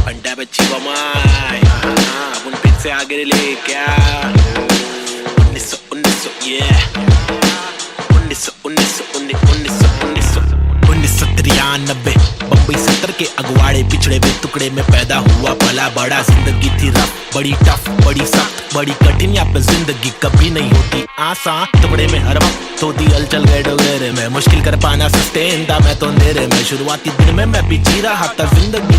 अंडा बच्ची बमाई अब उन फिर से आगे ले क्या 1900 yeah 1993 बम्बई 70 के अगवाड़े पिछड़े हुए टुकड़े में पैदा हुआ पला बड़ा। जिंदगी थी रफ, बड़ी टफ, बड़ी सख्त, बड़ी कठिन। यहाँ पे जिंदगी कभी नहीं होती आसान। टुकड़े में हर वक्त होती हलचल गैडोगेरे में, मुश्किल कर पाना सस्टेन था मैं तो अंधेरे में। शुरुआती दिन में मैं भी जी रहा था जिंदगी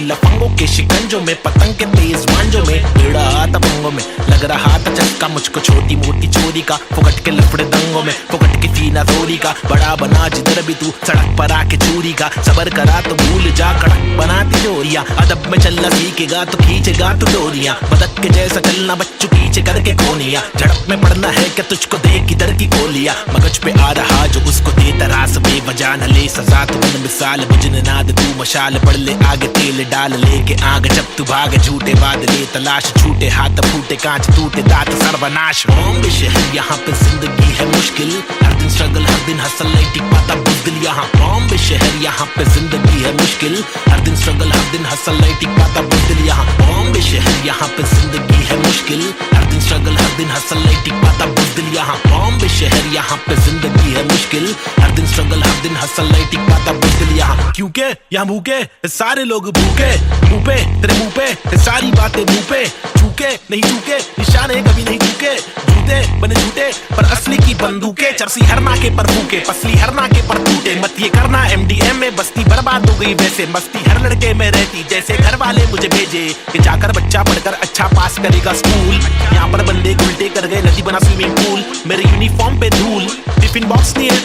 लफंगों के शिकंजों में, पतंग के तेज मांझों में, भिड़ा था पंगों में। लग रहा था चक्का मुझको छोटी मोटी चोरी का, फुकट के लफड़े दंगों में, फुकट की फीना चोरी का। बड़ा बना जिधर भी तू सड़क पर आके चोरी का, सबर करा तो भूल जा कड़क बनाती जोरियां। अदब में चलना सीखेगा तो खींचेगा तू डोरियां, बदक के जैसा चलना बच्चों पीछे करके कोनिया। झड़प में पड़ना है क्या तुझको देख किधर की गोलियां, मगज पे आ रहा जो उसको दे तरास बेवजह न ले सजा। तू बन मिसाल बुझने नाद तू मशाल, बढ़ ले आगे तेल डाल लेके आग। जब तू भाग झूठे बादले तलाश, छूटे हाथ फूटे कांच टूटे दांत सर्वनाश। बॉम्बे शहर यहाँ पे जिंदगी है मुश्किल, हर दिन स्ट्रगल हर दिन हसल नहीं टिक पाता बुज़दिल यहाँ। बॉम्बे शहर यहाँ पे जिंदगी है मुश्किल, हर दिन स्ट्रगल हर दिन हसल नहीं टिक पाता बुज़दिल यहाँ। बॉम्बे शहर यहाँ पे जिंदगी है मुश्किल, हर दिन स्ट्रगल हर दिन हसल नहीं टिक पाता बुज़दिल यहाँ। बॉम्बे शहर यहाँ पे जिंदगी है मुश्किल, हर दिन स्ट्रगल हर दिन हसल नहीं टिक पाता बुज़दिल यहाँ। क्योंकि यहाँ भूखे सारे लोग भूखे, मुंह पे तेरे मुंह पे सारी बातें मुंह पे। चूके नहीं चूके निशाने कभी नहीं चूके, झूठे बने झूठे पर असली की बंदूकें। चरसी हर नाके पर फूके, पसली हर नाके पर टूटे। मत ये करना MDM में बस्ती बर्बाद हो गई वैसे, मस्ती हर लड़के में रहती जैसे घर वाले मुझे भेजे कि जाकर बच्चा पढ़कर अच्छा पास करेगा स्कूल। यहाँ पर बंदे उल्टे कर गए नदी बना स्विमिंग पूल, मेरे यूनिफॉर्म पे धूल। टिफिन बॉक्स नहीं है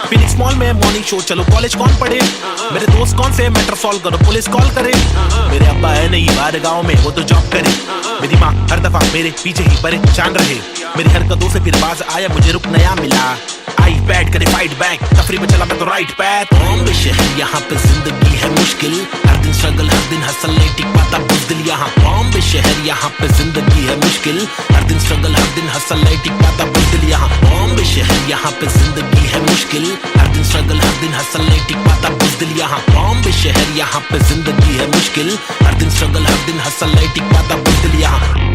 फिनिक्स मॉल में मॉर्निंग शो, चलो कॉलेज कौन पढ़े, मेरे दोस्त कौन से मैटर सॉल्व करो पुलिस कॉल करे। मेरे अब्बा है नहीं बाहर गाँव में वो तो जॉब करे, मेरी माँ हर दफा मेरे पीछे ही परेशान रहे। मेरी हरकतों से फिर बाज आया मुझे रुक नया मिला, आई बैट करे फाइट बैक, तफरी पे चला मैं तो राइट पैथ। बॉम्बे शहर यहाँ पे जिंदगी है मुश्किल, हर दिन स्ट्रगल हर दिन हसल नहीं टिक पाता बुज़दिल यहाँ। बॉम्बे शहर यहाँ पे जिंदगी है मुश्किल, हर दिन स्ट्रगल हर दिन हसल नहीं टिक पाता बुज़दिल यहाँ। बॉम्बे शहर यहाँ पे जिंदगी है मुश्किल, हर दिन स्ट्रगल हर दिन हसल नहीं टिक पाता बुज़दिल यहाँ। बॉम्बे शहर यहाँ पे जिंदगी है मुश्किल, हर दिन स्ट्रगल हर दिन हसल नहीं टिक पाता बुज़दिल यहाँ।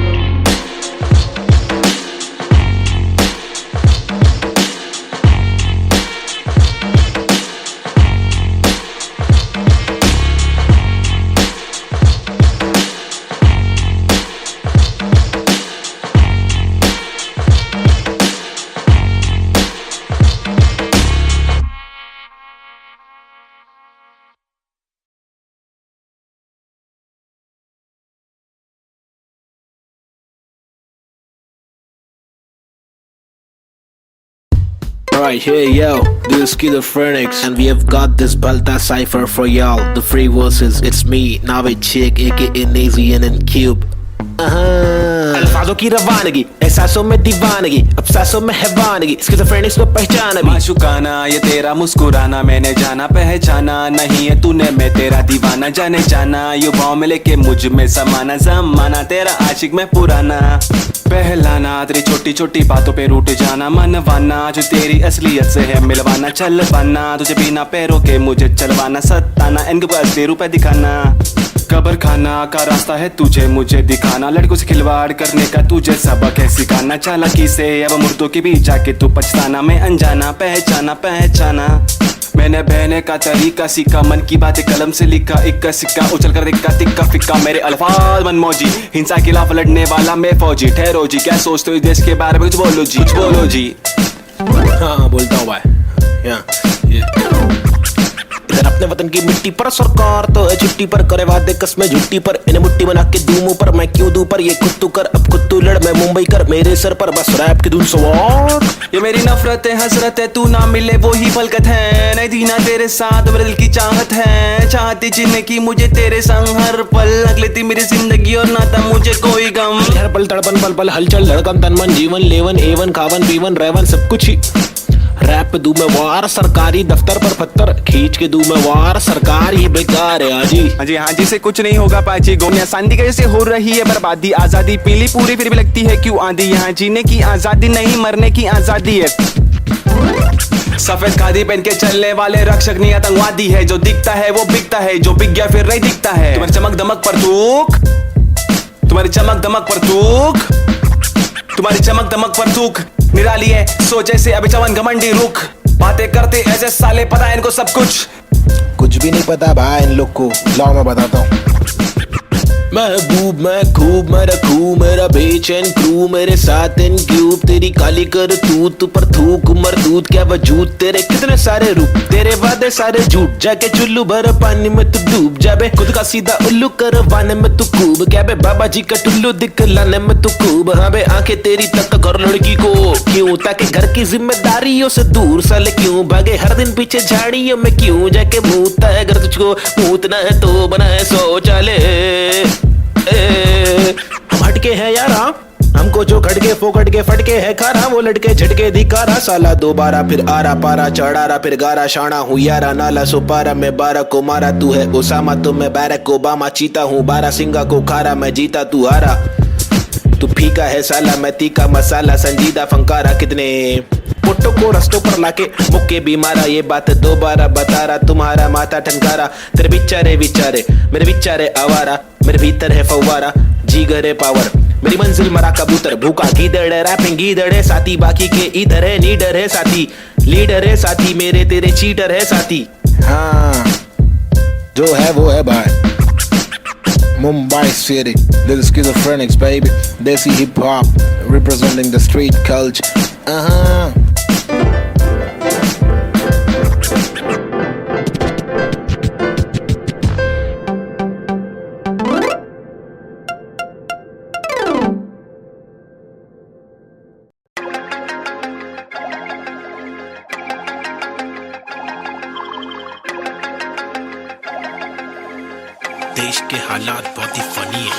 Right here, yo, this is Schizophrenics, and we have got this Balta cipher for y'all. The free verses, it's me, Navid Chick, aka Nazian and Cube. अल्फाजों की रवानगी, एहसासों में दीवानगी, अफसासों में हैवानगी, Schizophrenics को पहचाना भी। माशुकाना ये तेरा मुस्कुराना, मैंने जाना पहचाना नहीं है तूने, मैं तेरा दीवाना जाने जाना। युवाओं में लेके मुझ में समाना, जमाना तेरा आशिक में पुराना। पहलाना तेरी छोटी छोटी बातों पे रूठ जाना, मनवाना जो तेरी असलियत से है मिलवाना। चल पाना तुझे बिना पैरों के मुझे चलवाना, सताना इनके असली रूप दिखाना। कब्र खाना का रास्ता है तुझे मुझे दिखाना, लड़कों से खिलवाड़ करने का तुझे सबक है सिखाना। चालाकी से अब मुर्दों के बीच जाके तू पछताना, मैं अनजाना पहचाना। मैंने बहने का तरीका सीखा, मन की बातें कलम से लिखा, इक्का सिक्का उछल कर दिक्का तिक्का फिक्का। मेरे अल्फाज मनमौजी, हिंसा के खिलाफ लड़ने वाला मैं फौजी। ठहरो जी क्या सोचते हो इस देश के बारे में, कुछ बोलो जी। हाँ बोलता हूँ भाई। इधर अपने वतन की मिट्टी पर सरकार तो है छुट्टी पर, करे वादे कस्में झुट्टी पर, इन्हें मुट्ठी बना के दूं मुंह पर, मैं क्यों दूं पर ये खुद तू कर, अब खुद तू लड़ मैं मुंबई कर, मेरे सर पर बस रैप की धुन सवार। ये मेरी नफरत है हसरत है, तू ना मिले वो ही फलकत है, नहीं दीना तेरे साथ मेरे दिल की चाहत है। चाहती जीने की मुझे तेरे संग हर पल, अगले थी मेरी जिंदगी और ना था मुझे कोई गम। हर पल तड़पन पल पल हलचल धड़कन तन मन जीवन लेवन एवन खावन पीवन रहवन सब कुछ ही। रैप दूं मैं वार सरकारी दफ्तर पर पत्थर खींच के दूं मैं वार, सरकार ये बेकार है हाँ जी से कुछ नहीं होगा पाजी। गोनिया शांति कैसे हो रही है बर्बादी, आजादी पीली पूरी फिर भी लगती है क्यों आंधी। यहाँ जीने की आजादी नहीं मरने की आजादी है। सफेद खादी पहन के चलने वाले रक्षक नहीं आतंकवादी है। जो दिखता है वो बिकता है, जो बिक गया फिर नहीं दिखता है। तुम्हारी चमक दमक पर थूक, तुम्हारी चमक दमक पर थूक, तुम्हारी चमक दमक पर थूक निराली है सोच ऐसे अभी चवन घमंडी रुख। बातें करते ऐसे साले पता है इनको सब कुछ भी नहीं पता भाई इन लोग को। लाओ मैं बताता हूँ। महबूब मैं खूब मैं रखूं मेरा बेचैन क्रू मेरे साथ इन क्यूब तेरी काली कर तू पर थूक मरदूत क्या वजूद तेरे कितने सारे रूप तेरे वादे सारे झूठ जाके चुल्लू भर पानी में तू डूब जाबे खुद का सीधा उल्लू करवाने में तू खूब क्या बे बाबा जी का टुल्लू दिखलाने में तू खूब। हाँ बे आंखें तेरी तक कर लड़की को क्यों ताकि घर की जिम्मेदारियों से दूर साले क्यों भागे हर दिन पीछे झाड़ियों में क्यों जाके मूतता है घर तुझको मूतना है तो बनाए शौचालय। हम हटके हैं यारा हमको जो खटके फोकट के फटके है खारा वो लटके झटके दिखारा साला दोबारा फिर आरा पारा चढ़ारा फिर गारा शाना हूँ यारा नाला सुपारा मैं 12 को मारा तू है ओसामा तो मैं बैरक ओबामा चीता हूँ 12 सिंगा को खारा मैं जीता तू हारा। तू फीका है साला मैं तीखा मसाला संजीदा फंकारा कितने पुट्टो को रस्तों पर लाके मुक्के भी मारा ये बात दोबारा बता रहा तुम्हारा माथा ठनकारा तेरे बिचारे विचारे मेरे विचारे आवारा मेरे भीतर है फव्वारा जीगर है पावर मेरी मंजिल मरा कबूतर भूखा गीदड़ रैपिंग गीदड़ है साथी बाकी के इधर है नीडर है साथी लीडर है साथी मेरे तेरे चीटर है साथी। हाँ जो है वो है भाई। Mumbai City, little schizophrenics baby, desi hip hop representing the street culture. देश के हालात बहुत ही फनी है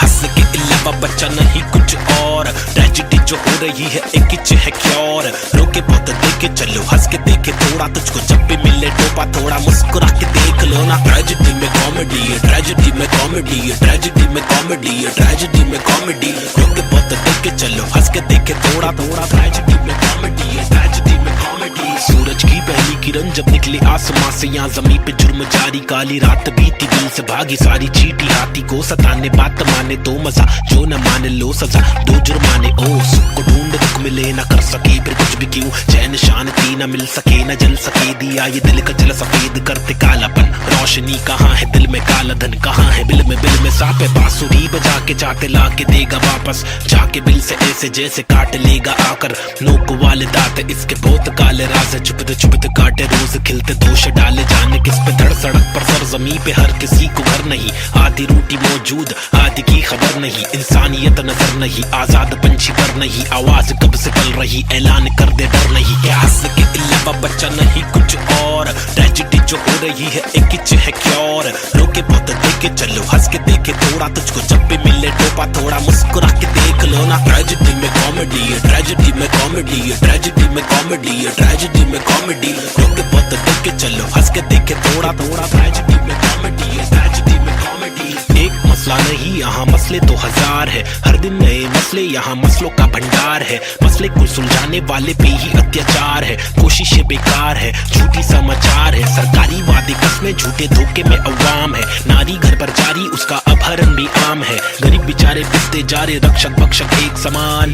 हंसने के अलावा बच्चा नहीं कुछ और ट्रेजेडी जो हो रही है एक ही है क्योर रोके बहुत देखे चलो हंस के देखे थोड़ा तुझको जब भी मिले टोपा थोड़ा मुस्कुरा के देख लो ना। ट्रेजेडी में कॉमेडी है ट्रेजेडी में कॉमेडी है ट्रेजेडी में कॉमेडी है ट्रेजेडी में कॉमेडी रोके बहुत देखे चलो हंस के देखे थोड़ा थोड़ा ट्रेजेडी में कॉमेडी है ट्रेजेडी में कॉमेडी। सूरज की पहली किरण जब निकले आसमां से यहाँ जमीन पे जुर्म जारी काली रात बीती दिल से भागी सारी चीटी हाथी को सताने बात माने तो मजा जो न माने लो सजा दो जुर्माने ओ सुख को ढूंढ दुख मिले न कर सके फिर कुछ भी क्यों चैन शांति न मिल सके न जल सके दिया ये दिल का जल सफेद करते कालापन रोशनी कहाँ है दिल में काला धन कहाँ है बिल में सापे बांसुरी बजा के चाहते ला के देगा वापस जाके बिल से ऐसे जैसे काट लेगा आकर नोक वाले दांत इसके बहुत काले राज है चुपते काटे रोज खिलते दोष डाले जाने किस पे धड़ सड़क पर सर जमी पे हर किसी को घर नहीं आधी रोटी मौजूद आधी की खबर नहीं इंसानियत नजर नहीं आजाद पंछी पर नहीं आवाज कब से पल रही ऐलान कर दे डर नहीं क्या हंसने के अलावा बच्चा नहीं कुछ और ट्रेजेडी जो हो रही है एक ही है क्योर रोके बहुत देखे चलो हंस के देखे थोड़ा तुझको जब भी मिले टोपा थोड़ा मुस्कुरा के देख लो ना। ट्रेजेडी में कॉमेडी है ट्रेजेडी में कॉमेडी है ट्रेजेडी में कॉमेडी है ट्रेजेडी में कॉमेडी रोके बहुत देखे चलो हंस के देखे थोड़ा थोड़ा ट्रेजेडी में कॉमेडी है ट्रेजेडी में कॉमेडी। एक मसला नहीं यहाँ मसले तो हजार है हर दिन नए मसले यहाँ मसलों का भंडार है मसले को सुलझाने वाले पे ही अत्याचार है कोशिशें बेकार है झूठी समाचार है सरकारी वादे कसमें झूठे धोखे में अवाम है नारी घर पर जारी उसका अपहरण भी आम है गरीब बेचारे पिसते जा रहे रक्षक भक्षक एक समान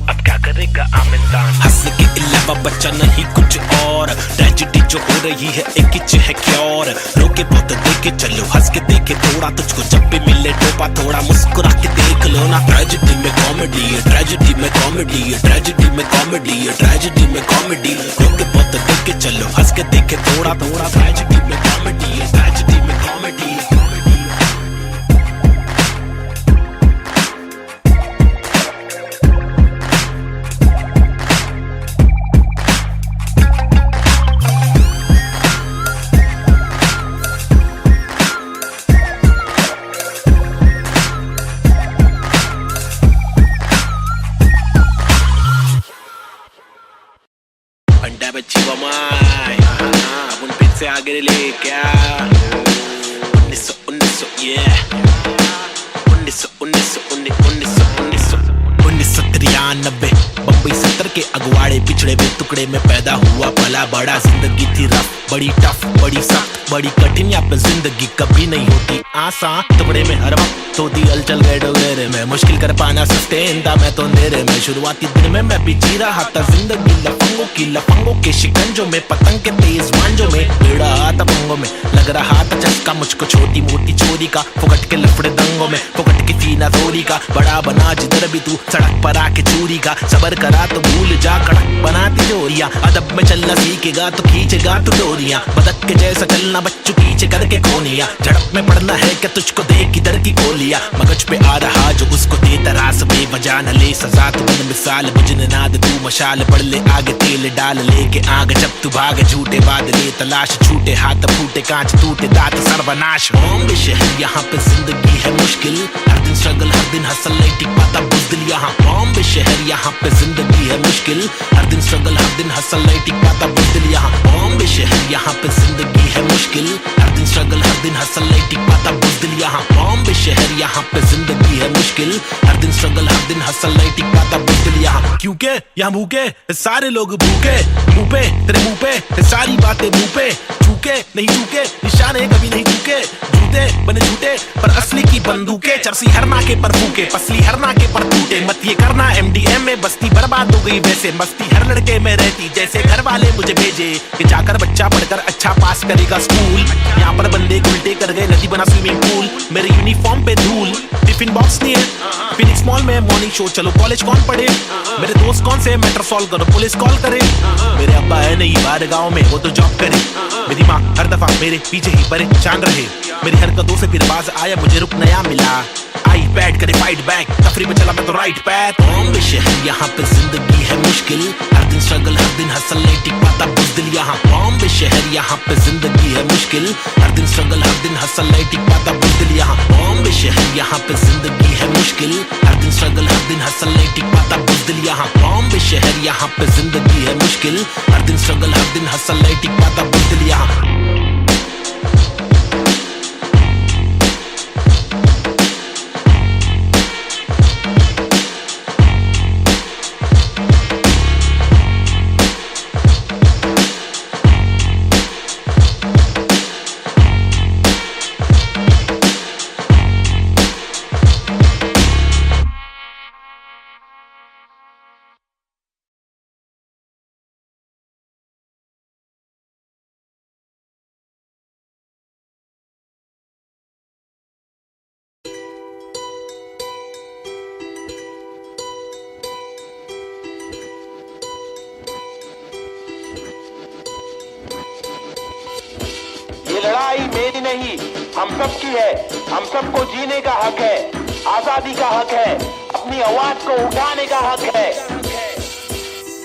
अब क्या करेगा आम इंसान। हंसने के अलावा बच्चा नहीं कुछ और ट्रेजेडी जो हो रही है एक ही है क्योर रोके बहुत देखे चलो हंस के देखे थोड़ा तुझको जब भी मिले टोपा थोड़ा मुस्कुरा के देख लो ना। ट्रेजेडी में कॉमेडी है ट्रेजेडी में कॉमेडी है ट्रेजेडी में कॉमेडी है ट्रेजेडी में कॉमेडी रोके बहुत देखे चलो हंस के देखे थोड़ा थोड़ा ट्रेजेडी में कॉमेडी है ट्रेजेडी में कॉमेडी। पंडा बच्ची बमाई अब उन फिर से आगे ले क्या 1993 बम्बई 70 के अगवाड़े पिछड़े हुए टुकड़े में पैदा हुआ पला बड़ा। जिंदगी थी रफ, बड़ी टफ, बड़ी सख्त, बड़ी कठिन। यहाँ पे जिंदगी कभी नहीं होती आसान। टुकड़े में हर वक्त होती हलचल गैडोगेरे में, मुश्किल कर पाना सस्टेन था मैं तो अंधेरे में। शुरुआती दिन में मैं भी जी रहा था जिंदगी लफंगों के शिकंजों में, पतंग के तेज मांझों में। बेड़ा आता पंगों में, लग रहा था चस्का मुझको छोटी मोटी चोरी का। फुकट के लफड़े दंगों में, फुकट की सीना थोड़ी का। बड़ा बना जिधर भी तू सड़क पर आके चोरी का। सबर करा तो भूल जा कड़क बनाती जोरियां। अदब में चलना सीखेगा तो खींचेगा तू डोरियां। बदक के जैसा चलना बच्चू पीछे करके कोनिया। झड़प में पड़ना है क्या तुझको देख किधर की गोलियां। मगज पे आ रहा जो उसको दे तरास बेवजह न ले सजा। तू बन मिसाल बुझने ना दे तू मशाल। बढ़ ले आगे तेल डाल लेके आग जब तू भागे। झूठे बादले तलाश छूटे हाथ फूटे कांच टूटे दांत सर्वनाश। बॉम्बे शहर यहाँ पे जिंदगी है मुश्किल। हर दिन स्ट्रगल हर दिन हसल नहीं टिक पाता बुज़दिल यहाँ। बॉम्बे शहर यहाँ पे जिंदगी है मुश्किल। हर दिन स्ट्रगल हर दिन हसल नहीं टिक पाता बुज़दिल यहाँ। बॉम्बे शहर यहाँ पे जिंदगी है मुश्किल। हर दिन स्ट्रगल हर दिन हसल नहीं टिक पाता बुज़दिल यहाँ। बॉम्बे शहर यहाँ पे जिंदगी है मुश्किल। हर दिन स्ट्रगल हर दिन हसल नहीं टिक पाता बुज़दिल यहाँ। क्योंकि यहाँ भूखे सारे लोग भूखे। मुंह पे तेरे मुंह पे सारी बातें मुंह पे। झूके नहीं झूके निशाने कभी नहीं झूके। झूठे बने झूठे पर असली की बंदूकें। चरसी हर नाके पर फूके पसली हर नाके पर टूटे। मत ये करना MDM में बस्ती बर्बाद हो गई वैसे। मस्ती हर लड़के में रहती जैसे घर वाले मुझे भेजे कि जाकर बच्चा पढ़कर अच्छा पास करेगा स्कूल। यहाँ पर बंदे उल्टे कर गए नदी बना स्विमिंग पूल। मेरे यूनिफॉर्म पे धूल टिफिन बॉक्स नहीं है। फिनिक्स मॉल में मॉर्निंग शो चलो कॉलेज कौन पढ़े। मेरे दोस्त कौन से मैटर सॉल्व करो पुलिस कॉल करे। मेरे अब्बा है नहीं बाहर गाँव में वो तो जॉब करे। मेरी माँ हर दफा मेरे पीछे ही परेशान रहे। मेरी हरकतों से फिर बाज आया मुझे रुक नया मिला। आई बैठ करे फाइट बैक तफरी में चला मैं तो राइट पैथ। बॉम्बे शहर यहाँ पे जिंदगी है मुश्किल। हर दिन स्ट्रगल हर दिन हसल नहीं टिक पाता बुज़दिल यहाँ। बॉम्बे शहर यहाँ पे जिंदगी है मुश्किल। हर दिन स्ट्रगल हर दिन हसल नहीं टिक पाता बुज़दिल यहाँ। बॉम्बे शहर यहाँ पे जिंदगी है मुश्किल। हर दिन स्ट्रगल हर दिन हसल नहीं टिक पाता बुज़दिल यहाँ। बॉम्बे शहर यहाँ पे जिंदगी है मुश्किल। हर दिन स्ट्रगल हर दिन हसल नहीं टिक पाता बुज़दिल यहाँ। लड़ाई मेरी नहीं हम सब की है। हम सबको जीने का हक है। आजादी का हक है। अपनी आवाज को उठाने का हक है।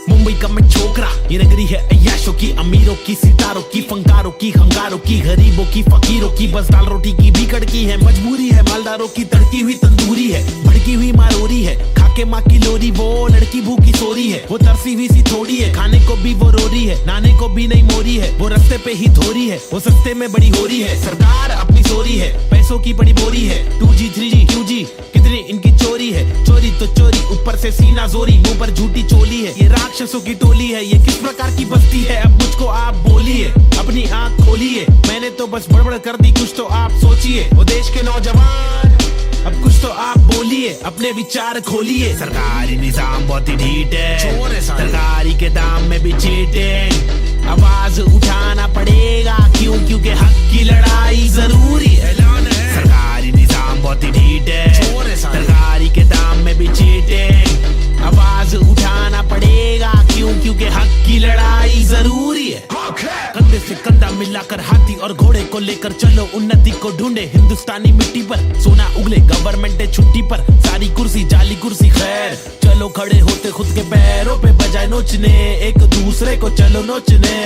मुंबई का मैं छोकरा ये नगरी है अय्याशों की। अमीरों की सितारों की फंकारों की हंगारों की गरीबों की फकीरों की। बस दाल रोटी की भी कड़की है। मजबूरी है मालदारों की तड़की हुई तंदूरी है। भड़की हुई मारोरी है खाके माँ की लोरी। वो लड़की भूखी सोरी है वो तरसी हुई सी थोड़ी है। खाने को भी वो रोरी है नाने को भी नहीं मोरी है। वो रास्ते पे ही धोरी है वो सस्ते में बड़ी हो रही है। सरकार अपनी सोरी है पैसों की बड़ी बोरी है। 2G 3G QG कितनी इनकी चोरी है। चोरी तो चोरी ऊपर से सीना जोरी। मुंह पर झूठी चोली है। ये राक्षसों की टोली है। ये किस प्रकार की बस्ती है अब मुझको आप बोलिए। अपनी आंख खोलिए मैंने तो बस बड़बड़ कर दी कुछ तो आप सोचिए। वो देश के नौजवान अब कुछ तो आप बोलिए अपने विचार खोलिए। सरकारी निजाम बहुत ही ढीठ है। सरकारी के दाम में भी चीटिंग। आवाज उठाना पड़ेगा क्यों क्योंकि हक की लड़ाई जरूरी है। सरकारी निजाम बहुत ही ढीठ है। सरकारी के दाम में भी चीटिंग। आवाज उठाना पड़ेगा क्यों क्योंकि हक की लड़ाई जरूरी है। कंधे से कंधा मिलाकर हाथी और घोड़े को लेकर चलो उन्नति को ढूंढे। हिंदुस्तानी मिट्टी पर सोना उगले गवर्नमेंट है छुट्टी पर। सारी कुर्सी जाली कुर्सी खैर चलो खड़े होते खुद के पैरों पे बजाय नोचने। एक दूसरे को चलो नोचने।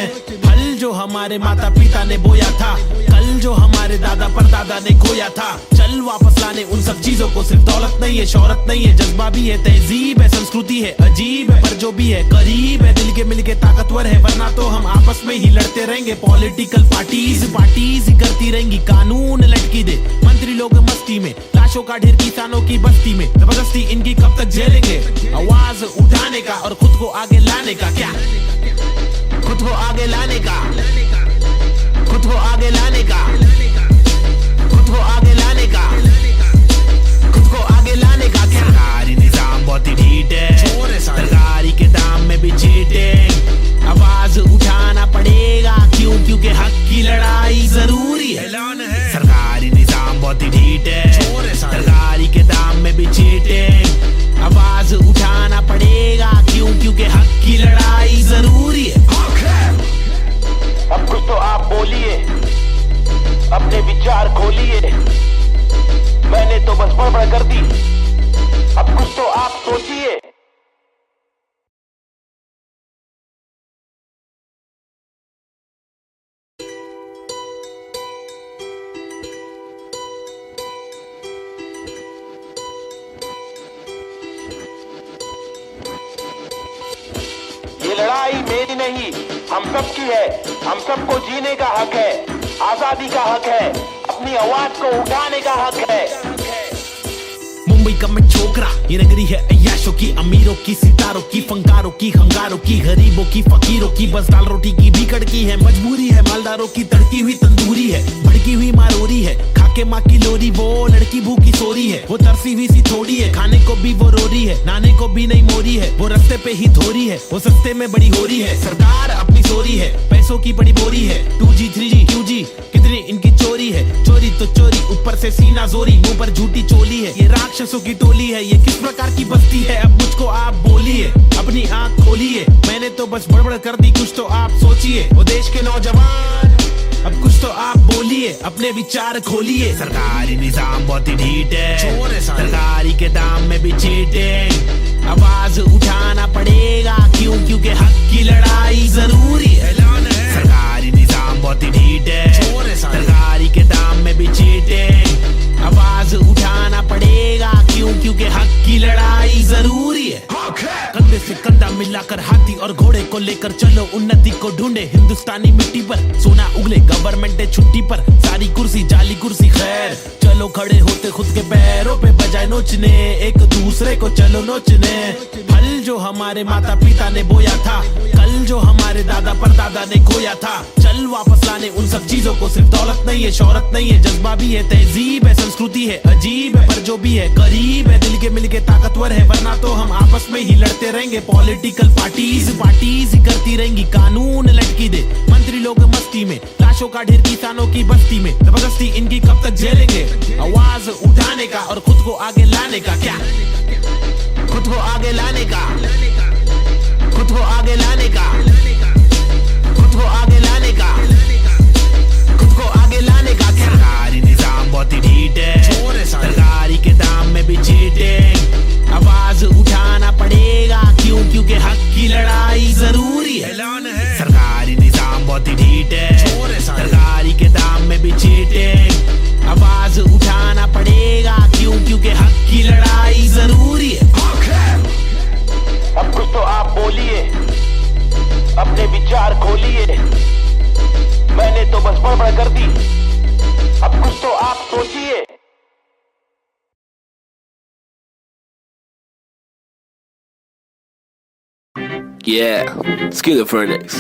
फल जो हमारे माता पिता ने बोया था कल जो हमारे दादा परदादा ने खोया था। चल वापस लाने उन सब चीजों को। सिर्फ दौलत नहीं है शोहरत नहीं है जज्बा भी है तहजीब है संस्कृति है। अजीब है पर जो भी है करीब है दिल के मिलके ताकतवर है। वरना तो हम आपस में ही लड़ते रहेंगे। पॉलिटिकल पार्टीज ही करती रहेंगी। कानून लटकी दे मंत्री लोग मस्ती में लाश लाशों का ढेर किसानों की बस्ती में, जबरदस्ती इनकी कब तक झेलेंगे? आवाज उठाने का और खुद को आगे लाने का, क्या खुद को आगे लाने का, खुद को आगे लाने का, खुद को आगे लाने का, खुद को आगे लाने का, क्या सरकारी निजाम बहुत ही ढीठ है, सरकारी के दाम में भी चीटिंग, आवाज उठाना पड़ेगा क्यों? क्योंकि हक की लड़ाई जरूरी है। सरकारी निजाम बहुत ही ढीठ है, सरकारी के दाम में भी चीटिंग, आवाज उठाना पड़ेगा क्यों? क्योंकि हक की लड़ाई जरूरी है। अब कुछ तो आप बोलिए, अपने विचार खोलिए, मैंने तो बस बड़बड़ कर दी, अब कुछ तो आप सोचिए। ये लड़ाई मेरी नहीं, हम सब की है, हम सबको जीने का हक है, आजादी का हक है, अपनी आवाज को उठाने का हक है। मुंबई का मैं छोकरा, ये नगरी है अय्याशों की, अमीरों की, सितारों की, फंकारों की, हंगारों की, गरीबों की, फकीरों की, बस दाल रोटी की भी कड़की है, मजबूरी है मालदारों की, तड़की हुई तंदूरी है, भड़की हुई मारोरी है, खाके माँ की लोरी, वो लड़की भूखी सोरी है, वो तरसी हुई सी थोड़ी है, खाने को भी वो रोरी है, नाने को भी नहीं मोरी है, वो रास्ते पे ही धोरी है, वो सस्ते में बड़ी हो रही है, सरकार अपनी सोरी है, पैसों की बड़ी बोरी है, 2G 3G QG कितनी इनकी चोरी है, चोरी तो चोरी, ऊपर से सीना जोरी, मुंह पर झूठी चोली है, ये राक्षसों की टोली है, ये किस प्रकार की बस्ती है? अब मुझको आप बोलिए, अपनी आंख खोलिए, मैंने तो बस बड़बड़ कर दी, कुछ तो आप सोचिए। वो देश के नौजवान, अब कुछ तो आप बोलिए, अपने विचार खोलिए। सरकारी निजाम बहुत ही ढीठ है, सरकारी के दाम में भी चीटिंग, आवाज उठाना पड़ेगा क्यों? क्योंकि हक की लड़ाई जरूरी है। सरकारी निजाम बहुत ही ढीठ है, सरकारी के दाम में भी चीटिंग, आवाज उठाना पड़ेगा क्यों? क्योंकि हक की लड़ाई जरूरी है। कंधे से कंधा मिलाकर हाथी और घोड़े को लेकर चलो, उन्नति को ढूंढे हिंदुस्तानी मिट्टी पर, सोना उगले गवर्नमेंट है छुट्टी पर, सारी कुर्सी जाली कुर्सी खैर, चलो खड़े होते खुद के पैरों पे, बजाय नोचने एक दूसरे को चलो नोचने। फल जो हमारे माता पिता ने बोया था, कल जो हमारे दादा परदादा ने खोया था, चल वापस लाने उन सब चीजों को। सिर्फ दौलत नहीं है, शोहरत नहीं है, जज्बा भी है, तहजीब है, संस्कृति है, अजीब है पर जो भी है करीब है, दिल के मिलके ताकतवर है, वरना तो हम आपस में ही लड़ते रहेंगे। पॉलिटिकल पार्टीज ही करती रहेंगी, कानून लटकी दे मंत्री लोग मस्ती में, लाशों का ढेर किसानों की बस्ती में, जबरदस्ती इनकी कब तक झेलेंगे? आवाज उठाने का और खुद को आगे लाने का, क्या खुद को आगे लाने का, खुद को आगे लाने का, खुद को आगे लाने का, खुद को आगे लाने का, क्या सरकारी निजाम बहुत ही ढीठ है, सरकारी के दाम में भी चीटिंग, आवाज उठाना पड़ेगा क्यों? क्योंकि हक की लड़ाई जरूरी है। सरकारी निजाम बहुत ही ढीठ है, सरकारी के दाम में भी चीटिंग, आवाज उठाना पड़ेगा क्यों? क्योंकि हक की लड़ाई जरूरी है। अब कुछ तो आप बोलिए, अपने विचार खोलिए, मैंने तो बस बड़बड़ कर दी, अब कुछ तो आप सोचिए। Yeah, Schizophrenics.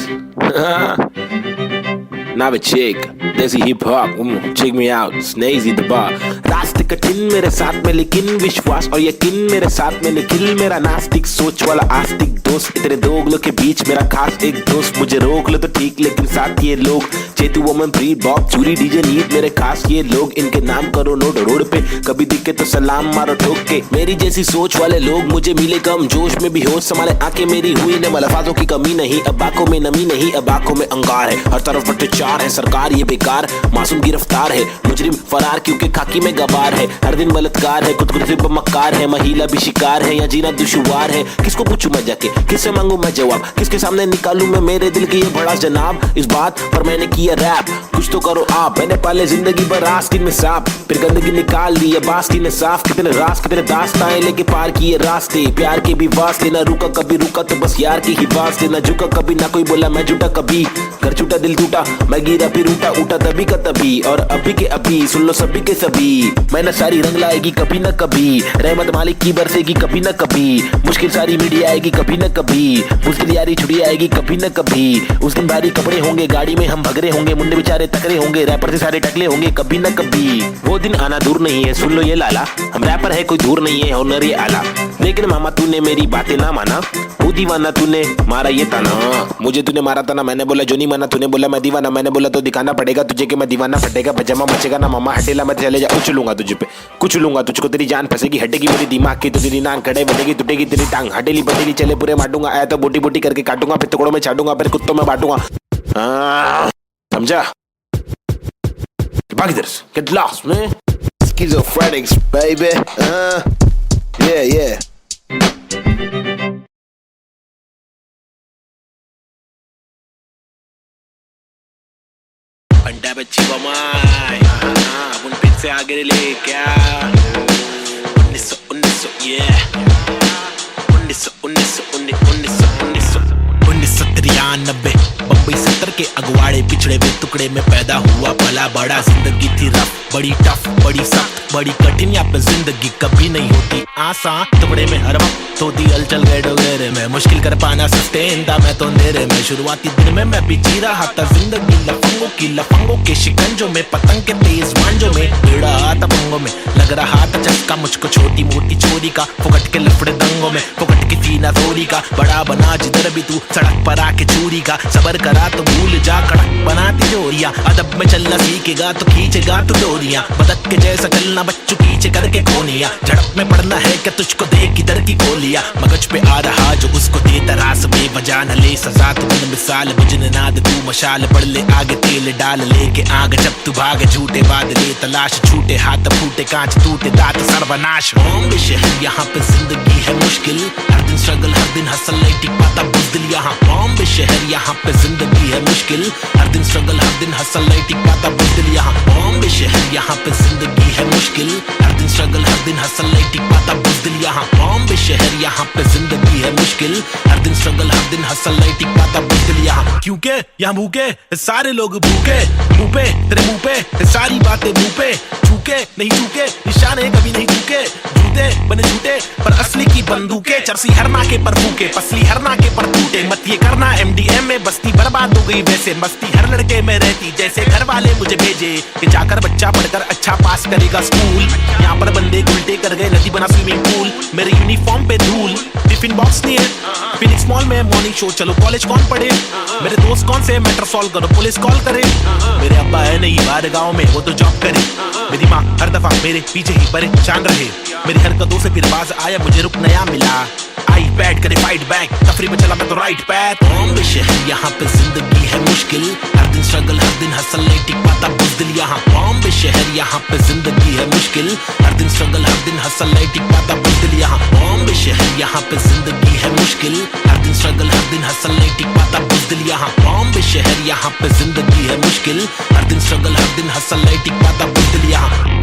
Novacek, Desi hip hop, check me out, Snazy the bar. रास्ते कठिन मेरे साथ में, लेकिन विश्वास और यकीन मेरे साथ में, निखिल मेरा नास्तिक सोच वाला आस्तिक दोस्त, तेरे दो उंगलों के बीच मेरा खास एक दोस्त, मुझे रोक लो तो ठीक लेकिन साथ ये लोग, चेतु वोमन ब्रीड बॉब चूरी डीजे नीट मेरे खास ये लोग, इनके नाम करो नोट रोड पे, कभी दिखे तो सलाम मारो ठोक के। मेरी जैसी सोच वाले लोग मुझे मिले कम, जोश में भी होश संभाले आंखें मेरी हुई ने, अल्फाजों की कमी नहीं, अब आंखों में नमी नहीं, अब आंखों में अंगार है, हर तरफ अत्याचार है, सरकार ये बेकार, मासूम गिरफ्तार है, मुजरिम फरार क्योंकि खाकी में गवार है, हर दिन बलात्कार है, खुदकुशी पर मक्कार है, महिला भी शिकार है, या जीना दुश्वार है, किसको पूछूं मैं जाके, किससे मांगू मैं जवाब, किसके सामने निकालूं मैं मेरे दिल की ये बड़ा जनाब, इस बात पर मैंने किया रैप, कुछ तो करो आप, मैंने पाले जिंदगी भर आस्तीन में सांप, फिर गंदगी निकाल दी अब आस्तीन ने साफ, कितने रास कितने दास्ताएं लेके पार किए रास्ते, प्यार के भी वास्ते, ना रुका कभी रुका तो बस यार की ही वास्ते, ना झुका कभी ना कोई बोला मैं झूठा कभी, घर छूटा दिल टूटा मैं गिरा फिर उठा उठा तभी का तभी, और अभी के अभी सुन लो सभी के सभी। मेहनत सारी रंग लाएगी कभी न कभी, रहमत मालिक की बरसेगी कभी न कभी, मुश्किल सारी मीडिया आएगी कभी न कभी, मुश्किल यारी छुड़ी आएगी कभी न कभी। उस दिन भारी कपड़े होंगे, गाड़ी में हम भगरे होंगे, मुंडे बेचारे तकरे होंगे, रैपर से सारे टकले होंगे कभी न कभी। वो दिन आना दूर नहीं है, सुन लो ये लाला, हम रैपर है कोई दूर नहीं है, ऑनर ये आला। लेकिन मामा तूने मेरी बातें ना माना, वो दीवाना तूने मारा ये ताना। मुझे तूने मारा ताना, मैंने बोला जो नहीं माना, तूने बोला मैं दीवाना, मैंने बोला तो दिखाना पड़ेगा तुझे कि मैं दीवाना। फटेगा पजामा मचेगा ना मामा, हटेला मैं चले जा, कुछ लूंगा तुझे पे, कुछ लूंगा तुझको, तेरी जान फंसेगी, हटेगी मेरी दिमाग की तो तेरी नान खड़े बढ़ेगी, टूटेगी तेरी टांग, हटेली बटेली चले पूरे मारूंगा, आया तो बोटी बोटी करके काटूंगा, फिर टुकड़ों में छाटूंगा, फिर कुत्तों में बांटूंगा। समझा? भाग इधर से, get lost man. Schizophrenics baby. Yeah. अंडा बच्ची बमाई, अपन फिर से आगे ले क्या? 1993 बम्बई 70 के अगवाड़े पिछड़े हुए टुकड़े में पैदा हुआ भला बड़ा। जिंदगी थी रफ, बड़ी टफ, बड़ी सख्त, बड़ी कठिन, यहाँ पे जिंदगी कभी नहीं होती आसान। टुकड़े में हर वक्त होती हलचल गए डोगेरे में, मुश्किल कर पाना सस्टेन था मैं तो अंधेरे में। शुरुआती दिन में मैं भी जी रहा था जिंदगी लफंगों के शिकंजों में, पतंग के तेज मांझों में, भिड़ा था पंगों में, लग रहा था चस्का मुझको छोटी मोटी चोरी का, फुकट के लफड़े दंगों में, फुकट की सीना थोड़ी का। बड़ा बना जिधर भी तू सड़क पर आके चूरी का, सबर करा तो भूल जा कड़क बनाती जोरियां। अदब में चलना सीखेगा तो खींचेगा तू डोरियां, बदक के जैसा चलना बच्चों पीछे करके कोनिया। झड़प में पड़ना है क्या तुझको देख किधर की गोलियां, मगज पे आ रहा जो उसको दे तरास बेवजह न ले सजा। तू बन मिसाल बुझने नाद तू मशाल, बढ़ ले आगे तेल डाल लेके आग, जब तू भागे झूठे बादले तलाश, छूटे हाथ फूटे कांच टूटे दांत सर्वनाश। बॉम्बे शहर यहाँ पे जिंदगी है मुश्किल, हर दिन स्ट्रगल हर दिन हसल नहीं टिक पाता बुज़दिल यहाँ। बॉम्बे शहर यहाँ पे जिंदगी है मुश्किल, हर दिन स्ट्रगल हर दिन हसल नहीं टिक पाता बुज़दिल यहाँ। बॉम्बे शहर यहाँ पे जिंदगी है मुश्किल, हर दिन स्ट्रगल हर दिन हसल नहीं टिक पाता बुज़दिल यहाँ। बॉम्बे शहर यहाँ पे जिंदगी है मुश्किल, हर दिन स्ट्रगल हर दिन हसल नहीं टिक पाता बुज़दिल यहाँ। क्योंकि यहाँ भूखे सारे लोग भूखे, मुंह पे तेरे मुंह पे सारी बातें मुंह पे, झूके नहीं झूके निशाने कभी नहीं झूके, झूठे बने झूठे पर असली की बंदूकें। चरसी हर नाके पर फूके, पसली हर नाके पर टूटे, मत ये करना MDM में बस्ती बर्बाद हो गई वैसे। मस्ती हर लड़के में रहती जैसे घर वाले मुझे भेजे कि जाकर बच्चा पढ़कर अच्छा पास करेगा स्कूल। यहाँ पर बंदे उल्टे कर गए नदी बना स्विमिंग पूल, मेरे यूनिफॉर्म पे धूल, टिफिन बॉक्स नहीं है फिनिक्स मॉल में मॉर्निंग शो, चलो कॉलेज कौन पढ़े, मेरे दोस्त कौन से मैटर सॉल्व करो पुलिस कॉल करे। मेरे अब्बा है नहीं बाहर गाँव में वो तो जॉब करे, मेरी माँ हर दफा मेरे पीछे ही परेशान रहे, मेरी हरकतों से फिर बाज आया मुझे रुक नया मिला। आई बैट करे फाइट बैक, तफरी में चला मैं तो राइट पैथ। बॉम्बे शहर यहाँ पे जिंदगी है मुश्किल, हर दिन स्ट्रगल हर दिन हसल नहीं टिक पाता बुज़दिल यहाँ। बॉम्बे शहर यहाँ पे जिंदगी है मुश्किल, हर दिन स्ट्रगल हर दिन हसल नहीं टिक पाता बुज़दिल यहाँ। बॉम्बे शहर यहाँ पे जिंदगी है मुश्किल, हर दिन स्ट्रगल हर दिन हसल नहीं टिक पाता बुज़दिल यहाँ। बॉम्बे शहर यहाँ पे जिंदगी है मुश्किल, हर दिन स्ट्रगल हर दिन हसल नहीं टिक पाता बुज़दिल यहाँ।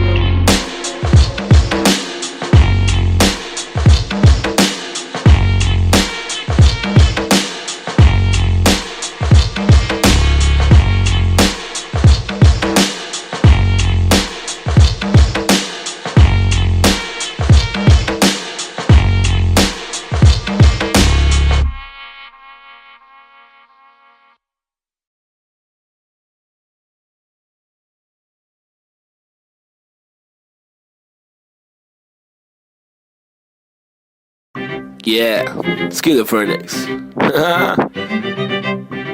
Yeah, Schizophrenics.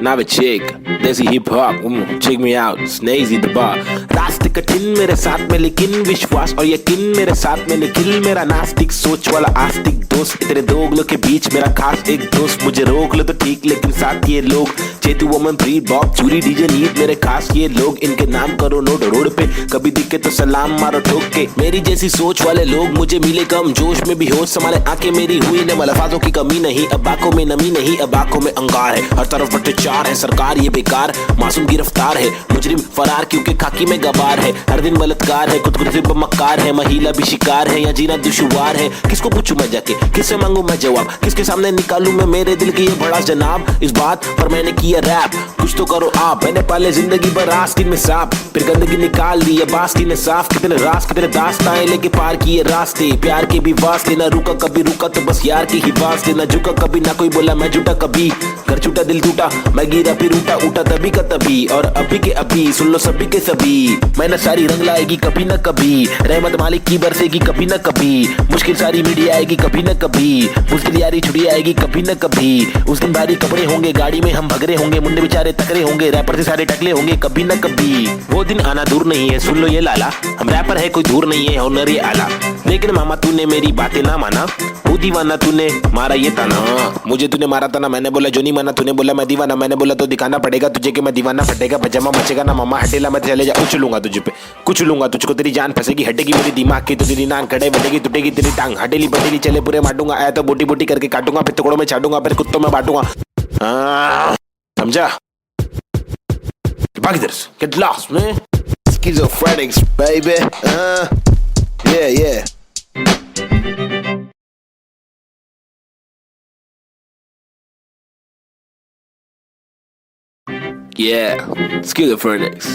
Now a chick, Desi hip hop, check me out, Snazy the bar. रास्ते कठिन मेरे साथ में लेकिन विश्वास और यकीन मेरे साथ में निखिल। मेरा नास्तिक सोच वाला आस्तिक दोस्त, तेरे दोगलों के बीच मेरा खास एक दोस्त। मुझे रोक लो तो ठीक लेकिन साथ ये लोग, चेतु वमन प्रीत बॉब चूरी डीजे नीत मेरे खास ये लोग। इनके नाम करो नोट रोड पे, कभी दिखे तो सलाम मारो ठोक के। मेरी जैसी सोच वाले लोग मुझे मिले कम जोश में भी होश संभाले आंखें मेरी हुई न मलफाजों की कमी नहीं। अब आंखों में नमी नहीं, अब आंखों में अंगार है, हर तरफ भ्रष्टाचार है, सरकार ये बेकार, मासूम गिरफ्तार है, मुजरिम फरार क्योंकि खाकी में गवार है। हर दिन बलात्कार है, खुदकुशी पे मक्कार है, महिला भी शिकार है, या जीना दुश्वार है। किसको पूछूं मैं जाके, किससे मांगू मैं जवाब, किसके सामने निकालूं मैं मेरे दिल की ये बड़ा जनाब। इस बात पर मैंने किया किया रैप, कुछ तो करो आप। मैंने पाले जिंदगी भर आस्तीन में सांप, फिर गंदगी निकाल दी अब आस्तीन ने साफ। कितने रास कितने दास्ताएं लेके पार किए रास्ते, प्यार के भी वास्ते ना रुका कभी, रुका तो बस यार के ही वास्ते। ना झुका कभी ना कोई बोला मैं झूठा कभी, घर छूटा दिल टूटा मैं गिरा फिर उठा, उठा तभी का तभी और अभी के अभी। सुन लो सभी के सभी, मेहनत सारी रंग लाएगी कभी ना कभी, रहमत मालिक की बरसेगी कभी ना कभी। मुश्किल सारी मीडिया आएगी कभी ना कभी, मुश्किल यारी छुड़ी आएगी कभी ना कभी। उस दिन भारी कपड़े होंगे, गाड़ी में हम भगरे होंगे, मुंडे बेचारे तकरे होंगे, रैपर से सारे टकले होंगे कभी ना कभी। वो दिन आना दूर नहीं है, सुन लो ये लाला, हम रैपर है कोई दूर नहीं है, हुनर ये आला। लेकिन मामा तूने मेरी बातें ना माना, वो दीवाना तूने मारा ये ताना। मुझे तूने मारा था ना, मैंने बोला जो नहीं माना, तूने बोला मैं दीवाना, मैंने बोला तो दिखाना पड़ेगा तुझे कि मैं दीवाना। फटेगा पजामा मचेगा ना मामा हटेला, मैं चले जा उछलूंगा तुझे पे, कुछ लूंगा तुझको, तेरी जान फंसेगी हटेगी मेरी दिमाग की, तो तेरी नान खड़े बढ़ेगी टूटेगी तेरी टांग, हटेली बटेली चले पूरे मारूंगा, आया तो बोटी बोटी करके काटूंगा, फिर टुकड़ों में छाटूंगा, फिर कुत्तों में बांटूंगा। समझा? भाग इधर से, get lost man. Schizophrenics, baby. Yeah. Yeah, schizophrenics.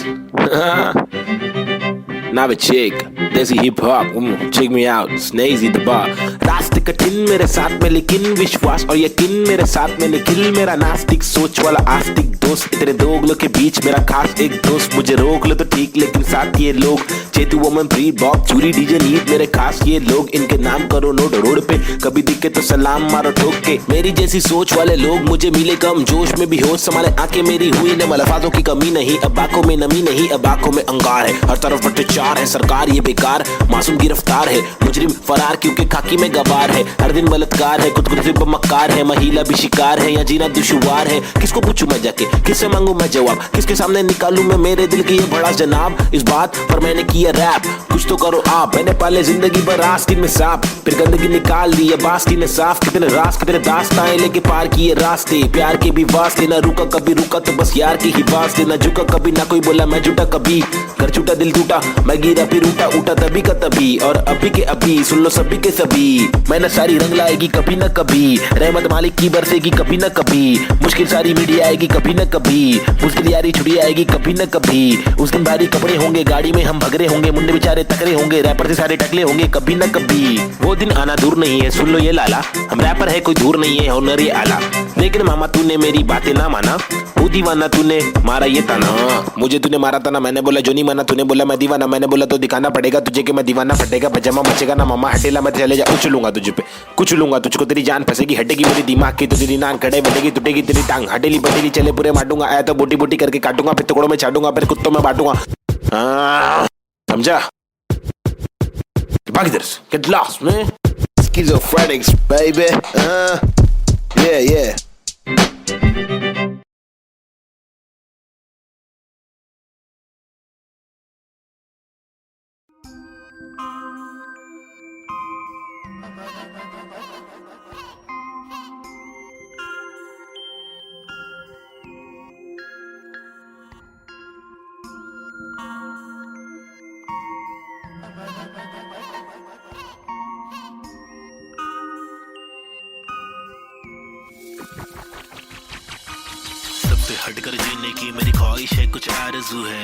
Now a chick, desi hip hop, check me out, Snazy the bar. रास्ते कठिन मेरे साथ में लेकिन विश्वास और यकीन मेरे साथ में निखिल, मेरा नास्तिक सोच वाला आस्तिक दोस्त। तेरे दो लोग के बीच मेरा खास एक दोस्त, मुझे रोक लो तो ठीक लेकिन साथ ये लोग, चेतु वोमन प्री बॉब चूरी डीजे नीत, मेरे खास ये लोग, इनके नाम करो नोट रोड पे, कभी दिखे तो सलाम मारो ठोक के। मेरी जैसी सोच वाले लोग मुझे मिले कम, जोश में भी होश संभाले आंखें मेरी हुई न मलफाजों की कमी नहीं, अब आंखों में नमी नहीं, अब आंखों में अंगार है, हर तरफ भ्रष्टाचार है, सरकार ये बेकार, मासूम गिरफ्तार है, मुजरिम फरार क्योंकि खाकी में गवार है, हर दिन बलात्कार है, खुदकुशी पर मक्कार है, महिला भी शिकार है, या जीना दुश्वार है। किसको पूछूं मैं जाके, किससे मांगू मैं जवाब, किसके सामने निकालूं मैं मेरे दिल की ये बड़ा जनाब। इस बात पर मैंने किया रैप, कुछ तो करो आप। मैंने पाले जिंदगी भर आस्तीन में सांप, फिर गंदगी निकाल दी अब आस्तीन ने साफ। कितने रास कितने दास्ताएं लेके पार किए रास्ते, प्यार के भी वास्ते ना रुका कभी, रुका तो बस यार के ही वास्ते। ना झुका कभी ना कोई बोला मैं झूठा कभी, घर छूटा दिल टूटा मैं गिरा फिर उठा, उठा तभी का तभी और अभी के अभी। सुन लो सभी के सभी, मेहनत सारी रंग लाएगी कभी ना कभी, रहमत मालिक की बरसेगी कभी ना कभी। मुश्किल सारी मीडिया आएगी कभी ना कभी, मुश्किल यारी छुड़ी आएगी कभी ना कभी। उस दिन भारी कपड़े होंगे, गाड़ी में हम भगरे होंगे, मुंडे बेचारे तकरे होंगे, रैपर से सारे टकले होंगे कभी ना कभी। वो दिन आना दूर नहीं है, सुन लो ये लाला, हम रैपर है कोई दूर नहीं है, हुनर ये आला। लेकिन मामा तूने मेरी बातें ना माना, वो दीवाना तूने मारा ये ताना। मुझे तूने मारा था ना, मैंने बोला जो नहीं माना, तूने बोला मैं दीवाना, मैंने बोला तो दिखाना पड़ेगा तुझे कि मैं दीवाना। फटेगा पजामा मचेगा ना मामा हटेला, मैं चले जा उछलूंगा तुझे पे, कुछ लूंगा तुझको, तेरी जान फंसेगी हटेगी मेरी दिमाग की, तो तेरी नान खड़े बढ़ेगी टूटेगी तेरी टांग, हटेली बटेली चले पूरे मारूंगा, आया तो बोटी बोटी करके काटूंगा, फिर टुकड़ों में छाटूंगा, फिर कुत्तों में बांटूंगा। समझा? भाग इधर से, get lost man. Schizophrenics, baby. Yeah. सबसे हटकर जीने की मेरी ख्वाहिश है, कुछ आरज़ू है,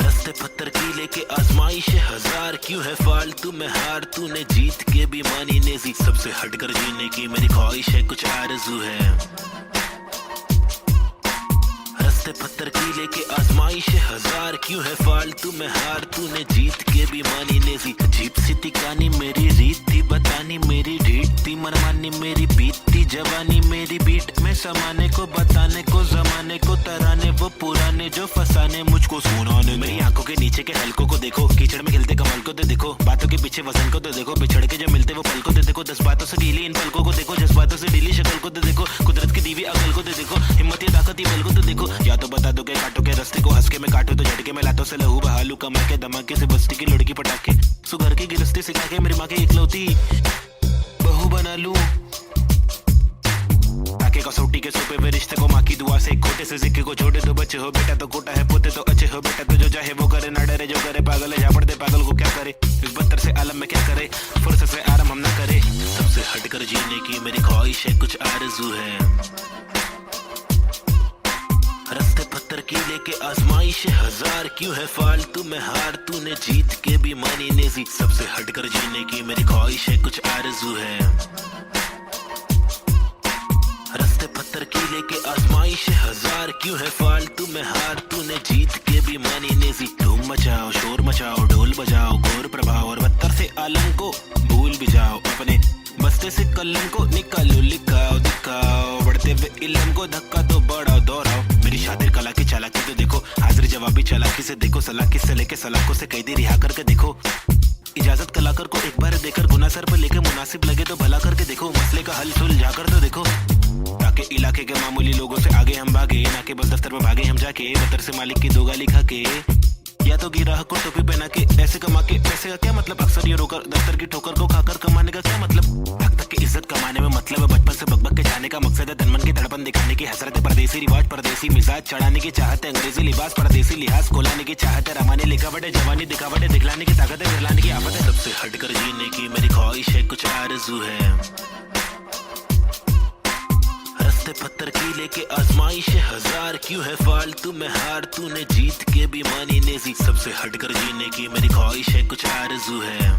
हंसते पत्थर की लेके आजमाइश है हजार, क्यों है फालतू में हार, तूने जीत के भी मानी नेजी। सबसे हटकर जीने की मेरी ख्वाहिश है, कुछ आरज़ू है, हंसते पत्थर की लेके आजमाइश है हजार, क्यों है फालतू में हार, तूने जीत के भी मानी नेजी। अजीब सी तिकानी मेरी रीत थी बतानी, मेरी ढीठ थी मनमानी, मेरी बीत थी जवानी, मेरी बीट में समाने को बताने को, जमाने को तराने वो पुराने जो फसाने मुझको सुनाने। मेरी आंखों के नीचे के हलकों को देखो, कीचड़ में खिलते कमल को तो देखो, बातों के पीछे वजन को तो देखो, बिछड़ के जब मिलते वो पल को तो देखो, 10 बातों से ढीली इन पलकों को देखो, जज्बातों से ढीली शक्ल को तो देखो, कुदरत की दीवी अकल को तो देखो, हिम्मत या ताकत बल को तो देखो। या तो बता दो के काटो के रास्ते को, हंस के मैं काटो तो झटके में लातों से लहू बहालू, कमा के धमाके से बस्ती की लड़की पटाखे, सुगर की गिरस्ती सिखा के मेरी माँ की इकलौती बहू बना लूं, ताकि कसौटी के सोपे वे रिश्ते को माँ की दुआ से खोटे से सिक्के को छोटे तो बच्चे हो बेटा तो कोटा है पोते तो अच्छे हो बेटा तो जो चाहे वो करे ना डरे जो करे पागल है झापड़ दे पागल को क्या करे इस बदतर से आलम में क्या करे फुर्सत से आराम हम ना करे सबसे हटकर जीने की मेरी ख्वाहिश है कुछ आरज़ू है रास्ते पत्थर की लेके आजमाइश हजार क्यों है फालतू में हार तूने जीत के भी मानी नेजी सबसे हटकर जीने की मेरी ख्वाहिश है कुछ आरज़ू है रास्ते पत्थर की लेके आजमाइश हजार क्यों है फालतू में हार तूने जीत के भी मानी नेजी धूम मचाओ शोर मचाओ ढोल बजाओ घोर प्रभाव और बदतर से आलम को भूल भी जाओ अपने बस्ते से कलम को निकालो लिखाओ दिखाओ बढ़ते हुए इल्म को धक्का तो बढ़ाओ दोहराओ मेरी शातिर कला की चालाकी तो देखो हाजिर जवाबी चालाकी से देखो सलाकी से लेके सलाखों से कैदी रिहा करके देखो इजाजत कलाकार को एक बार देकर गुना सर पर लेके मुनासिब लगे तो भला करके देखो मसले का हल सुलझा कर तो देखो ताकि इलाके के मामूली लोगों से आगे हम भागे ना के बस दफ्तर में भागे हम जाके बदतर से मालिक की दो गाली खा के या तो गिराह को टोपी पहना के पैसे कमा के पैसे का क्या मतलब अक्सर ये रोकर दफ्तर की ठोकर को खाकर कमाने का क्या मतलब हक तक की इज्जत कमाने में मतलब है बचपन से बकबक के जाने का मकसद है तनमन की धड़पन दिखाने की हसरत है परदेसी रिवाज परदेसी मिजाज चढ़ाने की चाहत है अंग्रेजी लिबास परदेसी लिहाज कोलाने की चाहत है रमाने लिखावट है जवानी दिखावट है दिखलाने की ताकत है गिरलाने की आफत है सबसे हटकर जीने की मेरी ख्वाहिश है कुछ आरज़ू है रास्ते पत्थर की लेके आजमाइश हजार क्यों है फालतू में हार तूने जीत के भी मानी नेजी सबसे हटकर जीने की मेरी ख्वाहिश है कुछ आरज़ू है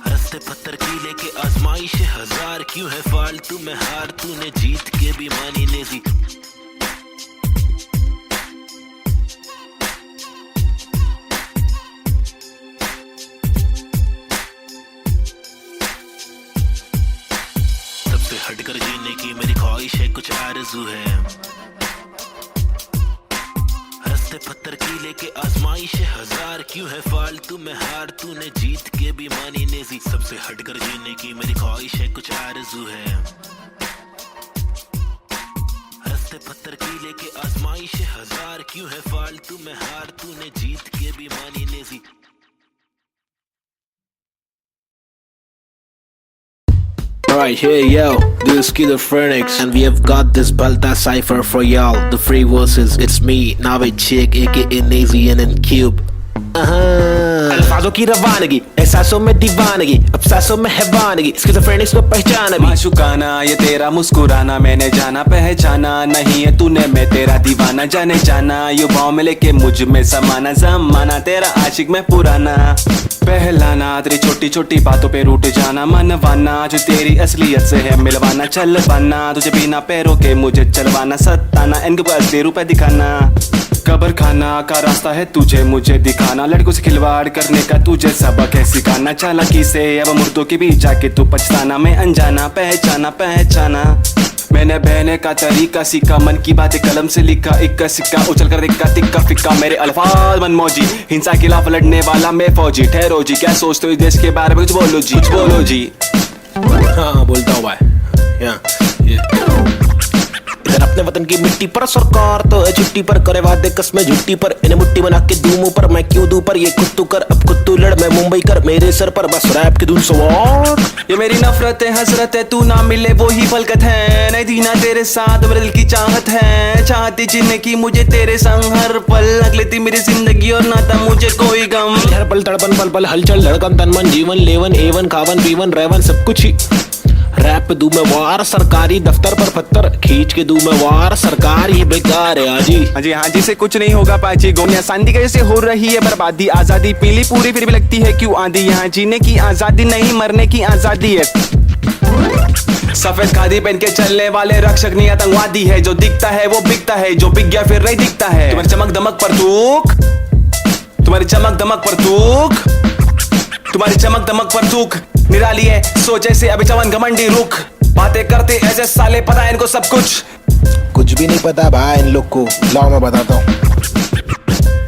रास्ते पत्थर की लेके आजमाइश हजार क्यों है फालतू में हार तूने जीत के भी मानी नेजी हटकर जीने की मेरी ख्वाहिश है कुछ आरज़ू है रास्ते पत्थर की लेके आजमाइश हजार क्यों है फालतू में हार तूने जीत के भी मानी नेजी सबसे हटकर जीने की मेरी ख्वाहिश है कुछ आरज़ू है रास्ते पत्थर की लेके आजमाइश हजार क्यों है फालतू में हार तूने जीत के भी मानी Naezy Alright, here yo, this is Schizophrenics, and we have got this Balta cipher for y'all. The free verses, it's me, Navid Chick, aka Nazy and Cube. अल्फाजों की रवानगी एहसासों में दीवानगी अफसासों में हैवानगी स्किज़ोफ्रेनिक्स को पहचाना भी माशुकाना ये तेरा मुस्कुराना मैंने जाना पहचाना नहीं है तूने मैं तेरा दीवाना जाने जाना युवाओं में लेके मुझ में समाना जमाना तेरा आशिक मैं पुराना पहलाना तेरी छोटी छोटी बातों पे रूठ जाना मनवाना जो तेरी असलियत से है मिलवाना चलवाना तुझे बिना पैरों के मुझे चलवाना सताना इनके असली रूप दिखाना कब्र खाना का रास्ता है तुझे मुझे दिखाना लड़कों से खिलवाड़ करने का तुझे सबक है सिखाना चालाकी से अब मुर्दों के बीच जाके तू पछताना मैं अनजाना पहचाना पहचाना मैंने बहने का तरीका सीखा मन की बातें कलम से लिखा इक्का सिक्का उछल कर देखा तिक्का फिक्का मेरे अल्फाज मनमौजी हिंसा के खिलाफ लड़ने वाला मैं फौजी ठहरो जी क्या सोचते हो इस देश के बारे में कुछ बोलो जी हाँ बोलता हूँ भाई इधर अपने वतन की मिट्टी पर सरकार तो है छुट्टी पर करे वादे कसमें झुट्टी पर इन्हें मुट्ठी बना के दूं मुंह पर मैं क्यों दूं पर ये खुद तू कर अब खुद तू लड़ मैं मुंबई कर मेरे सर पर बस रैप की धुन सवार ये मेरी नफरत है हसरत है तू ना मिले वो ही फलकत है नहीं थी ना तेरे साथ मेरे दिल की चाहत है चाहती जीने की मुझे तेरे संग हर पल अगले थी मेरी जिंदगी और ना था मुझे कोई गम हर पल तड़पन पल पल हलचल धड़कन तन मन जीवन लेवन एवन खावन पीवन रेवन सब कुछ ही रैप दूं मैं वार सरकारी दफ्तर पर पत्थर खींच के दूं मैं वार सरकार ये बेकार है हाँ जी से कुछ नहीं होगा पाची गोमिया सांदी कैसे हो रही है बर्बादी आजादी पीली पूरी फिर भी लगती है क्यों आंधी यहाँ जीने की आजादी नहीं मरने की आजादी है सफेद खादी पहन के चलने वाले रक्षक नहीं आतंकवादी है जो दिखता है वो बिकता है जो बिक गया फिर नहीं दिखता है तुम्हारी चमक दमक पर थूक तुम्हारी चमक दमक पर थूक तुम्हारी चमक दमक पर थूक निराली है सोच ऐसे अभी जवान घमंडी रुख बातें करते ऐसे साले पता है इनको सब कुछ भी नहीं पता भाई इन लोग को लाओ मैं बताता हूँ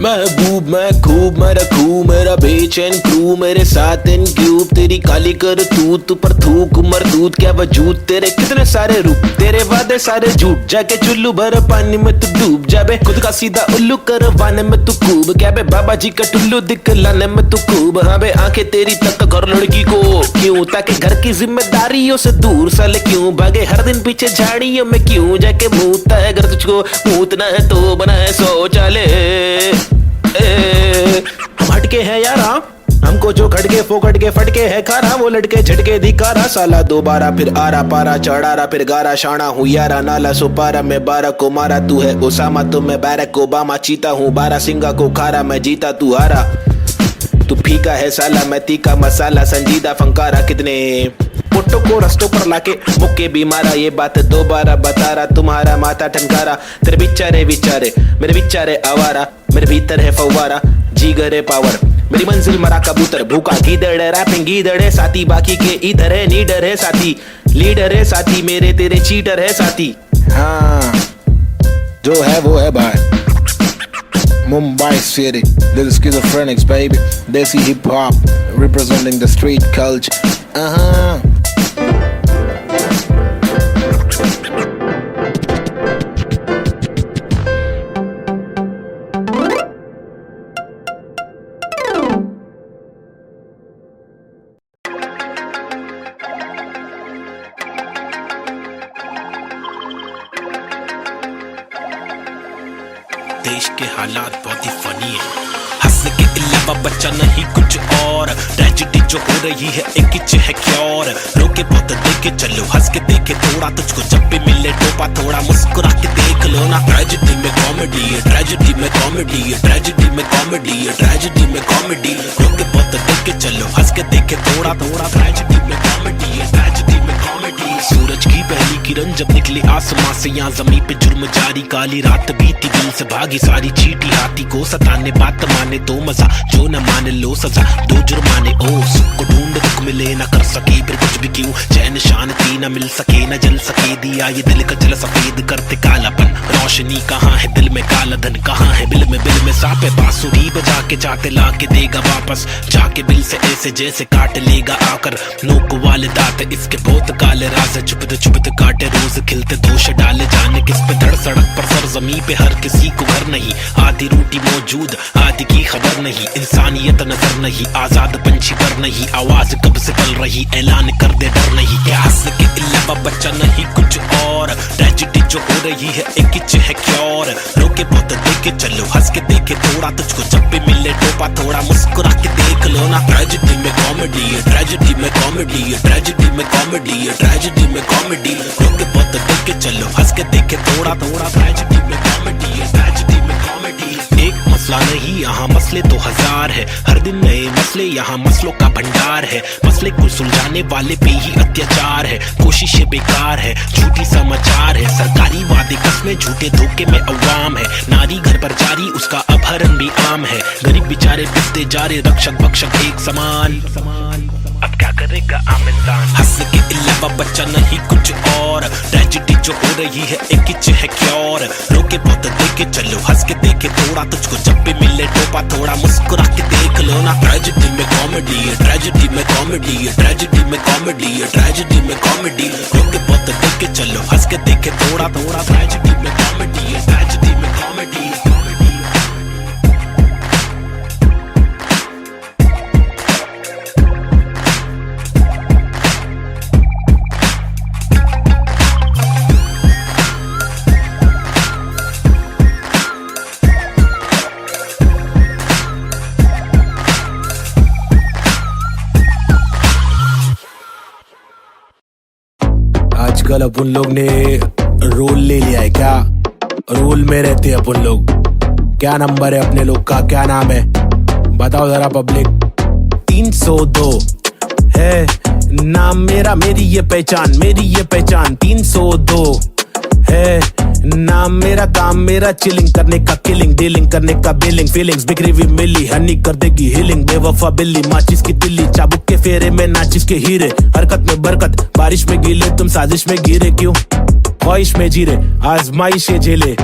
महबूब मैं खूब मैं रखूं मेरा बेचैन क्रू मेरे साथ इन क्यूब तेरी काली कर तू पर थूक मरदूत क्या वजूद तेरे कितने सारे रूप तेरे वादे सारे झूठ जाके चुल्लू भर पानी में तू डूब जाबे खुद का सीधा उल्लू करवाने में तू खूब क्या बे बाबा जी का टुल्लू दिखलाने में तू खूब हाँ बे आंखें तेरी तक कर लड़की को क्यों ताकि घर की जिम्मेदारियों से दूर साले क्यों भागे हर दिन पीछे झाड़ियों में क्यों जाके मूतता है अगर तुझको मूतना है तो बनाए शौचालय हम हटके हैं यारा हमको जो खटके फोकट के फटके है खारा वो लटके झटके दिखारा साला दोबारा फिर आरा पारा चढ़ारा फिर गारा शाना हूँ यारा नाला सुपारा मैं 12 को मारा तू है ओसामा तो मैं बैरक ओबामा चीता हूँ 12 सिंगा को खारा मैं जीता तू हारा तू फीका है साला मैं तीखा मसाला संजीदा फंकारा कितने पुट्टो को रस्तों पर लाके मुक्के भी मारा ये बात दोबारा बता रहा तुम्हारा माथा ठनकारा तेरे बिचारे विचारे मेरे बिचारे आवारा मेरे भीतर है फव्वारा जीगर है पावर मेरी मंजिल मरा कबूतर भूखा गीदड़ रैपिंग गीदड़ है साथी बाकी के इधर है नीडर है साथी लीडर है साथी मेरे तेरे चीटर है साथी हाँ जो है वो है भाई Mumbai City, little schizophrenics, baby. Desi hip hop, representing the street culture. देश के हालात बहुत ही फनी है हंसने के अलावा बच्चा नहीं कुछ और ट्रेजेडी जो हो रही है एक ही है क्या और रोके बहुत देखे चलो हंस के देखे थोड़ा तुझको जब भी मिले टोपा थोड़ा मुस्कुरा के देख लो ना ट्रेजेडी में कॉमेडी है ट्रेजेडी में कॉमेडी है ट्रेजेडी में कॉमेडी है ट्रेजेडी में कॉमेडी रोके बहुत देखे चलो हंस के देखे थोड़ा थोड़ा ट्रेजेडी में कॉमेडी है ट्रेजेडी में कॉमेडी सूरज की पहली किरण जब निकले आसमां से यहाँ जमीन पे जुर्म जारी काली रात बीती दिल से भागी सारी चीटी हाथी को सताने बात माने तो मजा जो न माने लो सजा दो जुर्माने ओ सुख को ढूंढ दुख मिले न कर सके फिर कुछ भी क्यों चैन शांति न मिल सके न जल सके दिया ये दिल का जल सफेद करते कालापन रोशनी कहाँ है दिल में काला धन कहाँ है बिल में सापे बांसुरी बजा के जाते ला के देगा वापस जाके बिल से ऐसे जैसे काट लेगा आकर नोक वाले दांत इसके बहुत काले राज चुपते काटे रोज खिलते दोष डाले जाने किस पे धड़ सड़क पर सर जमी पे हर किसी को घर नहीं आधी रोटी मौजूद आधी की खबर नहीं इंसानियत नजर नहीं आजाद पंछी पर नहीं आवाज कब से पल रही ऐलान कर दे डर नहीं क्या हंस के अलावा बच्चा नहीं कुछ और ट्रेजेडी जो हो रही है एक ही है क्या और रोके बहुत देखे चलो हंस के देखे थोड़ा तुझको जब भी मिले टोपा थोड़ा मुस्कुरा के देख लो ना ट्रेजेडी में कॉमेडी है ट्रेजेडी में कॉमेडी है ट्रेजेडी में कॉमेडी है ट्रेजेडी में कॉमेडी रोके बहुत देखे चलो हंस के देखे थोड़ा थोड़ा ट्रेजेडी में कॉमेडी है ट्रेजेडी में कॉमेडी एक मसला नहीं यहाँ मसले तो हजार है हर दिन नए मसले यहाँ मसलों का भंडार है मसले को सुलझाने वाले पे ही अत्याचार है कोशिशें बेकार है झूठी समाचार है सरकारी वादे कस्में झूठे धोखे में अवाम है नारी घर पर जारी उसका अपहरण भी आम है गरीब बेचारे पिसते जा रहे रक्षक भक्षक एक समान अब क्या करेगा आम इंसान हंस के अलावा बच्चा नहीं कुछ और ट्रेजेडी जो हो रही है एक ही है क्या और रोके बहुत देखे चलो हंस के देखे थोड़ा तुझको जब भी मिले टोपा थोड़ा मुस्कुरा के देख लो ना ट्रेजेडी में कॉमेडी है ट्रेजेडी में कॉमेडी है ट्रेजेडी में कॉमेडी है ट्रेजेडी में कॉमेडी रोके बहुत देखे चलो हंस के देखे थोड़ा थोड़ा ट्रेजेडी में कॉमेडी है ट्रेजेडी में कॉमेडी आजकल अपन लोग ने रोल ले लिया है क्या रोल में रहते हैं अपन लोग क्या नंबर है अपने लोग का क्या नाम है बताओ जरा पब्लिक 302 है नाम मेरा मेरी ये पहचान 302 है नाम मेरा काम मेरा चिलिंग करने का किलिंग डीलिंग करने का बिलिंग फीलिंग्स बिखरी हुई मिली हनी कर देगी हीलिंग बेवफा बिल्ली माचिस की तिल्ली चाबुक के फेरे में नाचिस के हीरे हरकत में बरकत बारिश में गीले तुम साजिश में गिरे क्यों ख्वाहिश में जीरे आजमाइश झेले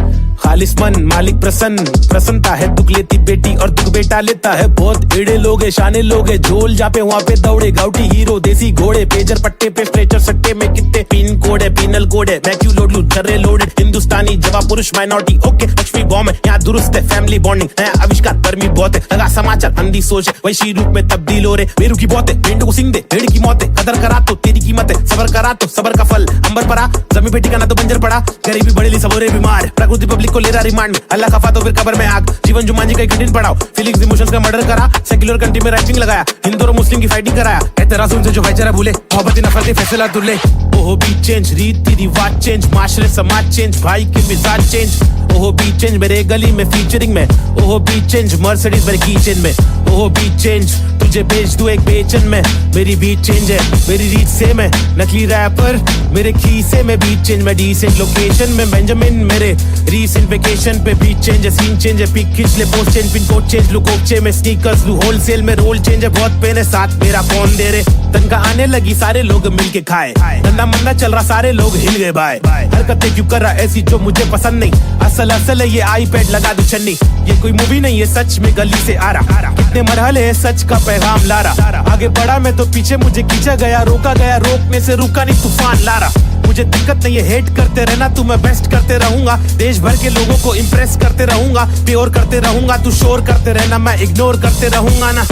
खालिस मन मालिक प्रसन्न, प्रसन्नता है दुख लेती बेटी और दुख बेटा लेता है। बहुत एड़े लोग है, शाने लोग है, झोल जापे वहाँ पे दौड़े, गाउटी हीरो देसी घोड़े, पेजर पट्टे पे स्ट्रेचर सट्टे में कितने पिन कोड है, पिनल कोड है, मैं क्यों लोड लूं छर्रे लोडेड, हिंदुस्तानी जवाब पुरुष माइनॉरिटी ओके, लक्ष्मी बॉम्ब है यहाँ दुरुस्त है, फैमिली बॉन्डिंग है आविष्कार, गर्मी बहुत है, लगा समाचार अंधी सोच है, वैशी रूप में तब्दील हो रहे, बेरू की बहुत है, भेड़ को सिंग दे, भेड़ की मौत है, कदर करा तो तेरी कीमत है, सबर करा तो सबर का फल अंबर पड़ा, जमीन पे टिकाना तो बंजर पड़ा, गरीबी बढ़ेली सबोरे बीमार, प्रकृति पब्लिक को ले रहा रिमांड में, अल्लाह खफा तो फिर कब्र में आग, जीवन जुमान जी का कठिन पड़ाव, फीलिंग्स इमोशंस का मर्डर करा, सेक्युलर कंट्री में राइटिंग लगाया, हिंदू और मुस्लिम की फाइटिंग कराया, एतराज उनसे जो भाईचारा भूले, मोहब्बत नफरत फैसला दुल्ले, ओहो बीट चेंज, रीति रिवाज चेंज, माशरे समाज चेंज, भाई के मिजाज चेंज, ओहो बीट चेंज मेरे गली में फीचरिंग में, ओहो बीट चेंज मर्सिडीज मेरे कीचेन में, ओहो बीट चेंज तुझे बेच दूं एक बेचन में, मेरी बीट चेंज है मेरी रीच सेम है, नकली रैपर मेरे खीसे में, बीट चेंज मैं डिसेंट लोकेशन में, बेंजामिन मेरे रीसेंट वेकेशन पे, बीट चेंज है सीन चेंज है, पिक खींच ले post change, pin code change look ओपचे में, स्नीकर्स लू होलसेल में, रोल चेंज है बहुत पेन है, साथ मेरा कौन दे रे, तनका आने लगी सारे लोग मिलके खाए, धंधा मंदा चल रहा सारे लोग हिल गए बाय, हरकतें क्यों कर रहा ऐसी जो मुझे पसंद नहीं, असल है ये आईपैड लगा दू छन्नी, ये कोई मूवी नहीं है सच में गली से आ रहा, कितने मरहले है सच का पैगाम ला रहा, आगे बढ़ा मैं तो पीछे मुझे खींचा गया, रोका गया रोकने से रुका नहीं तूफान ला रहा, मुझे दिक्कत नहीं है हेट करते रहना तू, मैं बेस्ट करते रहूंगा, देश भर के लोगों को इम्प्रेस करते रहूंगा, प्योर करते रहूंगा, तू शोर करते रहना मैं इग्नोर करते रहूंगा ना।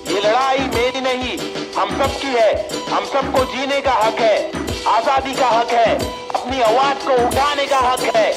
ये लड़ाई मेरी नहीं हम सब की है, हम सबको जीने का हक है, आजादी का हक है, अपनी आवाज को उठाने का हक है।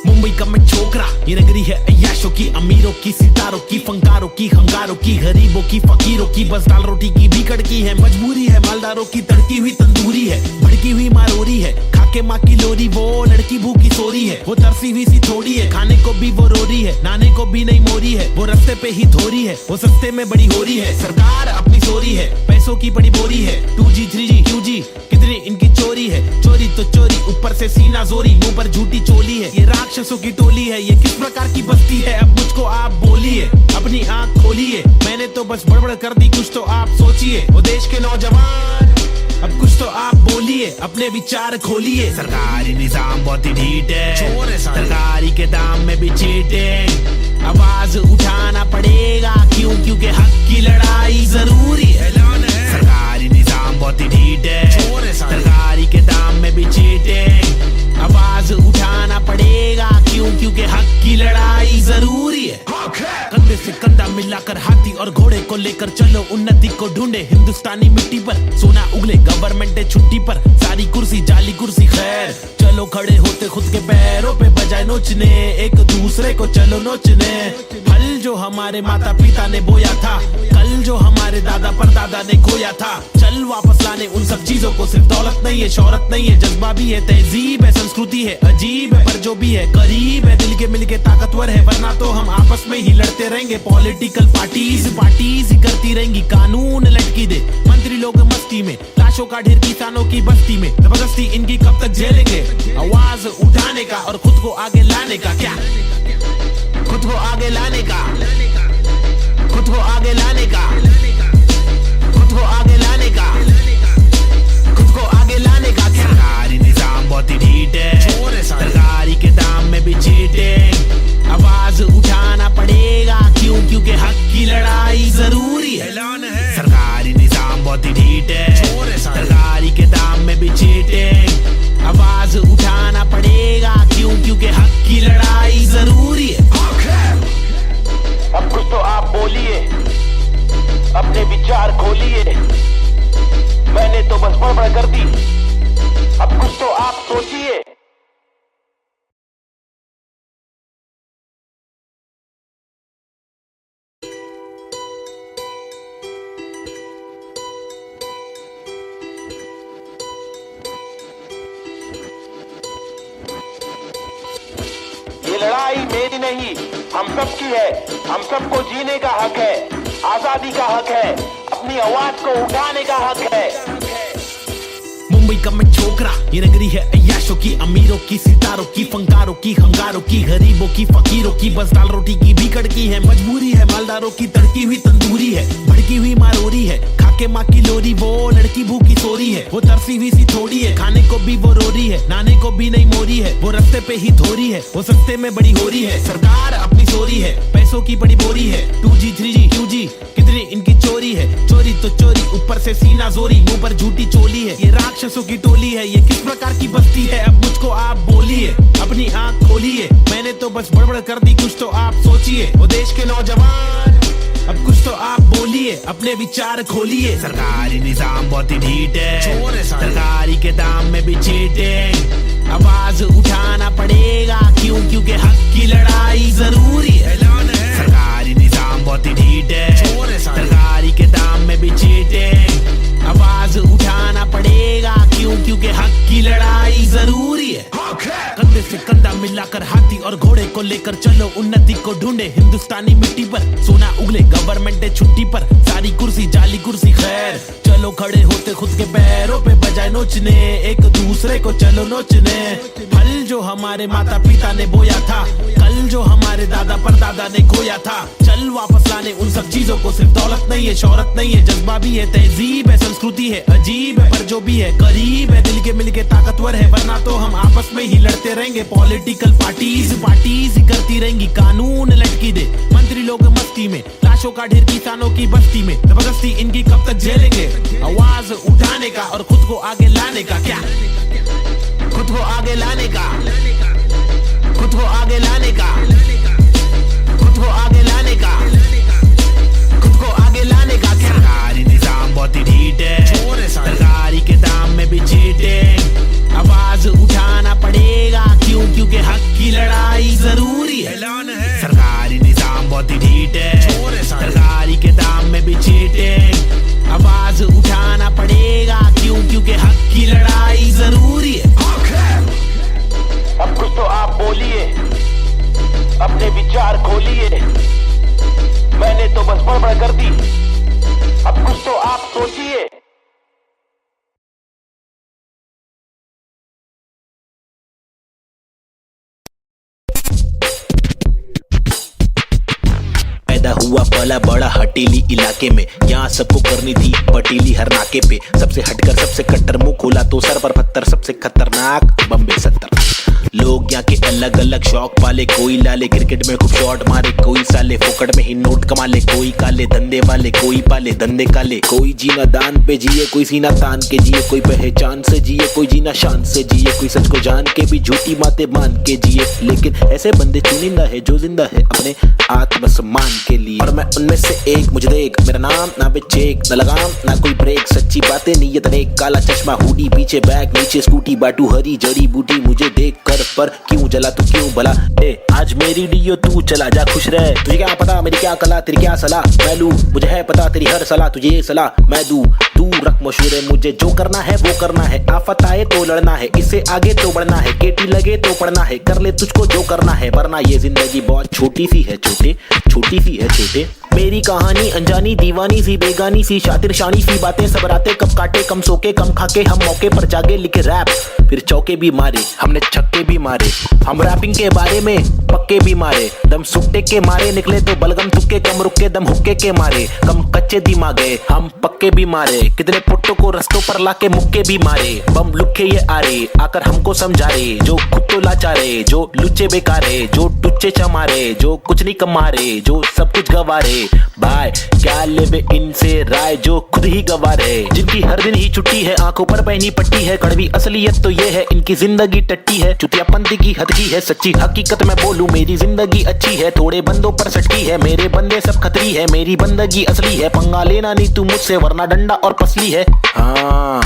मुंबई का मैं छोकरा, ये नगरी है अय्याशों की, अमीरों की, सितारों की, फंकारों की, हंगारों की, गरीबों की, फकीरों की, बस दाल रोटी की भी कड़की है, मजबूरी है मालदारों की, तड़की हुई तंदूरी है, भड़की हुई मारोरी है, खाके माँ की लोरी, वो लड़की भूखी सोरी है, वो तरसी हुई सी थोड़ी है, खाने को भी वो रोरी है, नाने को भी नहीं मोरी है, वो रास्ते पे ही थोरी है, वो सस्ते में बड़ी हो रही है, सरकार अपनी सोरी है, पैसों की बड़ी बोरी है, 2G 3G QG कितनी इनकी चोरी है, चोरी तो चोरी ऊपर से सीना जोरी, मुंह पर झूठी चोली है, ये राक्षसों की टोली है, ये किस प्रकार की बस्ती है, अब मुझको आप बोलिए, अपनी आंख खोलिए, मैंने तो बस बड़बड़ कर दी, कुछ तो आप सोचिए, वो देश के नौजवान अब कुछ तो आप बोलिए, अपने विचार खोलिए, सरकारी निजाम बहुत ही ढीठ है, सरकारी के दाम में भी चीटिंग, आवाज उठाना पड़ेगा क्यों, क्योंकि हक की लड़ाई जरूरी है, सरकारी निजाम बहुत ही ढीठ है, सरकारी के दाम में भी चीटिंग, आवाज उठाना पड़ेगा क्यों, क्योंकि हक की लड़ाई जरूरी है, कंधे से कंधा मिलाकर हाथी और घोड़े को लेकर चलो, उन्नति को ढूंढे हिंदुस्तानी मिट्टी पर, सोना उगले गवर्नमेंट है छुट्टी पर, सारी कुर्सी जाली कुर्सी खैर, चलो खड़े होते खुद के पैरों पे बजाय नोचने, एक दूसरे को चलो नोचने, फल जो हमारे माता पिता ने बोया था, कल जो हमारे दादा परदादा ने खोया था, चल वापस लाने उन सब चीजों को, सिर्फ दौलत नहीं है, शोहरत नहीं है, जज्बा भी है, तहजीब है, संस्कृति है, अजीब है, पर जो भी है करीब है, दिल के मिलके ताकतवर है, वरना तो हम आपस में ही लड़ते रहेंगे, पॉलिटिकल पार्टीज ही करती रहेंगी, कानून लटकी दे मंत्री लोग मस्ती में, लाशों का ढेर किसानों की बस्ती में, जबरदस्ती इनकी कब तक झेलेंगे, आवाज उठाने का और खुद को आगे लाने का, क्या खुद को आगे लाने का, खुद को आगे लाने का, खुद को आगे लाने का, खुद को आगे लाने का, सरकारी निजाम बहुत ही ढीठ है, सरकारी के दाम में भी चीटिंग, आवाज उठाना पड़ेगा क्यों, क्योंकि हक की लड़ाई जरूरी है, सरकारी निजाम बहुत ही ढीठ है, सरकारी के दाम में भी चीटिंग, आवाज उठाना पड़ेगा क्यों, क्योंकि हक की लड़ाई जरूरी है। अब कुछ तो आप बोलिए, अपने विचार खोलिए, मैंने तो बस बड़बड़ कर दी, अब कुछ तो आप सोचिए। ये लड़ाई मेरी नहीं हम सब की है, हम सबको जीने का हक है, आजादी का हक है, अपनी आवाज को उठाने का हक है। मुंबई का मैं छोकरा, ये नगरी है अय्याशों की, अमीरों की, सितारों की, फंकारों की, हंगारों की, गरीबों की, फकीरों की, बस दाल रोटी की भी कड़की है। मजबूरी है मालदारों की, तड़की हुई तंदूरी है, भड़की हुई मारोरी है, खाके माँ की लोरी, वो लड़की भूखी सोरी है, वो तरसी हुई सी थोड़ी है, खाने को भी वो रोरी है, नाने को भी नहीं मोरी है, वो रस्ते पे ही धोरी है, वो सस्ते में बड़ी हो रही है। सरकार अपनी सोरी है, पैसों की बड़ी बोरी है, 2G 3G QG कितनी इनकी चोरी है, चोरी तो चोरी, ऊपर से सीना जोरी, मुंह पर झूठी चोली है, ये राक्षसों की टोली है, ये किस प्रकार की बस्ती है, अब मुझको आप बोलिए, अपनी आंख खोलिए, मैंने तो बस बड़बड़ कर दी, कुछ तो आप सोचिए, वो देश के नौजवान अब कुछ तो आप बोलिए, अपने विचार खोलिए। सरकारी निजाम बहुत ही ढीठ है, सरकारी के दाम में भी चीटिंग, आवाज उठाना पड़ेगा क्यों, क्योंकि हक की लड़ाई जरूरी है। सरकारी निजाम बहुत ही ढीठ है, सरकारी के दाम में भी चीटिंग, आवाज उठाना पड़ेगा क्यों, क्योंकि हक की लड़ाई जरूरी है। कंधे से कंधा मिलाकर हाथी और घोड़े को लेकर चलो, उन्नति को ढूंढे हिंदुस्तानी मिट्टी पर, सोना उगले गवर्नमेंट है छुट्टी पर, सारी कुर्सी जाली कुर्सी खैर, चलो खड़े होते खुद के पैरों पे, बजाय नोचने एक दूसरे को चलो नोचने। फल जो हमारे माता पिता ने बोया था, कल जो हमारे दादा परदादा ने खोया था, चल वापस लाने उन सब चीजों को। सिर्फ दौलत नहीं है, शोहरत नहीं है, जज्बा भी है, तहजीब है, संस्कृति है, अजीब है, पर जो भी है करीब है, दिल के मिल के ताकतवर है, वरना तो हम आपस में ही लड़ते रहेंगे। पॉलिटिकल पार्टीज ही करती रहेंगी, कानून लटकी दे मंत्री लोग मस्ती में, लाशों का ढेर किसानों की बस्ती में, जबरदस्ती इनकी कब तक झेलेंगे। आवाज उठाने का और खुद को आगे लाने का, क्या खुद को आगे लाने का, खुद को आगे लाने का, खुद को आगे लाने का, खुद को आगे लाने का। सरकारी निजाम बहुत ही ढीठ है, सरकारी के दाम में भी चीटिंग, आवाज उठाना पड़ेगा क्यों, क्योंकि हक की लड़ाई जरूरी है। सरकारी निजाम बहुत ही ढीठ है, सरकारी के दाम में भी चीटिंग, आवाज उठाना पड़ेगा क्यों, क्योंकि हक की लड़ाई जरूरी है। अब कुछ तो आप बोलिए, अपने विचार खोलिए, मैंने तो बस बड़बड़ कर दी, अब कुछ तो आप सोचिए। हुआ पला बड़ा हटीली इलाके में, यहाँ सबको करनी थी पटीली हर नाके पे, सबसे हटकर सबसे कट्टर, मुंह खोला तो सर पर पत्थर, सबसे खतरनाक बम्बे 70। लोग यहाँ के अलग अलग शौक पाले, कोई लाले क्रिकेट में खूब शॉट मारे, कोई साले फोकट में ही नोट कमा ले, कोई काले धंधे वाले, कोई पाले धंधे काले, कोई जीना दान पे जिए, कोई सीना तान के जिए, कोई पहचान से जिए, कोई जीना शान से जिए, कोई सच को जान के भी झूठी बातें मान के जिए। लेकिन ऐसे बंदे चुनिंदा है जो जिंदा है अपने आत्मसम्मान के लिए, और मैं उनमें से एक। मुझे देख, मेरा नाम ना बे चेक, ना लगाम ना कोई ब्रेक, सच्ची बातें नीयत नेक, काला चश्मा हुडी पीछे बैग नीचे स्कूटी, बाटू हरी जड़ी बूटी, मुझे देख कर पर क्यों जला तू क्यों भला, आज मेरी डीओ तू चला जा खुश रह, तुझे क्या पता मेरी क्या कला, तेरी क्या सलाह मैं लूं, मुझे है पता तेरी हर सलाह, तुझे ये सलाह मैं दूं। तू रख मशहूर, मुझे जो करना है वो करना है, आफत आए तो लड़ना है, इससे आगे तो बढ़ना है, केटी लगे तो पढ़ना है, कर ले तुझको जो करना है, वरना ये जिंदगी बहुत छोटी सी है छोटे, छोटी सी है छोटे। मेरी कहानी अनजानी दीवानी सी, बेगानी सी, शातिर शानी सी बातें, सब रातें कब काटे, कम सोके कम खाके, हम मौके पर जागे लिखे रैप, फिर चौके भी मारे, हमने छक्के भी मारे, हम रैपिंग के बारे में पक्के भी मारे, दम सुट्टे के मारे निकले तो बलगम तुक्के, कम रुके दम हुक्के के मारे, कम कच्चे दिमागे हम पक्के भी मारे, कितने पुट्टों को रस्तों पर लाके मुक्के भी मारे, बम लुक्के ये आरे आकर हमको समझा रे, जो खुद तो लाचारे, जो लुच्चे बेकारे, जो टुच्चे चमारे, जो कुछ नहीं कमारे, जो सब कुछ गवारे, भाई क्या लेवे इनसे राय, जो खुद ही गवारे, जिनकी हर दिन ही छुट्टी है, आंखों पर पहनी पट्टी है, कड़वी असलियत तो ये है इनकी जिंदगी टट्टी है, चुतियापंथी की हद की है, सच्ची हकीकत मैं बोलूं मेरी जिंदगी अच्छी है, थोड़े बंदों पर सटकी है, मेरे बंदे सब खतरी है, मेरी बंदगी असली है, पंगा लेना नहीं तू मुझसे वरना डंडा और पसली है। हाँ,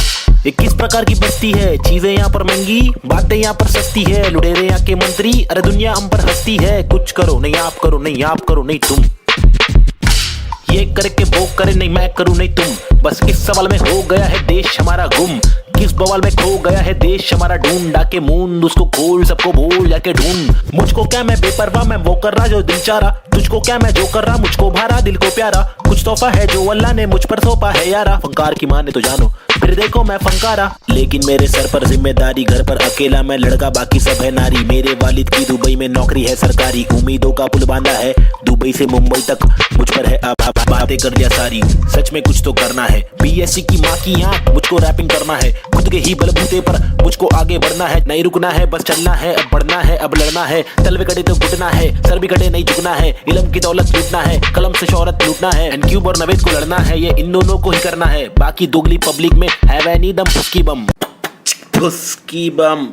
ये किस प्रकार की बस्ती है, चीजें यहाँ पर महंगी, बातें यहाँ पर सस्ती है, लुटेरे यहाँ के मंत्री, अरे दुनिया हम पर हंसती है, कुछ करो नहीं आप करो नहीं आप करो नहीं तुम, ये करके वो करे नहीं मैं करूं नहीं तुम, बस इस सवाल में हो गया है देश हमारा गुम, किस बवाल में खो गया है देश हमारा, ढूंढ डाके मूंद उसको खोल, सबको बोल जाके ढूंढ, मुझको क्या मैं बेपरवाह मैं वो कर रहा जो दिल चाह रहा, तुझको क्या मैं जो कर रहा मुझको भारा दिल को प्यारा, कुछ तोहफा है जो अल्लाह ने मुझ पर सौंपा है यारा, फंकार की माने तो जानो फिर फिर देखो मैं फंकारा, लेकिन मेरे सर पर जिम्मेदारी, घर पर अकेला मैं लड़का बाकी सब है नारी। मेरे वालिद की दुबई में नौकरी है सरकारी, उम्मीदों का पुल बांधा है दुबई से मुंबई तक, मुझ पर है अब बातें कर दिया सारी, सच में कुछ तो करना है। बीएससी की माँ की आंख, मुझको रैपिंग करना है, खुद के ही बलबूते पर मुझको आगे बढ़ना है, नहीं रुकना है बस चलना है, अब बढ़ना है अब लड़ना है, तलवे कटे तो घुटना है, सर भी कटे नहीं झुकना है, इल्म की दौलत लूटना है, कलम से शोहरत लूटना है, एनक्यूब और नवेद को लड़ना है, ये इन दोनों को ही करना है, बाकी दोगली पब्लिक में हैव एनी दम फुस्की बम फुस्की बम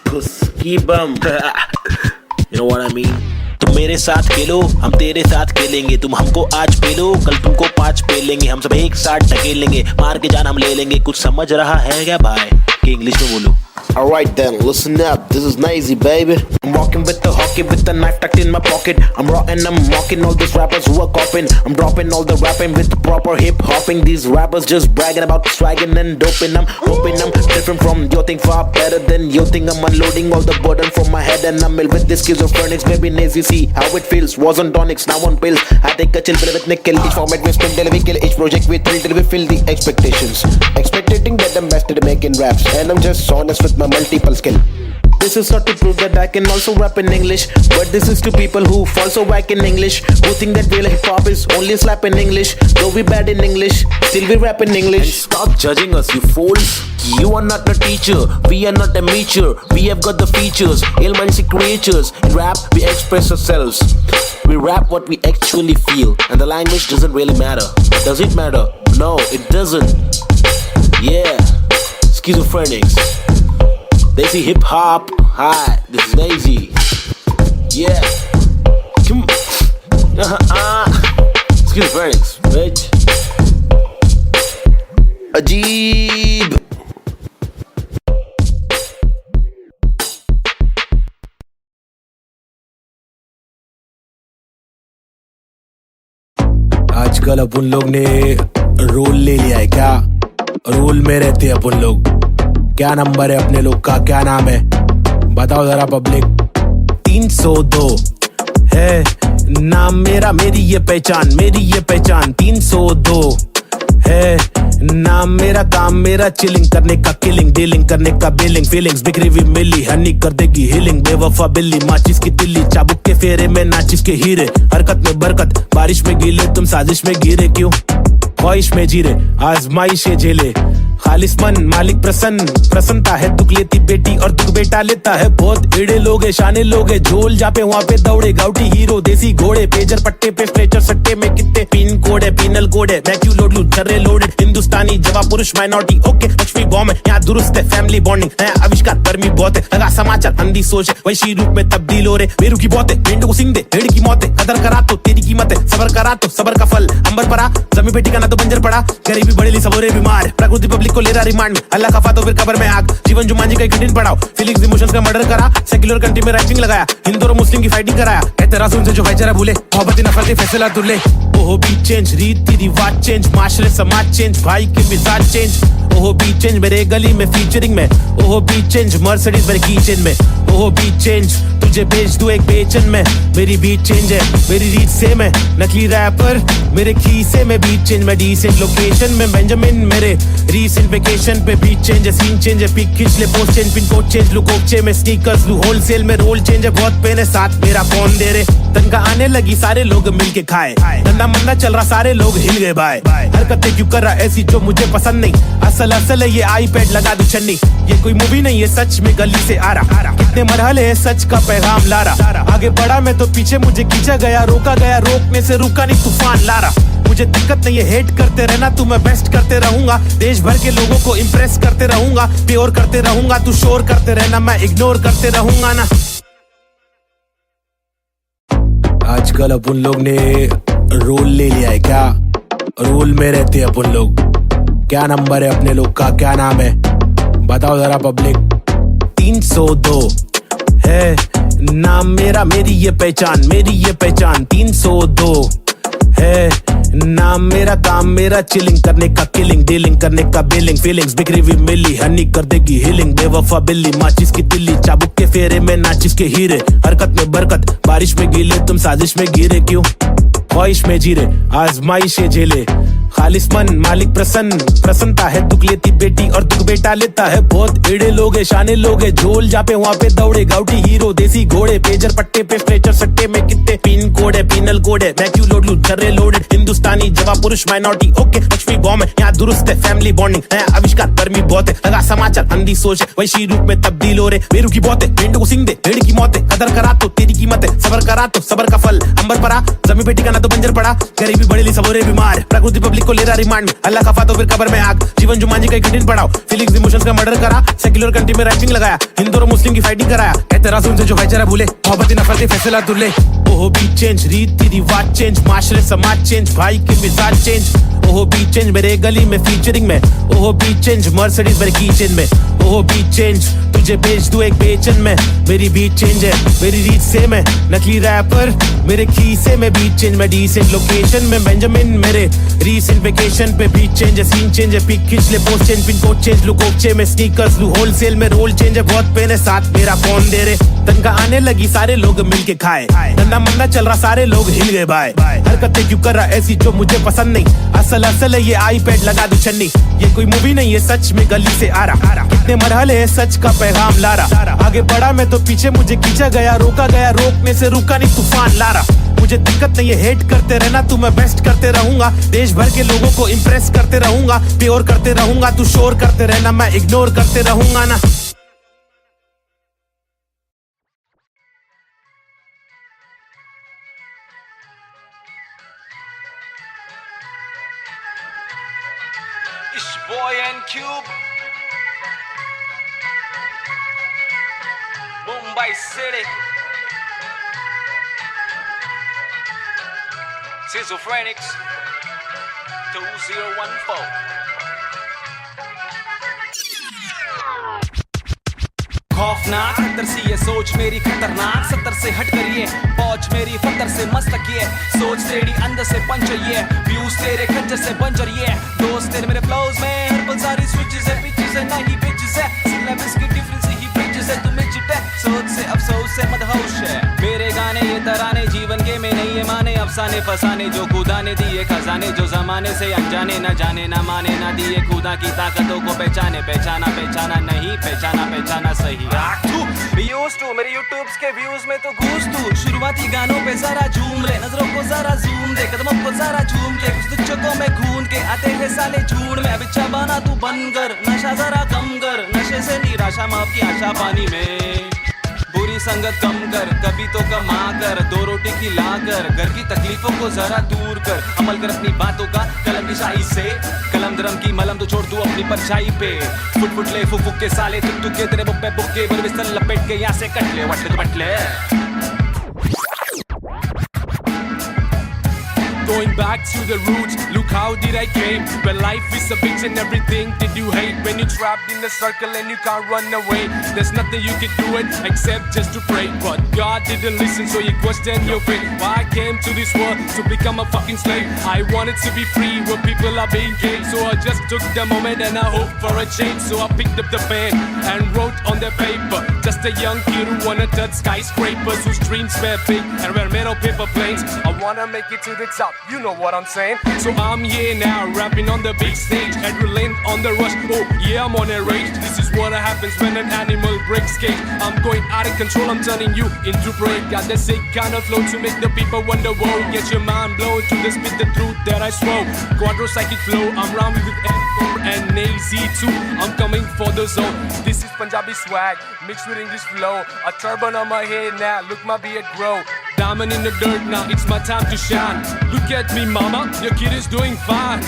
फुस्की बम you know what I mean? तुम मेरे साथ खेलो, हम तेरे साथ खेलेंगे, तुम हमको आज पेलो, कल तुमको 5 पेलेंगे, हम सब एक साथ ढकेलेंगे, मार के जान हम ले लेंगे। कुछ समझ रहा है क्या भाई कि इंग्लिश में बोलो? Alright then, listen up, this is Nazy baby. I'm walking with the hockey with the knife tucked in my pocket. I'm raw and I'm mocking all these rappers who are copying. I'm dropping all the rapping with proper hip hopping. These rappers just bragging about swagging and doping. I'm hoping I'm different from your thing, far better than your thing. I'm unloading all the burden from my head and I'm ill with this schizophrenics. Baby Nazy, see how it feels. Was on tonics, now on pills. I take a chill pill with nickel. Each format we spin till we kill. Each project we thrill till we fill the expectations. Expecting that I'm best at making raps, and I'm just honest with my multiple skill. This is not to prove that I can also rap in English, but this is to people who fall so whack in English, who think that real hip hop is only slap in English. Though we bad in English, still we rap in English. And stop judging us, you fools. You are not a teacher, we are not a meacher. We have got the features, ill-minded creatures. In rap, we express ourselves. We rap what we actually feel, and the language doesn't really matter. Does it matter? No, it doesn't. Yeah, schizophrenics. Desi hip hop. Hi, this is Daisy. Yeah. Come. Schizophrenics, bitch. Ajeeb. आजकल अपन लोग ने role ले लिया है क्या? Role में रहते हैं अपन लोग। क्या नंबर है अपने लोग का, क्या नाम है बताओ जरा पब्लिक। 302 है नाम मेरा, मेरी ये पहचान, मेरी ये पहचान। 302 है नाम मेरा, काम मेरा चिलिंग करने का, किलिंग डीलिंग करने का, बिलिंग फीलिंग्स बिखरी हुई मिली, हनी कर देगी हीलिंग। बेवफा बिल्ली माचिस की तिल्ली, चाबुक के फेरे में नाचिस के हीरे, हरकत में बरकत, बारिश में गीले, तुम साजिश में गिरे क्यों? ख्वाहिश में जीरे, आजमाइश ये झेले, खालिस मन मालिक प्रसन्न, प्रसन्नता है दुख लेती बेटी और दुख बेटा लेता है। बहुत एड़े लोग है, शाने लोग है, झोल जापे वहाँ पे दौड़े, गाउटी हीरो देसी घोड़े, पेजर पट्टे पे स्ट्रेचर सट्टे में कितने पिन कोड है, पिनल कोड है, मैं क्यों लोड लूं छर्रे लोडेड, हिंदुस्तानी जवाब पुरुष माइनॉरिटी, ओके लक्ष्मी बॉम्ब है, यहाँ दुरुस्त है, फैमिली बॉन्डिंग है, आविष्कार गर्मी बहुत है, लगा समाचार अंधी सोच है, वैशी रूप में तब्दील हो रहे, बेरू की बहुत है, भेंड को सिंग दे, भेड़ की मौत है, कदर करा तो तेरी कीमत है, सबर करा तो सबर का फल, अंबर पड़ा जमी बेटी का ना तो बंजर पड़ा, गरीबी बड़े ली सबोरे बीमार, प्रकृति पब्लिक को ले रहा रिमांड में, अल्लाह खफा तो फिर कब्र में आग, जीवन जुमान जी का एक पढ़ाओ, फीलिंग्स इमोशंस का मर्डर करा, सेक्युलर कंट्री में राइटिंग लगाया, हिंदू और मुस्लिम की फाइटिंग कराया, एतराज उनसे जो भाईचारा भूले, मोहब्बत नफरत फैसला दुल्ले, ओहो बीट चेंज, रीति रिवाज चेंज, माशरे समाज चेंज, भाई के मिजाज चेंज, ओहो बीट चेंज मेरे गली में फीचरिंग में, ओहो बीट चेंज मर्सिडीज मेरे कीचेन में, ओहो बीट चेंज तुझे भेज दूं एक बेचन में, मेरी बीट चेंज है, मेरी रीच सेम है, नकली रैपर मेरे खीसे में, बीट चेंज मैं डिसेंट लोकेशन में, बेंजामिन मेरे रीसेंट वेकेशन पे, बीट चेंज है, सीन चेंज है, पिक खींच ले post change, pin code change look ओपचे में, स्नीकर्स लू होलसेल में, रोल चेंज है, बहुत पेन है, साथ मेरा कौन दे रे, तनका आने लगी सारे लोग मिलके खाए, धंधा मंदा चल रहा सारे लोग हिल गए भाई, हरकतें क्यों कर रहा ऐसी जो मुझे पसंद नहीं, असल है ये आईपैड लगा दी छन्नी, ये कोई मूवी नहीं है सच में गली से आ रहा, कितने मरहले है सच का पैगाम ला रहा, आगे बढ़ा मैं तो पीछे मुझे खींचा गया, रोका गया रोकने से रुका नहीं तूफान ला रहा, मुझे दिक्कत नहीं है हेट करते रहना तू, मैं बेस्ट करते रहूंगा, देश भर के लोगों को इम्प्रेस करते रहूंगा, प्योर करते रहूंगा, तू शोर करते रहना मैं इग्नोर करते रहूंगा ना। आजकल अपन लोग ने रोल ले लिया है क्या? रोल में रहते हैं अपन लोग। क्या नंबर है अपने लोग का, क्या नाम है बताओ जरा पब्लिक। 302 है नाम मेरा, मेरी ये पहचान, मेरी ये पहचान। 302 है नाम मेरा, काम मेरा चिलिंग करने का, किलिंग डीलिंग करने का, बिलिंग फीलिंग्स बिखरी हुई मिली, हनी कर देगी हीलिंग। बेवफा बिल्ली माचिस की तिल्ली, चाबुक के फेरे में नाचिस के हीरे, हरकत में बरकत, बारिश में गीले, तुम साजिश में गिरे क्यों? ख्वाहिश में जीरे, आजमाइश ये झेले, खालिस मन मालिक प्रसन्न, प्रसन्नता है दुख लेती बेटी और दुख बेटा लेता है। बहुत एड़े लोग है शाने लोग है, झोल जहाँ पे वहाँ पे दौड़े गाउटी हीरो देसी घोड़े, पेजर पट्टे पे स्ट्रेचर सट्टे में कितने पिन कोड है, पिनल कोड है, मैं क्यों लोड लूं चर्रे लोडेड, हिंदुस्तानी जवाब पुरुष माइनॉरिटी ओके, लक्ष्मी बॉम्ब है यहाँ दुरुस्त है, फैमिली बॉन्डिंग नया आविष्कार गर्मी बहुत है, लगा समाचार अंधी सोच है, वैशी रूप में तब्दील हो रहे, बेरू की बहुत है, भेड़ को सिंग दे भेड़ की मौत है, कदर करा तो तेरी कीमत है, सबर करा तो सबर का फल अंबर पड़ा, जमी बेटी का ना तो बंजर पड़ा, गरीबी बढ़ेली सबोरे बीमार, प्रकृति पब्लिक को ले रहा रिमांड, अल्लाह खफा तो फिर कब्र में आग, जीवन जुमांजी का कठिन पड़ाव, फीलिंग्स इमोशंस का मर्डर करा, सेक्युलर कंट्री में राइटिंग लगाया, हिंदू और मुस्लिम की फाइटिंग कराया, एतराज उनसे जो भाईचारा भूले, मोहब्बत नफरत फैसला दुल्ले, ओहो बी चेंज रीति रिवाज चेंज, माशरे समाज चेंज, भाई के मिजाज चेंज, ओहो बी चेंज मेरे गली में फीचरिंग में, ओहो बी चेंज मर्सिडीज मेरे कीचेन में, ओहो बी चेंज तुझे भेज दूं एक बेचन में, मेरी बीट चेंज है मेरी रीत से मैं नकली रैपर, मेरे खीसे में बीट चेंज, मैं डिसेंट लोकेशन में बेंजामिन, मेरे रीसेंट वेकेशन पे बीट चेंज है, सीन चेंज है, पिक खींच ले post change, pin code change लू कोकचे में स्नीकर्स लू होलसेल में, रोल चेंज है बहुत पेन है साथ मेरा कौन दे रे, तनका आने लगी सारे लोग मिलके खाए, धंधा मंदा चल रहा सारे लोग हिल गए भाई, हरकतें क्यों कर रहा ऐसी जो मुझे पसंद नहीं, असल असल है ये आईपैड लगा दू छन्नी, ये कोई मूवी नहीं है सच में गली से आ रहा, कितने मरहले है सच का पैगाम ला रहा, आगे बढ़ा मैं तो पीछे मुझे खींचा गया, रोका गया रोकने से रुका नहीं तूफान ला रहा, मुझे दिक्कत नहीं है हेट करते रहना तू, मैं बेस्ट करते रहूंगा, देश भर के लोगों को इम्प्रेस करते रहूंगा, प्योर करते रहूंगा, तू शोर करते रहना मैं इग्नोर करते रहूंगा ना। It's boy and Cube, Mumbai City, Schizophrenics 2014. खौफनाक खतर सी ये सोच मेरी खतरनाक, 70 से हट करिए पहुंच मेरी फतर से मस्तक ये सोच तेरी अंदर से पंचर ये व्यूज तेरे खंजर से बंजर ये दोस्त तेरे मेरे फ्लोज में हर पल सारी स्विचेस है पिचेस है नहीं बिचेस है सिलेबस की डिफरेंस ही ब्रिजेस है तुम्हें चिटे सोच से अफसोस से मदहोश है मेरे गाने ये तराने जीवन के में नहीं ये माने अफसाने फसाने जो खुदा ने दिए खजाने जो जमाने से अनजाने न जाने न माने न दिए खुदा की ताकतों को पहचाने पहचाना पहचाना नहीं पहचाना पहचाना सही यूज टू मेरे यूट्यूब्स के व्यूज में तो घूस तू शुरुआती गानों पे जरा झूम ले नजरों को जरा जूम दे कदमों को जरा झूम के कुछ तुझको में खून के आते हैं साले झूठ में अब इच्छा बना तू बन कर नशा जरा कम कर नशे से निराशा माफ की आशा पानी में बुरी संगत कम कर कभी तो कमा कर दो रोटी खिला कर घर की तकलीफों को जरा दूर कर अमल कर अपनी बातों का कलम की शाही से कलम दरम की मलम तो छोड़ तू अपनी परछाई पे फुट फुट ले फुक फुक के साले तुक तुक के तेरे बुक पे बुक के बोल बिस्तर लपेट के यहाँ से कट ले वट ले Going back to the roots, look how did I came. When life is a bitch and everything that you hate. When you're trapped in a circle and you can't run away. There's nothing you can do it except just to pray. But God didn't listen so you question your fate. Why I came to this world to become a fucking slave. I wanted to be free where people are being caged. So I just took the moment and I hoped for a change. So I picked up the pen and wrote on the paper. Just a young kid who wanna touch skyscrapers. Whose dreams were big and were made of paper planes. I wanna make it to the top. You know what I'm saying? So I'm here now, rapping on the big stage. Adrenaline on the rush, oh yeah, I'm on a rage. This is what happens when an animal breaks cage. I'm going out of control, I'm turning you into prey. Got the sick kind of flow to make the people wonder, whoa. Get your mind blown to the spit the truth that I swore. Quadro psychic flow, I'm rhyming with M4 and AZ2. I'm coming for the zone. This is Punjabi swag, mixed with English flow. A turban on my head now, look my beard grow. Diamond in the dirt now, it's my time to shine. Look at me mama, your kid is doing fine.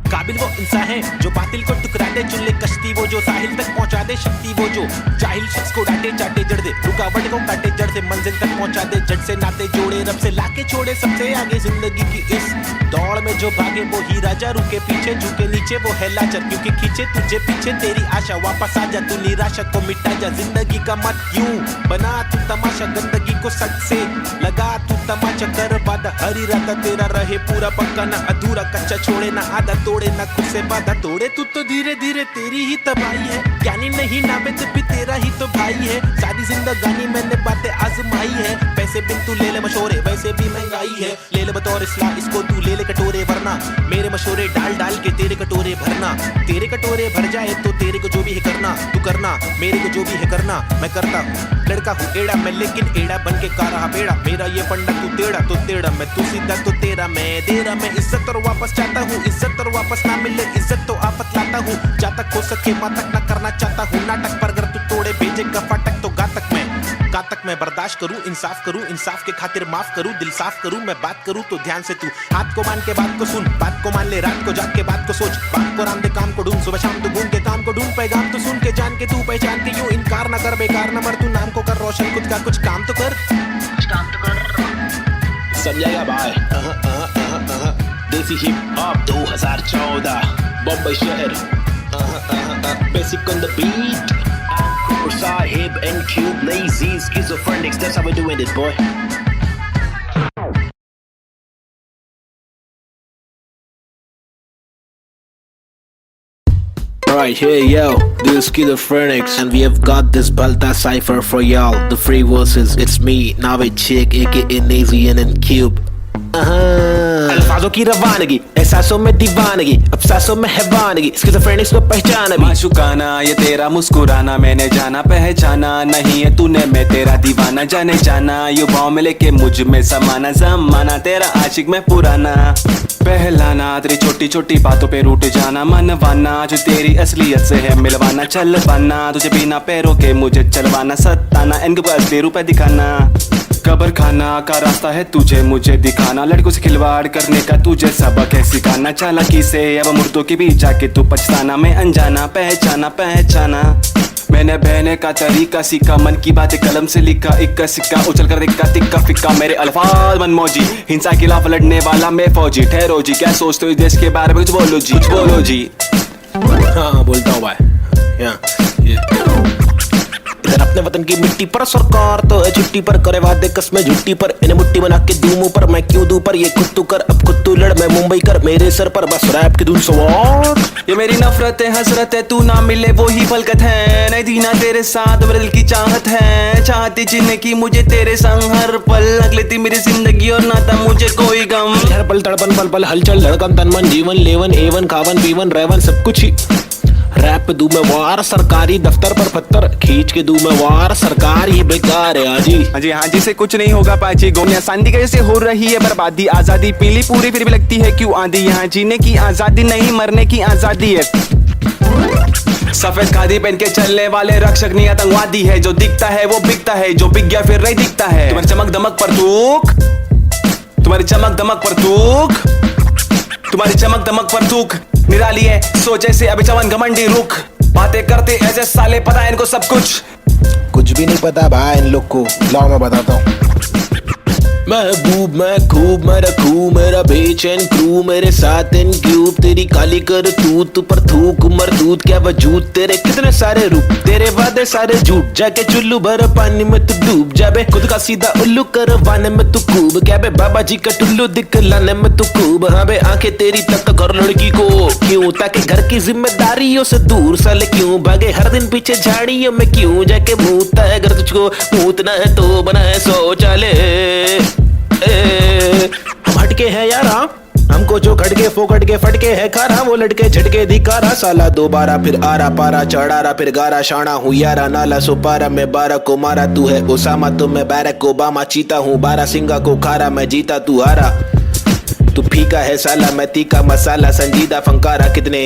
काबिल वो इंसान है जो बातिल को टुकरा दे चुन ले कश्ती वो जो साहिल तक पहुंचा दे शक्ति वो जो जाहिल शख्स को डांटे चाटे जड़ दे रुकावट को काटे जड़ से मंजिल तक पहुंचा दे जड़ से नाते जोड़े रब से लाके छोड़े सबसे आगे जिंदगी की इस दौड़ में जो भागे वो ही राजा रुके पीछे झुके नीचे वो है लाचार क्योंकि खींचे तुझे पीछे तेरी आशा वापस आ जा तू निराशा को मिटा जा जिंदगी का मत यूं बना तू तमाशा गंदगी को सच से लगा तू तमाचा कर बाद वादा, हरी राता तेरा रहे पूरा पक्का, ना अधूरा कच्चा छोड़े, ना आधा तोड़े, ना खुद से वादा तोड़े। तू तो धीरे धीरे तेरी ही तबाही है, ज्ञानी नहीं नाबिद भी तेरा ही तो भाई है। सारी जिंदगानी मैंने बातें आजमाई है, पैसे बिन तू ले ले मशोरे, वैसे भी महंगाई है। ले ले बतौर इस्लाह इसको तू ले ले कटोरे, वरना मेरे मशोरे डाल डाल के तेरे कटोरे भरना। तेरे कटोरे भर जाए तो तेरे को जो भी है करना, तू करना, मेरे को जो भी है करना मैं करता हूँ। लड़का हूँ एड़ा मैं, लेकिन एड़ा बन के का रहा बेड़ा। मेरा ये फंडा तू टेढ़ा तो टेढ़ा मैं, तू सीधा तो तेरा मैं दे रहा। मैं इज्जत और वापस चाहता हूँ, इज्जत और वापस ना मिले इज्जत तो आफत लाता हूँ। जा तक हो सके मातक ना करना चाहता हूँ नाटक, पर अगर तू तोड़े भेजेगा फाटक तो गातक मैं बर्दाश्त करूँ, इंसाफ के खातिर माफ करूँ, दिल साफ करूँ। मैं बात करूँ तो ध्यान से तू हाथ को मान के बात को सुन, बात को मान ले, रात को जाग के बात को सोच। बात को राम दे काम को ढूंढ, सुबह शाम तू घूम के काम को ढूंढ। पैगाम तो सुन के जान के तू पहचान के, यूं इनकार न कर, बेकार न मर, तू नाम को कर रोशन, खुद का कुछ काम तो कर। समझेगा भाई। देसी हिप हॉप 2014 बम्बई शहर। Basic on the beat. Sahib and Cube, lazy, schizophrenics. That's how we're doing it, boy. Right here, yo, this is Schizophrenics, and we have got this Balta cipher for y'all. The free verses, it's me, Navid Chick, aka Nazian and Cube. अल्फाजों की रवानगी, एहसासों में दीवानगी, अफसासों में हैवानगी, स्किज़ोफ्रेनिक्स को पहचाना भी। माशुकाना ये तेरा मुस्कुराना, मैंने जाना पहचाना, नहीं है तूने मैं तेरा दीवाना। जाने जाना युवाओं में लेके मुझ में समाना, जमाना तेरा आशिक में पुराना। पहलाना तेरी छोटी छोटी बातों पे रूठ जाना, मनवाना जो तेरी असलियत से है मिलवाना। चल पाना तुझे बिना पैरों के मुझे चलवाना, सताना इनको असली रूप दिखाना। कब्र खाना का रास्ता है तुझे मुझे दिखाना, लड़कों से खिलवाड़ करने का तुझे सबक है सिखाना। चालाकी से अब मुर्दों के बीच जाके तू पछताना, मैं अनजाना पहचाना। मैंने बहने का तरीका सीखा, मन की बातें कलम से लिखा, इक्का सिक्का उछल कर दिक्का तिक्का फिक्का। मेरे अल्फाज मनमौजी, हिंसा के खिलाफ लड़ने वाला मैं फौजी। ठहरो जी, क्या सोचते हो इस देश के बारे में, कुछ बोलो जी। हाँ बोलता हूँ भाई। इधर अपने वतन की मिट्टी पर सरकार तो है छुट्टी पर, करे वादे कसमें झुट्टी पर, इन्हें मुट्ठी बना के दूं मुंह पर। मैं क्यों दूं पर, ये खुद तू कर, अब खुद तू लड़, मैं मुंबई कर, मेरे सर पर बस रैप की धुन सवार। ये मेरी नफरत है हसरत है, तू ना मिले वो ही फलकत है। नहीं थी ना तेरे साथ मेरे दिल की चाहत है, चाहती जीने की मुझे तेरे संग हर पल। लग लेती मेरी जिंदगी और ना था मुझे कोई गम। हर पल तड़पन पल पल हलचल धड़कन तन मन जीवन लेवन एवन खावन पीवन रेवन सब कुछ ही। रैप पे दूं मैं वार, सरकारी दफ्तर पर पत्थर खींच के दूं मैं वार। सरकार ही बेकार है हाँ जी से कुछ नहीं होगा पाजी। गोनिया सांदी कैसे हो रही है बर्बादी, आजादी पीली पूरी फिर भी लगती है क्यों आंधी। यहाँ जीने की आजादी नहीं मरने की आजादी है। सफेद खादी पहन के चलने वाले रक्षक नहीं आतंकवादी है। जो दिखता है वो बिकता है, जो बिक गया फिर नहीं दिखता है। तुम्हारी चमक दमक पर थूक, तुम्हारी चमक दमक पर थूक निराली है सोच ऐसे अभी चवन घमंडी रुख। बातें करते ऐसे साले, पता है इनको सब कुछ भी नहीं पता भाई इन लोग को। लाओ मैं बताता हूँ। महबूब मैं खूब मैं रखूं मेरा बेचैन क्रू, मेरे साथ इन क्यूब। तेरी काली कर तू पर थूक मरदूत क्या वजूद, तेरे कितने सारे रूप, तेरे वादे सारे झूठ। जाके चुल्लू भर पानी में तू डूब जाबे, खुद का सीधा उल्लू करवाने में तू खूब। क्या बे बाबा जी का टुल्लू दिखलाने में तू खूब। हाँ बे आंखें तेरी तक घर लड़की को क्यों, ताकि घर की जिम्मेदारियों से दूर साले क्यों भागे। हर दिन पीछे झाड़ियों में क्यों जाके मूतता है, अगर तुझको मूतना है तो बना है शौचालय। हम हटके हैं यार, हमको जो खटके फोकट के फटके है खारा, वो लटके झटके दिखारा। साला दोबारा फिर आरा पारा चढ़ारा फिर गारा शाना हूँ यारा। नाला सुपारा मैं 12 को मारा, तू है ओसामा तो मैं बैरक ओबामा। चीता हूँ 12 सिंगा को खारा, मैं जीता तू हारा। तू फीका है साला मैं तीखा मसाला, संजीदा फंकारा। कितने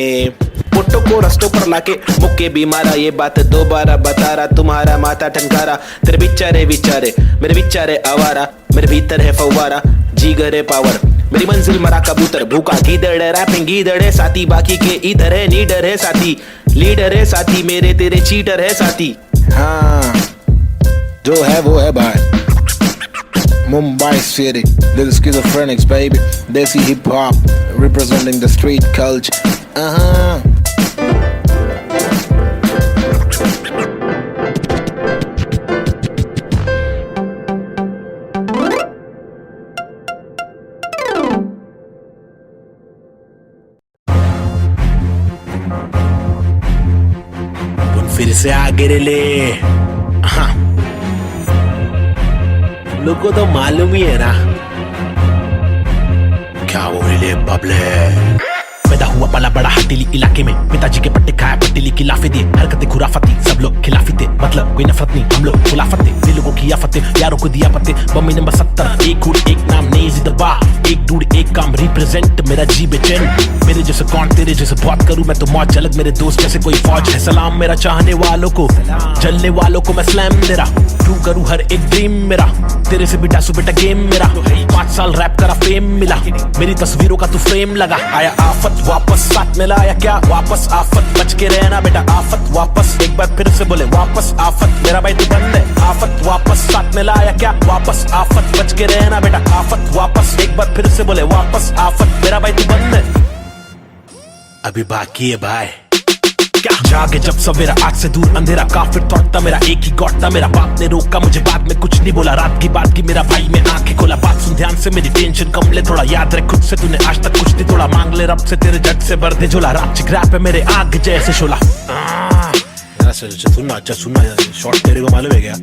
पुट्टो को रस्तों पर लाके मुक्के भी मारा, ये बात दोबारा बता रहा। तुम्हारा माथा ठनकारा, तेरे बिचारे मेरे बिचारे आवारा। मेरे भीतर है फव्वारा, जीगर है पावर, मेरी मंजिल मरा कबूतर। भूखा गीदड़ रैपिंग गीदड़ है साथी, बाकी के इधर है नीडर है साथी। लीडर है साथी मेरे, तेरे चीटर है साथी। हाँ जो है वो है भाई। Mumbai City, this is Schizophrenics, baby. Desi hip hop, representing the street culture. फिर से आगे ले। हाँ, लोग को तो मालूम ही है ना क्या वो ले बबले। पैदा हुआ पला बड़ा हटीली इलाके में, पिताजी के पट्टे खाया पट्टीली की लाफे दिए, हरकतें खुराफती सब लोग खिलाफी थे, मतलब कोई नफरत नहीं हम लोग खुलाफत थे, दिलों को किया फतेह यारों को दिया पते। बम्बई नंबर 70, एक हुड एक नाम नहीं जिंदाबा, एक डूड एक काम रिप्रेजेंट मेरा जी बेचैन। मेरे जैसे कौन तेरे जैसे बहुत करूं मैं तो मौज अलग, मेरे दोस्त जैसे कोई फौज है। सलाम मेरा चाहने वालों को, जलने वालों को मैं स्लैम दे रहा, ट्रू करूं हर एक ड्रीम मेरा, तेरे से भी डासू बेटा गेम मेरा। 5 साल रैप करा फेम मिला, मेरी तस्वीरों का तू फ्रेम लगा। आया आफत वापस साथ में लाया क्या वापस आफत, बच के रहना बेटा आफत वापस, एक बार फिर से बोले वापस आफत, मेरा भाई तू बंद है आफत वापस साथ में लाया क्या वापस आफत, बच के रहना बेटा आफत वापस, एक बार फिर से बोले वापस आफत, मेरा भाई तू बंद है। अभी बाकी है भाई क्या जागे जब सवेरा, आज से दूर अंधेरा, काफिर थॉट था मेरा एक ही गॉड था, मेरा बाप ने रोका मुझे बाद में कुछ नहीं बोला, रात की बात की मेरा भाई मैं आंखें खोला, बात सुन ध्यान से मेरी टेंशन कम ले थोड़ा, याद रख खुद से तूने आज तक कुछ नहीं तोड़ा, मांग ले रब से तेरे जट से भर दे झोला, रात चिक रैप है मेरे आग जैसे शोला। सुनना अच्छा सुनना, शॉर्ट तेरे को मालूम है क्या?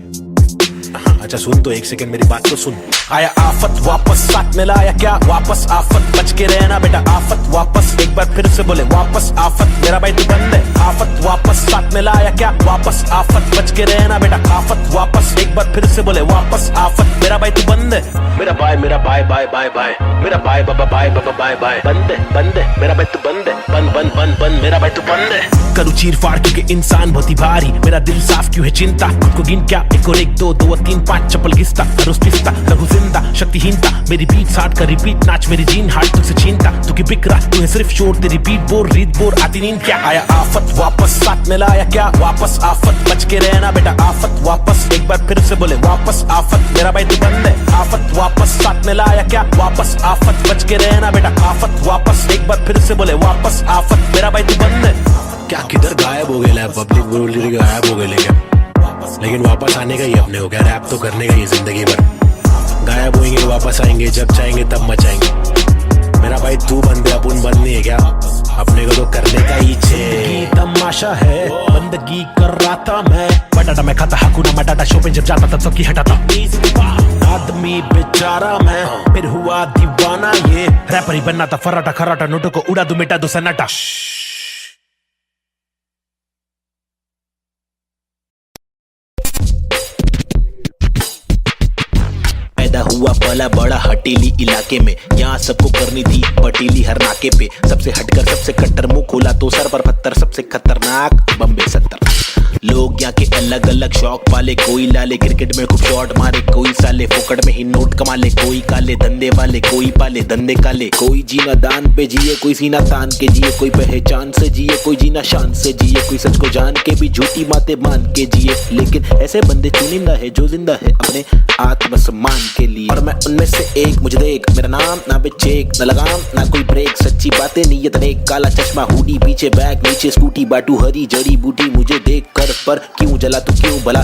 अच्छा सुन तो एक सेकंड मेरी बात तो सुन। आया आफत वापस साथ में लाया क्या वापस आफत, बच के रहना बेटा आफत वापस, एक बार फिर से बोले वापस आफत, मेरा भाई तू बंद है आफत वापस साथ में लाया क्या वापस आफत, बच के रहना बेटा आफत वापस, एक बार फिर से बोले वापस आफत, मेरा भाई तू बंद है। मेरा भाई बाय बाय, मेरा भाई बाबा बाय बाय, बंद है मेरा भाई तू बंद है, बंद मेरा भाई तू बंद है। करूँ चीर फाड़ क्योंकि इंसान बहुत ही भारी, मेरा दिल साफ क्यों है चिंता, खुद को गिन क्या 1 और 1 2 2 और 3 5 चप्पल घिसता, रोज पिसता लघु जिंदा शक्तिहीनता, मेरी बीट साठ का रिपीट नाच मेरी जीन हार्ट तुझसे छीनता, तू की बिक रहा तू है सिर्फ शोर, तेरी बीट बोर रीत बोर आती नींद क्या। आया आफत वापस साथ में लाया क्या वापस आफत, बच के रहना बेटा आफत वापस, एक बार फिर से बोले वापस आफत, मेरा भाई तू बंद है आफत वापस साथ में लाया क्या वापस आफत, बच के रहना बेटा आफत वापस, एक बार फिर से बोले वापस आफत, मेरा भाई तू बंद है। क्या किधर गायब हो गए पब्लिक बोल रही गायब हो गए, लेकिन वापस आने का ही अपने हो गया, रैप तो करने का ही जिंदगी भर, गायब होंगे वापस आएंगे जब चाहेंगे तब मचाएंगे, मेरा भाई तू बंदे अपन बंद नहीं है क्या, अपने को तो करने का ही छे। तमाशा है बंदगी कर रहा था मैं, बटाटा मैं खाता हकूना मटाटा, शो पे जब जाता तब सबकी हटाता, आदमी बेचारा मैं फिर हुआ दीवाना, ये रैपर ही बनना था फराटा खराटा, नोटों को उड़ा दूं मिटा दो सन्नाटा। पैदा हुआ पला बड़ा हटीली इलाके में, यहाँ सबको करनी थी पटीली हर नाके पे, सबसे हटकर सबसे कट्टर मुंह खोला तो सर पर पत्थर, सबसे खतरनाक बम्बे 70। लोग यहाँ के अलग अलग शौक पाले, कोई लाले क्रिकेट में खूब शॉट मारे, कोई साले फोकट में ही नोट कमा ले, कोई काले धंधे वाले, कोई पाले धंधे काले, कोई जीना दान पे जिए, कोई सीना तान के जिए, कोई पहचान से जिए, कोई जीना शान से जिए, कोई सच को जान के भी झूठी बातें मान के जिए, लेकिन ऐसे बंदे चुनिंदा है जो जिंदा है अपने आत्मसम्मान के लिए, और मैं उनमें से एक, मुझे देख मेरा नाम ना बे चेक ना लगाम ना कोई ब्रेक, सच्ची बातें नीयत नेक, काला चश्मा हुडी पीछे बैग नीचे स्कूटी, बाटू हरी जड़ी बूटी, मुझे देख कर पर क्यों जला तू क्यों भला,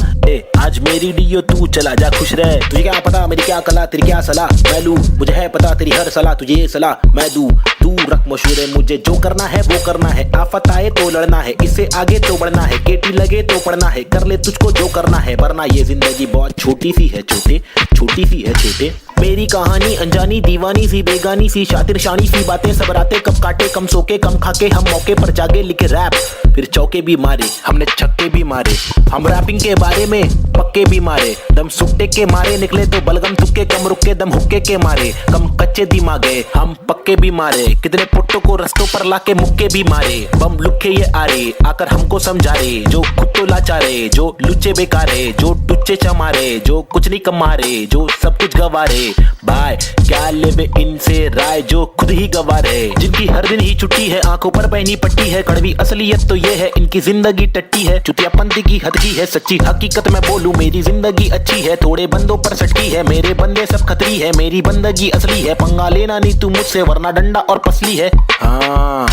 आज मेरी डीओ तू चला जा खुश रह, तुझे क्या पता मेरी क्या कला तेरी क्या सलाह मैं लूं, मुझे है पता तेरी हर सलाह तुझे ये सलाह मैं दूं, तू रख मशहूर है मुझे जो करना है वो करना है, आफत आए तो लड़ना है, इससे आगे तो बढ़ना है, केटी लगे तो पढ़ना है, कर ले तुझको जो करना है, वरना ये जिंदगी बहुत छोटी सी है छोटे, छोटी सी है छोटे। मेरी कहानी अनजानी दीवानी सी बेगानी सी शातिर शानी सी बातें, सब रातें कब काटे कम सोके कम खाके, हम मौके पर जागे लिखे रैप फिर चौके भी मारे, हमने छक्के भी मारे, हम रैपिंग के बारे में पक्के भी मारे, दम सुट्टे के मारे निकले तो बलगम तुक्के, कम रुके दम हुक्के के मारे, कम कच्चे दिमागे हम पक्के भी मारे, कितने पुट्टों को रस्तों पर लाके मुक्के भी मारे, बम लुक्के ये आ रहे आकर हमको समझा रहे, जो खुद तो लाचारे, जो लुच्चे बेकारे, जो टुच्चे चमारे, जो कुछ नहीं कमा रहे, जो सब कुछ गवा रहे, भाई क्या लेबे इनसे राय जो खुद ही गवा रहे, जिनकी हर दिन ही छुट्टी है, आंखों पर पहनी पट्टी है, कड़वी असलियत तो ये है इनकी जिंदगी टट्टी है, चुतियापंथी की हद की है, सच्ची हकीकत मैं बोलूं मेरी जिंदगी अच्छी है, थोड़े बंदों पर सटकी है, मेरे बंदे सब खतरी है, मेरी बंदगी असली है, पंगा लेना नहीं तू मुझसे वरना डंडा और पसली है। हाँ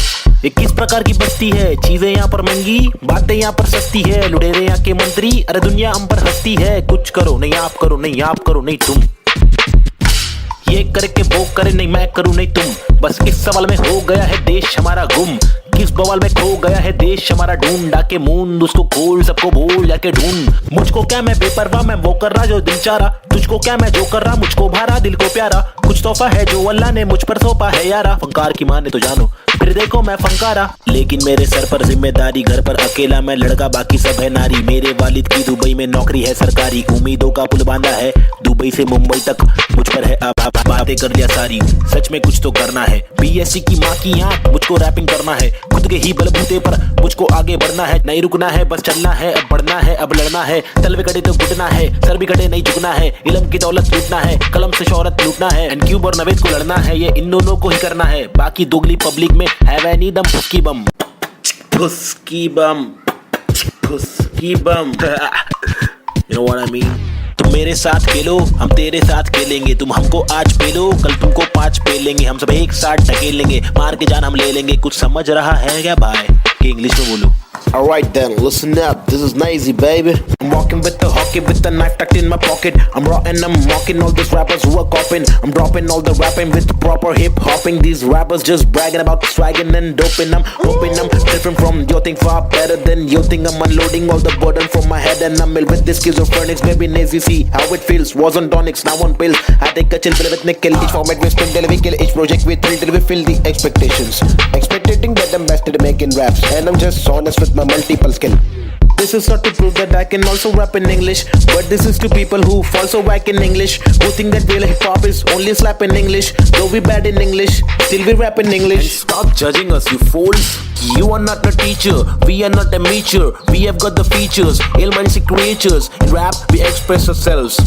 ये किस प्रकार की बस्ती है, चीजें यहाँ पर महंगी बातें यहाँ पर सस्ती है, लुटेरे यहाँ के मंत्री अरे दुनिया हम पर हंसती है, कुछ करो नहीं आप करो नहीं आप करो नहीं तुम, ये करके वो करे नहीं मैं करूं नहीं तुम, बस इस सवाल में हो गया है देश हमारा गुम, किस बवाल में खो गया है देश हमारा, ढूंढा के मूंद उसको खोल, सबको भूल जाके ढूंढ। मुझको क्या मैं बेपरवाह, मैं वो कर रहा जो दिल चाह रहा, तुझको क्या मैं जो कर रहा, मुझको भारा दिल को प्यारा। कुछ तोहफा है जो अल्लाह ने मुझ पर सौंपा है यारा, फंकार की माने तो जानो फिर देखो मैं फंकारा। लेकिन मेरे सर पर जिम्मेदारी, घर पर अकेला मैं लड़का, बाकी सब है नारी। मेरे वालिद की दुबई में नौकरी है सरकारी, उम्मीदों का पुल बांधा है दुबई से मुंबई तक, मुझ पर है अब बातें कर लिया सारी। सच में कुछ तो करना है, बीएससी की माँ की आंख, मुझको रैपिंग करना है, खुद के ही बलबूते पर मुझको आगे बढ़ना है। नहीं रुकना है, बस चलना है, अब बढ़ना है, अब लड़ना है। तलवे कड़े तो घुटना है, सर भी कड़े नहीं झुकना है। इल्म की दौलत लूटना है, कलम से शोहरत लूटना है। एंड क्यूब और नवेद को लड़ना है, ये इन दोनों को ही करना है। बाकी दोगली पब्लिक में है वह नी दम, फुसकी बम, फुसकी बम, फुसकी बम। You know what I mean? तुम मेरे साथ खेलो, हम तेरे साथ खेलेंगे। तुम हमको आज पेलो, कल तुमको 5 पेलेंगे। हम सब एक साथ ढकेलेंगे, मार के जान हम ले लेंगे। कुछ समझ रहा है क्या भाई कि इंग्लिश में बोलो? Alright then, listen up, this is Nazy baby. I'm walking with the hockey with the knife tucked in my pocket. I'm raw and I'm mocking all these rappers who are copying. I'm dropping all the rapping with proper hip hopping. These rappers just bragging about swagging and doping. I'm hoping I'm different from your thing, far better than your thing. I'm unloading all the burden from my head and I'm ill with this schizophrenics. Baby Nazy, see how it feels. Was on tonics, now on pills. I take a chill pill with nickel. Each format we spin till we kill. Each project we thrill till we fill the expectations. Expecting that I'm best at making raps, and I'm just honest with my multiple skill. This is not to prove that I can also rap in English, but this is to people who fall so whack in English, who think that real hip hop is only slap in English. Though we bad in English, still we rap in English. And stop judging us, you fools. You are not a teacher, we are not amateur. We have got the features, ill-minded creatures. In rap, we express ourselves.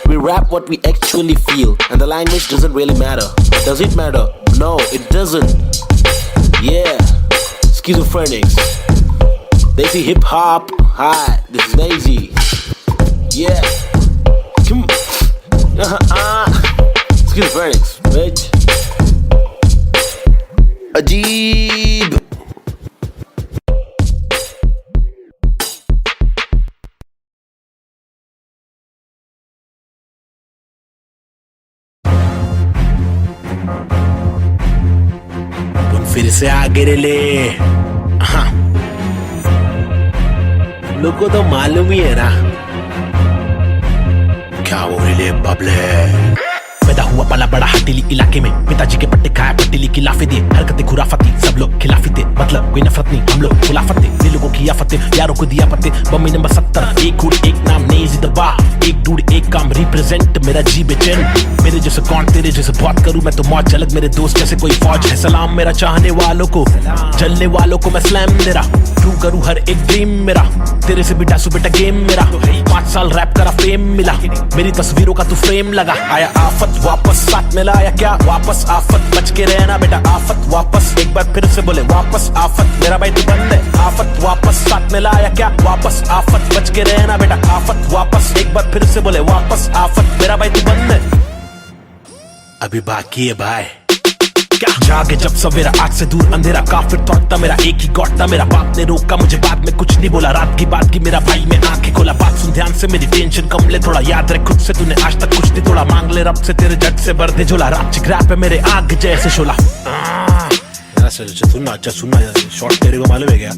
We rap what we actually feel, and the language doesn't really matter. Does it matter? No, it doesn't. Yeah, schizophrenics. Desi hip hop. Hi, this is Nazy. Yeah. Come. Schizophrenics, bitch. Ajeeb. फिर से आगे ले। हाँ, लोग को तो मालूम ही है ना क्या वो ले बबले। पैदा हुआ पला बड़ा हटीली इलाके में, पिताजी के पट्टे खाया पट्टीली की लाफे दिए। हरकतें खुराफती, सब लोग खिलाफी थे, मतलब कोई नफरत नहीं, हम लोग खुलाफत थे। दिल लोगों की आफतें, यारों को दिया पत्ते। बम्बई नंबर 70, एक हुड एक नाम नेज़ी दबा, एक डूड एक काम रिप्रेजेंट मेरा जी बेचैन। मेरे जैसे कौन तेरे जैसे बहुत करूं मैं तो मौज, अलग मेरे दोस्त जैसे कोई फौज है। सलाम मेरा चाहने वालों को, जलने वालों को मैं स्लैम दे रहा, ट्रू करूं हर एक ड्रीम मेरा। तेरे से भी डासू बेटा गेम मेरा, 5 साल रैप करा फेम मिला, मेरी तस्वीरों का तू फ्रेम लगा। आया आफत वापस साथ में लाया क्या वापस, आफत बच के रहना बेटा, आफत वापस। एक बार फिर से बोले वापस आफत, मेरा भाई तू बंद है। आफत वापस साथ में लाया क्या वापस, आफत बच के रहना बेटा, आफत वापस। एक बार फिर से बोले वापस आफत, मेरा भाई तू बंद है। अभी बाकी है भाई क्या जागे जब सवेरा, आज से दूर अंधेरा, काफिर थॉट था मेरा, एक ही गॉड था मेरा। बाप ने रोका मुझे, बाद में कुछ नहीं बोला, रात की बात की मेरा भाई मैं आंखें खोला। बात सुन ध्यान से, मेरी टेंशन कम ले थोड़ा, याद रख खुद से तूने आज तक कुछ नहीं तोड़ा। मांग ले रब से तेरे जट से भर दे झोला, रात चिक रैप है मेरे आग जैसे शोला। सुनना अच्छा सुनना, शॉर्ट तेरे को मालूम है क्या?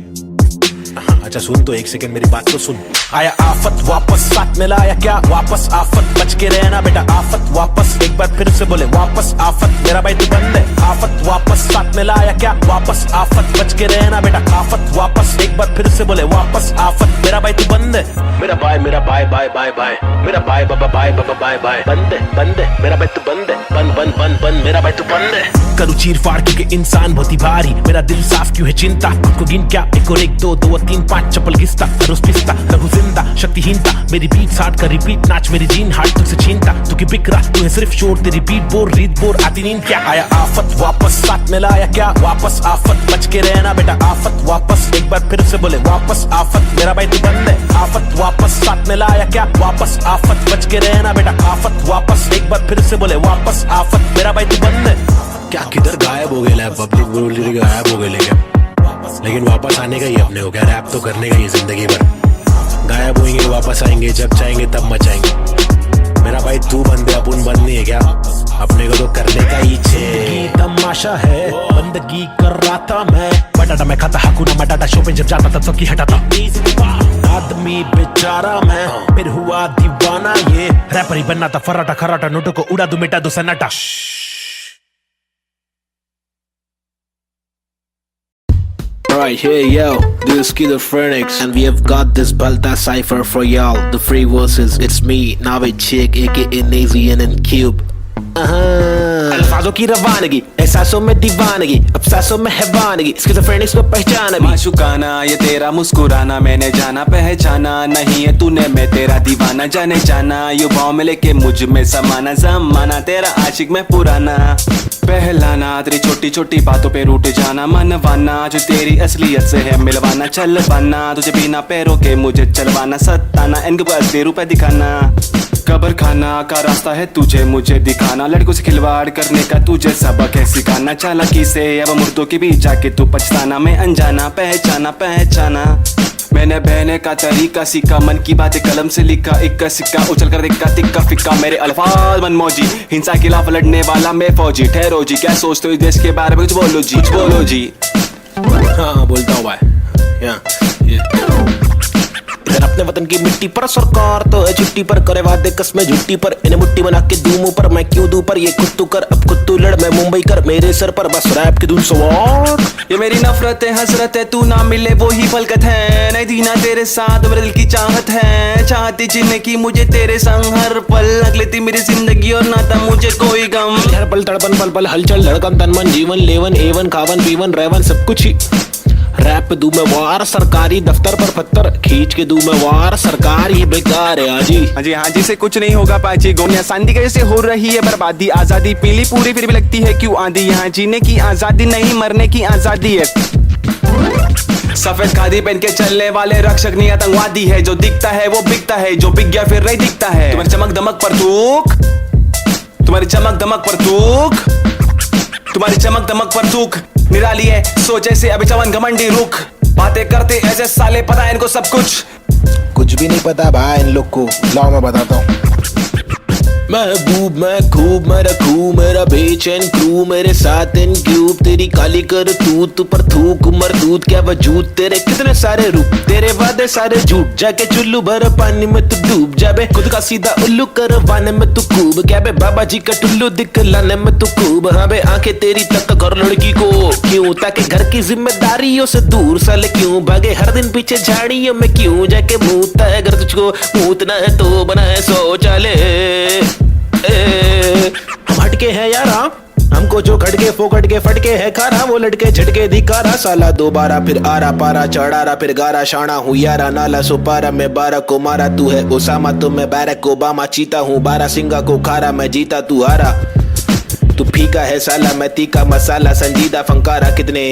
अच्छा सुन तो एक सेकंड मेरी बात तो सुन। आया आफत वापस साथ में लाया क्या वापस, आफत बच के रहना बेटा, आफत वापस। एक बार फिर से बोले वापस आफत, मेरा भाई तू बंद है। आफत वापस साथ में लाया क्या वापस, आफत बच के रहना बेटा, आफत वापस। एक बार फिर से बोले वापस आफत, मेरा भाई तू बंद है। मेरा भाई बाय बाय, मेरा भाई बाबा बाय बाय, बंद है मेरा भाई तू बंद है, बंद मेरा भाई तू बंद है। करूँ चीर फाड़ क्योंकि इंसान बहुत ही भारी, मेरा दिल साफ क्यों है चिंता, खुद को गिन क्या 1 और 1 2 2 और 3 5 चप्पल घिसता, रोज पिसता रहूं जिंदा, शक्तिहीनता मेरी बीट हार्ड का रिपीट, नाच मेरी जीन हार्ड तुझसे छीनता। तू की बिक रहा तू है सिर्फ शोर, तेरी बीट बोर रीत बोर, आती नींद क्या। आया आफत वापस साथ में लाया क्या वापस, आफत बच के रहना बेटा, आफत वापस। एक बार फिर से बोले वापस आफत, मेरा भाई तू बंद है। आफत वापस साथ में लाया क्या वापस, आफत बच के रहना बेटा, आफत वापस। एक बार फिर से बोले वापस आफत, मेरा भाई तू बंद है। क्या किधर गायब हो गया पब्लिक बोली गायब हो गए लेकिन वापस आने का ही अपने हो गया, रैप तो करने का ही जिंदगी भर। गायब होंगे वापस आएंगे, जब चाहेंगे तब मचाएंगे। मेरा भाई तू बंद है, अपन बंद नहीं है क्या, अपने को तो करने का ही छे। तमाशा है, बंदगी कर रहा था मैं। बटाटा मैं खाता हकूना मटाटा, शो पे जब जाता तब सबकी हटाता। आदमी बेचारा मैं, फिर हुआ दीवाना ये। रैपर ही बनना था फराटा खराटा, नोटों को उड़ा दूं मिटा दूं सन्नाटा। Right here, yo, this is Schizophrenics, and we have got this Balta cipher for y'all. The free verses, it's me, Navid Chick, aka Nazian and Cube. अल्फाजों की रवानगी, एहसासों में दीवानगी, अब सांसों में हैवानगी, Schizophrenics को पहचाना भी। माशुकाना ये तेरा मुस्कुराना, मैंने जाना पहचाना नहीं है तूने, मैं तेरा दीवाना जाने जाना। युवाओं में लेके मुझ में समाना, जमाना तेरा आशिक में पुराना। पहलाना तेरी छोटी छोटी बातों पे रूठ जाना, मनवाना जो तेरी असलियत से है मिलवाना। चलवाना तुझे बिना पैरों के मुझे चलवाना, सताना इनके पास दे रुपए दिखाना। कब्र खाना का रास्ता है तुझे मुझे दिखाना, लड़कों से खिलवाड़ करने का तुझे सबक है सिखाना। चालाकी से अब मुर्दों के बीच जाके तू पछताना, मैं अनजाना पहचाना पहचाना। मैंने बहने का तरीका सीखा, मन की बातें कलम से लिखा, इक्का सिक्का उछल कर दिक्का तिक्का फिक्का। मेरे अल्फाज मनमौजी, हिंसा के खिलाफ लड़ने वाला मैं फौजी। ठहरो जी, क्या सोचते हो इस देश के बारे में, कुछ बोलो जी, कुछ बोलो जी। हाँ बोलता हूँ भाई। इधर अपने वतन की मिट्टी पर सरकार तो है छुट्टी पर, करे वादे कसमें झुट्टी पर, इन्हें मुट्ठी बना के दूं मुंह पर, मैं क्यों दूं पर ये खुद तू कर, अब खुद तू लड़ मैं मुंबई कर, मेरे सर पर बस रैप की धुन सवार। ये मेरी नफरत है हसरत है, तू ना मिले वो ही फलकत है। नहीं थी ना तेरे साथ मेरे दिल की चाहत है, चाहती जीने की मुझे तेरे संग हर पल। अगले थी मेरी जिंदगी और ना था मुझे कोई गम। हर पल तड़पन पल पल हलचल धड़कन तन मन जीवन लेवन एवन खावन पीवन रेवन सब कुछ ही। रैप दूं मैं वार, सरकारी दफ्तर पर पत्थर खींच के दूं मैं वार, सरकार ये बेकार है हाजी। हाँ जी से कुछ नहीं होगा पाची गोनिया सांदी के जैसे हो रही है बर्बादी। आजादी पीली पूरी फिर भी लगती है क्यों आंधी, यहाँ जीने की आजादी नहीं मरने की आजादी है। सफेद खादी पहन के चलने वाले रक्षक नहीं आतंकवादी है, जो दिखता है वो बिकता है, जो बिक गया फिर नहीं दिखता है। तुम्हारी चमक दमक पर थूक, तुम्हारी चमक दमक पर थूक, तुम्हारी चमक दमक पर थूक निराली है सोच ऐसे अभी चवन घमंडी रुख। बातें करते ऐसे साले पता है इनको सब कुछ भी नहीं पता भाई इन लोग को। लाओ मैं बताता हूँ। महबूब मैं खूब मैं रखूं मेरा बेचैन क्रू, मेरे साथ इन क्यूब तेरी काली कर तू पर थूक मरदूत क्या वजूद, तेरे कितने सारे रूप तेरे वादे सारे झूठ। जाके चुल्लू भर पानी में तू डूब जाबे, खुद का सीधा उल्लू करवाने में तू खूब। क्या बे बाबा जी का टुल्लू दिखलाने में तू खूब। हाँ बे आंखें तेरी तक कर लड़की को क्यों, ताकि घर की जिम्मेदारियों से दूर साले क्यों भागे हर दिन पीछे झाड़ियों में क्यों। जाके मूतना है अगर तुझको मूतना है तो बना है शौचालय। हम हटके हैं यारा, हमको जो खटके फोकट के फटके है खारा, वो लटके झटके दिखारा साला दोबारा फिर आरा पारा चढ़ारा फिर गारा शाना हूँ यारा नाला सुपारा। मैं 12 को मारा तू है ओसामा तो मैं बैरक ओबामा, चीता हूँ 12 सिंगा को खारा मैं जीता तू हारा। तू फीका है साला मैं तीखा मसाला, संजीदा फंकारा कितने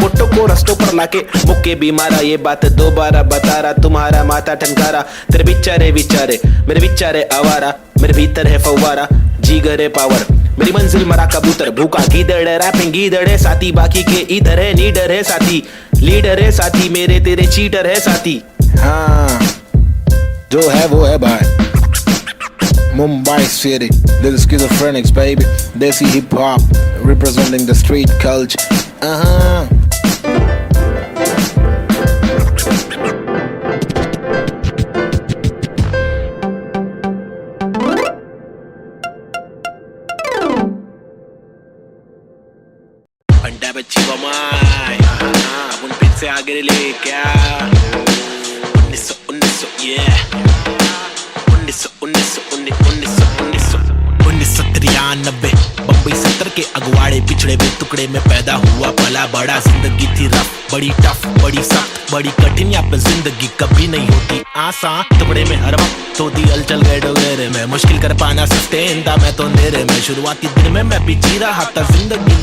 फोटो को रस्तों पर लाके मुक्के भी मारा। ये बात दोबारा बता रहा तुम्हारा माथा ठनकारा, तेरे बिचारे विचारे मेरे बिचारे आवारा, मेरे भीतर है फव्वारा जीगर है पावर। मेरी मंजिल मरा कबूतर भूखा गीदड़ रैपिंग गीदड़ है साथी, बाकी के इधर है नीडर है साथी, लीडर है साथी मेरे तेरे चीटर है साथी। हाँ जो है वो है भाई। Mumbai City, this is Schizophrenics baby, Desi hip hop representing the street culture. पंडा बच्ची बमाई अब उन फिर से आगे ले क्या 1900 yeah 1993 बम्बई 70 के अगवाड़े पिछड़े हुए टुकड़े में पैदा हुआ पला बड़ा। जिंदगी थी रफ बड़ी टफ बड़ी सख्त बड़ी कठिन, यहाँ पे जिंदगी कभी नहीं होती आसान। टुकड़े में हर वक्त तो दी हलचल गए डोगरे में, मुश्किल कर पाना सस्टेन था मैं तो अंधेरे में। शुरुआती दिन में मैं भी जी रहा था जिंदगी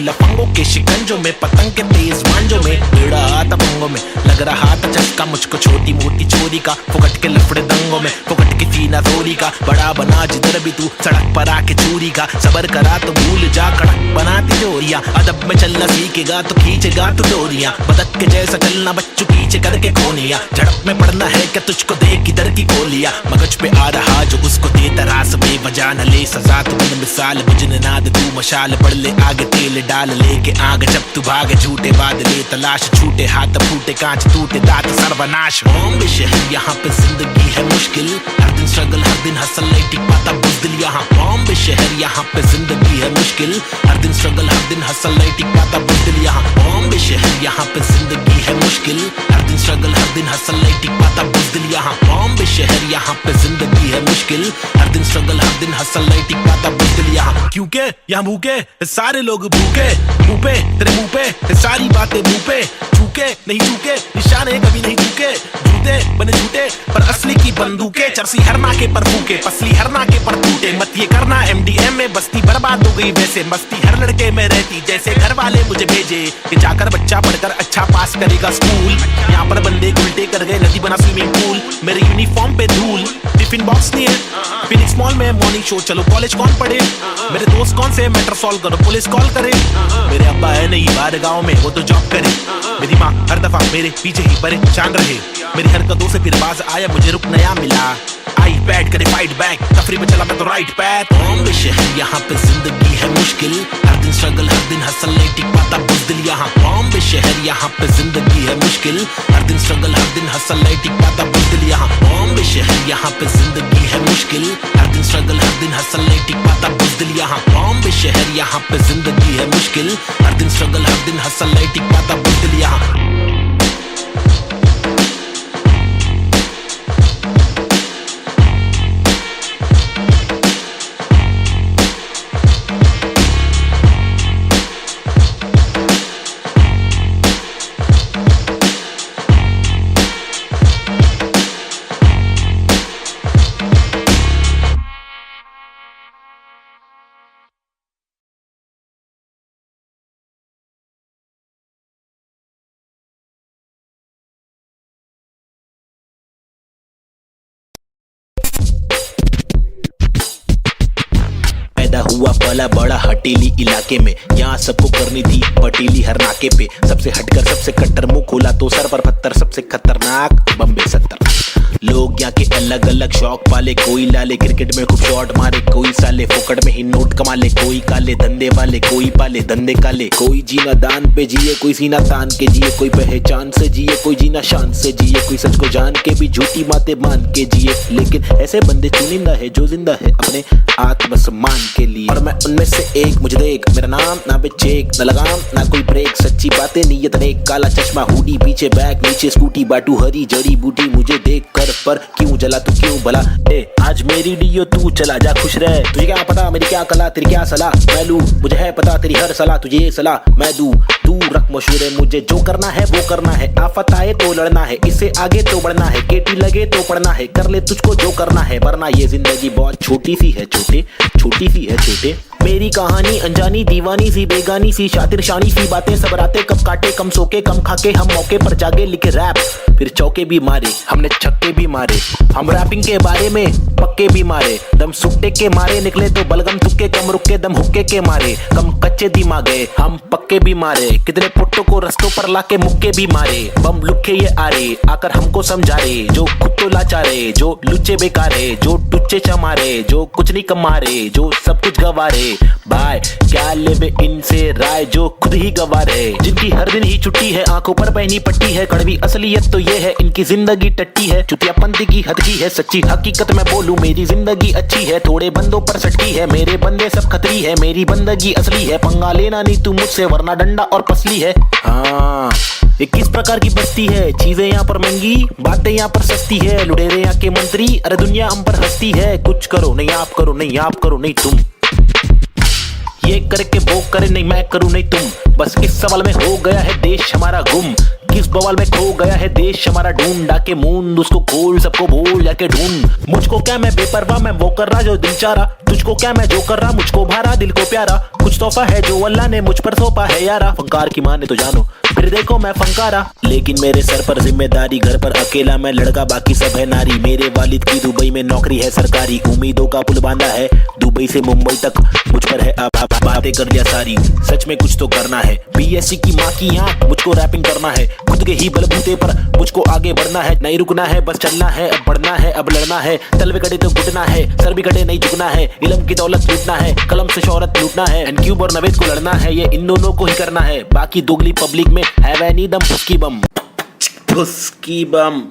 लफंगों के शिकंजों में, पतंग के तेज मांझों में भिड़ा आता पंगों में। लग रहा था चस्का मुझको छोटी मोटी चोरी का, फुकट के लफड़े दंगों में फुकट की फीना थोड़ी का। बड़ा बना जिधर भी तू सड़क पर आके चोरी का, सबर करा तो भूल भूल जा कड़क बनाती जोरियां, अदब में चलना सीखेगा तो खींचेगा तू डोरियां, बदक के जैसा चलना बच्चों पीछे करके खोनिया, झड़प में पड़ना है क्या तुझको देख किधर की गोलियां, मगज पे आ रहा जो उसको दे तरास बेवजह न ले सजा तू बिन मिसाल बुझने नाद तू मशाल, बढ़ ले आगे तेल डाल लेके आग जब तू भागे, झूठे बादले तलाश छूटे हाथ फूटे कांच टूटे दांत सर्वनाश। बॉम्बे शहर यहाँ पे जिंदगी है मुश्किल, हर दिन स्ट्रगल हर दिन हसल नहीं टिक पाता बुज़दिल यहाँ। बॉम्बे शहर यहाँ पे जिंदगी है मुश्किल, हर दिन स्ट्रगल हर दिन हसल नहीं टिक पाता बुज़दिल यहाँ। बॉम्बे शहर यहाँ पे जिंदगी है मुश्किल, हर दिन स्ट्रगल हर दिन हसल नहीं टिक पाता बुज़दिल यहाँ। बॉम्बे शहर यहाँ पे जिंदगी है मुश्किल, हर दिन स्ट्रगल हर दिन हसल नहीं टिक पाता बुज़दिल यहाँ। क्योंकि यहाँ भूखे सारे लोग भूखे, मुंह पे तेरे मुंह पे सारी बातें मुंह पे, चूके नहीं चूके निशाने कभी नहीं चूके, झूठे बने झूठे पर असली की बंदूकें, चरसी हर नाके पर फूके पसली हर नाके पर टूटे, मत ये करना MDM में बस्ती बर्बाद हो गई वैसे, मस्ती हर लड़के में रहती जैसे घर वाले मुझे भेजे कि जाकर बच्चा पढ़कर अच्छा पास करेगा स्कूल। यहाँ पर बंदे उल्टे कर गए नदी बना स्विमिंग पूल, मेरे यूनिफॉर्म पे धूल, टिफिन बॉक्स नहीं है फिनिक्स मॉल में मॉर्निंग शो, चलो कॉलेज कौन पढ़े, मेरे दोस्त कौन से मैटर सॉल्व करो पुलिस कॉल करे, मेरे अब्बा है नहीं बाहर गाँव में वो तो जॉब करे, मेरी माँ हर दफा मेरे पीछे ही परेशान रहे, मेरी हरकतों से फिर बाज आया मुझे रुक नया मिला, आई बैड करे फाइट बैक तफरी में चला मैं तो राइट पैथ। बॉम्बे शहर यहाँ पे जिंदगी है मुश्किल, हर दिन स्ट्रगल हर दिन हसल नहीं टिक पाता बुज़दिल यहाँ। बॉम्बे शहर यहाँ पे जिंदगी है मुश्किल, हर दिन स्ट्रगल हर दिन हसल नहीं टिक पाता बुज़दिल यहाँ। बॉम्बे शहर यहाँ पे जिंदगी है मुश्किल, हर दिन स्ट्रगल हर दिन हसल नहीं टिक पाता बुज़दिल यहाँ। बॉम्बे शहर यहाँ पे जिंदगी है मुश्किल, हर दिन स्ट्रगल हर दिन हसल नहीं टिक पाता बुज़दिल यहाँ। हुआ पला बड़ा हटीली इलाके में, यहाँ सबको करनी थी पटीली हर नाके पे, सबसे हटकर सबसे कट्टर मुंह खोला तो सर पर पत्थर, सबसे खतरनाक बम्बे 70। लोग यहाँ के अलग अलग शौक पाले, कोई लाले क्रिकेट में खूब शॉट मारे, कोई साले फोकट में ही नोट कमा ले, कोई काले धंधे वाले कोई पाले धंधे काले, कोई जीना दान पे जिए कोई सीना तान के जिए, कोई पहचान से जिए कोई जीना शान से जिए, कोई सच को जान के भी झूठी बातें मान के जिए, लेकिन ऐसे बंदे चुनिंदा है जो जिंदा है अपने आत्मसम्मान के लिए, और मैं उनमें से एक। मुझे देख मेरा नाम ना पे चेक न लगाम ना कोई ब्रेक, सच्ची बातें नीयत नेक, काला चश्मा हुडी पीछे बैग नीचे स्कूटी, बाटू हरी जड़ी बूटी, मुझे देख कर पर क्यों जला तू क्यों भला, आज मेरी डियो तू चला जा खुश रह, तुझे क्या पता मेरी क्या कला तेरी क्या सलाह, मैं लूं मुझे है पता तेरी हर सलाह तुझे ये सलाह मैं दूं, तू रख मशहूर मुझे जो करना है वो करना है, आफत आए तो लड़ना है, इससे आगे तो बढ़ना है, केटी लगे तो पढ़ना है, कर ले तुझको जो करना है, वरना ये जिंदगी बहुत छोटी सी है छोटे, छोटी सी है छोटे। मेरी कहानी अनजानी दीवानी सी बेगानी सी शातिर शानी सी बातें सब रातें कब काटे कम सोके कम खाके, हम मौके पर जागे लिखे रैप फिर चौके भी मारे, हमने छक्के भी मारे, हम रैपिंग के बारे में पक्के भी मारे, दम सुट्टे के मारे निकले तो बलगम तुक्के, कम रुके दम हुक्के के मारे, कम कच्चे दिमागे हम पक्के भी मारे, कितने पुट्टों को रस्तों पर लाके मुक्के भी मारे, बम लुक्के ये आरे आकर हमको समझा रे, जो खुद तो लाचारे जो लुच्चे बेकारे, जो टुच्चे चमारे जो कुछ नहीं कमारे, जो सब कुछ गवारे, भाई क्या लेवे इनसे राय जो खुद ही गवार है, जिनकी हर दिन ही छुट्टी है, आंखों पर पहनी पट्टी है, कड़वी असलियत तो ये है इनकी जिंदगी टट्टी है, चुतियापंथी की हद की है, सच्ची हकीकत मैं बोलूं मेरी जिंदगी अच्छी है, थोड़े बंदों पर सटकी है, मेरे बंदे सब खतरी है, मेरी बंदगी असली है, पंगा लेना नहीं तू मुझसे वरना डंडा और पसली है। हाँ ये किस प्रकार की बस्ती है, चीजें यहाँ पर महंगी बातें यहाँ पर सस्ती है, लुटेरे यहाँ के मंत्री अरे दुनिया हम पर हंसती है, कुछ करो नहीं आप करो नहीं आप करो नहीं तुम, ये करके वो करे नहीं मैं करूं नहीं तुम, बस इस सवाल में हो गया है देश हमारा गुम, किस बवाल में खो गया है देश हमारा, ढूंढा के मूंद उसको खोल, सबको भूल जाके ढूंढ। मुझको क्या मैं बेपरवाह, मैं वो कर रहा जो दिल चाह रहा, तुझको क्या मैं जो कर रहा, मुझको भारा दिल को प्यारा। कुछ तोहफा है जो अल्लाह ने मुझ पर सौंपा है यारा, फंकार की माने तो जानो फिर देखो मैं फंकारा। लेकिन मेरे सर पर जिम्मेदारी, घर पर अकेला मैं लड़का बाकी सब है नारी। मेरे वालिद की दुबई में नौकरी है सरकारी, उम्मीदों का पुल बांधा है दुबई से मुंबई तक, मुझ पर है अब बातें कर दिया सारी। सच में कुछ तो करना है, बीएससी की माँ की आंख, मुझको रैपिंग करना है खुद के ही बलबूते पर, मुझको आगे बढ़ना है, नहीं रुकना है बस चलना है, अब बढ़ना है अब लड़ना है। तलवे कटे तो घुटना है, सर भी कटे नहीं झुकना है, इल्म की दौलत लूटना है, कलम से शोहरत लूटना है, एंड क्यूब और नवेद को लड़ना है, ये इन दोनों को ही करना है। बाकी दोगली पब्लिक में हैव एनी दम फुस्की बम, फुस्की बम,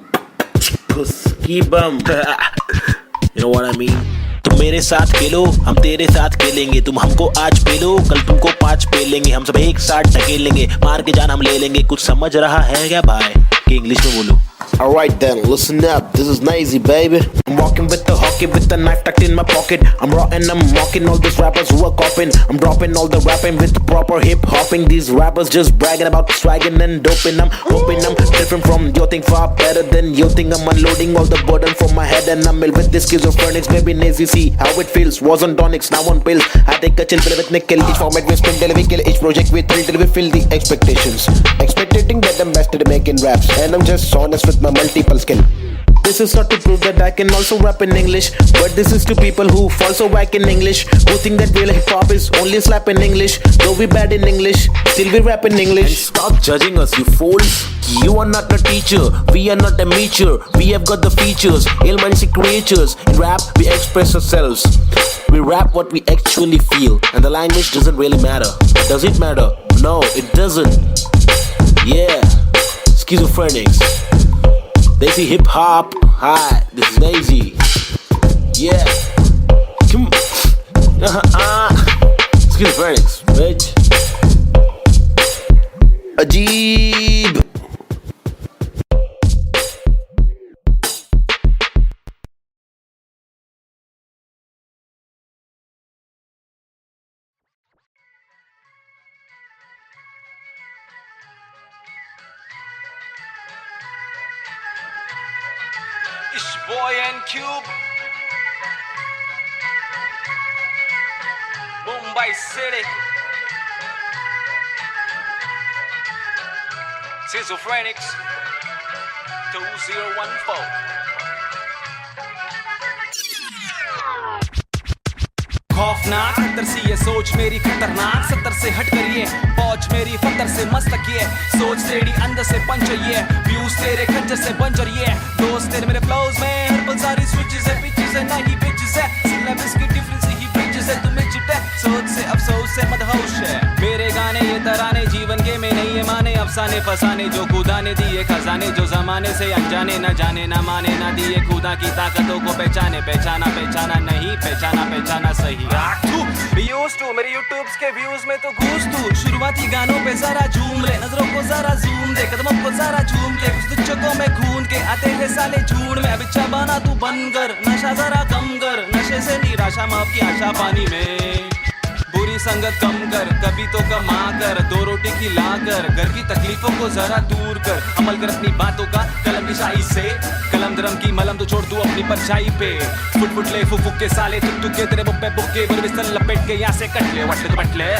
फुस्की बम। You know what I mean? तुम मेरे साथ खेलो, हम तेरे साथ खेलेंगे, तुम हमको आज पेलो, कल तुमको 5 पेलेंगे, हम सब एक साथ ढकेलेंगे, मार के जान हम ले लेंगे। कुछ समझ रहा है क्या भाई कि इंग्लिश में बोलो? Alright then, listen up, this is Nazy baby. I'm walking with the hockey with the knife tucked in my pocket. I'm raw and I'm mocking all these rappers who are copying. I'm dropping all the rapping with proper hip hopping. These rappers just bragging about swagging and doping. I'm hoping I'm different from your thing, far better than your thing. I'm unloading all the burden from my head and I'm ill with this schizophrenics. Baby Nazy, see how it feels. Was on tonics, now on pills. I take a chill pill with nickel. Each format we spin till we kill. Each project we thrill till we fill the expectations. Expectating that I'm best at making raps, and I'm just honest with my multiple skill. This is not to prove that I can also rap in English, but this is to people who fall so whack in English, who think that real hip hop is only slap in English. Though we bad in English, still we rap in English. And stop judging us, you fools. You are not a teacher, we are not a amateur. We have got the features, ill-minded creatures. In rap, we express ourselves. We rap what we actually feel, and the language doesn't really matter. Does it matter? No, it doesn't. Yeah, schizophrenics. Desi hip hop. Hi, this is Nazy. Yeah. Come on. Schizophrenics, bitch. Ajeeb. It's boy and Cube, Mumbai City, Schizophrenics 2014. खौफनाक 70 सी ये सोच मेरी खतरनाक, 70 से हट कर ये पहुंच मेरी फतर से मस्तक ये सोच तेरी अंदर से पंचर ये व्यूज तेरे खंजर से बंजर ये दोस्त तेरे मेरे फ्लोज में हर सारी स्विचेस है पिचेस है नहीं बिचेस है सिलेबस की डिफरेंस ही ब्रिजेस है तुम्हें चिटे सोच से अफसोस से मदहोश है मेरे गाने ये तराने जीवन के में नहीं ये माने अफसाने फसाने जो खुदा ने दिए खजाने जो जमाने से अनजाने न जाने न माने न दिए खुदा की ताकतों को पहचाने पहचाना पहचाना नहीं पहचाना सही मेरे यूट्यूब्स के व्यूज में तो घूस तू शुरुआती गानों पे जरा झूम ले नजरों को जरा जूम दे कदमों को जरा झूम के कुछ चकों में खून के आते थे साले झूठ में अब बना तू बन कर नशा जरा कम कर नशे से निराशा माफ की आशा पानी में बुरी संगत कम कर कभी तो कमा कर 2 रोटी खिला कर घर की तकलीफों को जरा दूर कर अमल कर अपनी बातों का कलम की शाही से कलम दरम की मलम तो छोड़ तू अपनी परछाई पे फुट ले फुक के साले तुक के तेरे बुक पे बुक्के पर बिस्तर लपेट के यहाँ से कट ले वट ले बट ले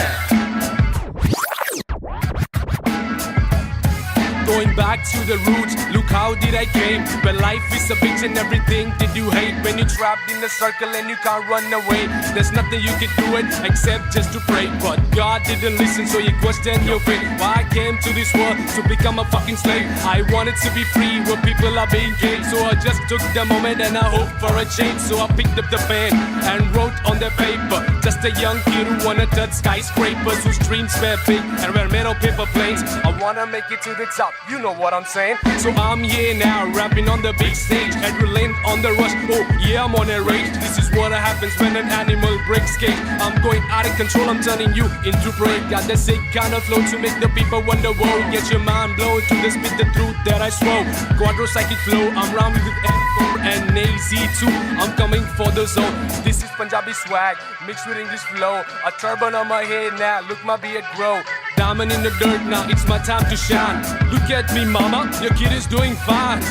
Going back to the roots, look how did I came. When life is a bitch and everything did you hate. When you trapped in a circle and you can't run away. There's nothing you can do it except just to pray. But God didn't listen so you questioned your fate. Why I came to this world to become a fucking slave. I wanted to be free where people are being caged. So I just took the moment and I hoped for a change. So I picked up the pen and wrote on the paper. Just a young kid who wanna touch skyscrapers. Whose dreams were big and were made of paper planes. I wanna make it to the top. You know what I'm saying? So I'm here now, rapping on the big stage. Adrenaline on the rush, oh yeah, I'm on a rage. This is what happens when an animal breaks cage. I'm going out of control, I'm turning you into prey. Got the sick kind of flow to make the people wonder, whoa. Get your mind blown to the spit the truth that I swore. Quadro psychic flow, I'm rhyming with M4 and AZ2. I'm coming for the zone. This is Punjabi swag, mixed with English flow. A turban on my head now, look my beard grow. Diamond in the dirt now, it's my time to shine. Look at me mama, your kid is doing fine.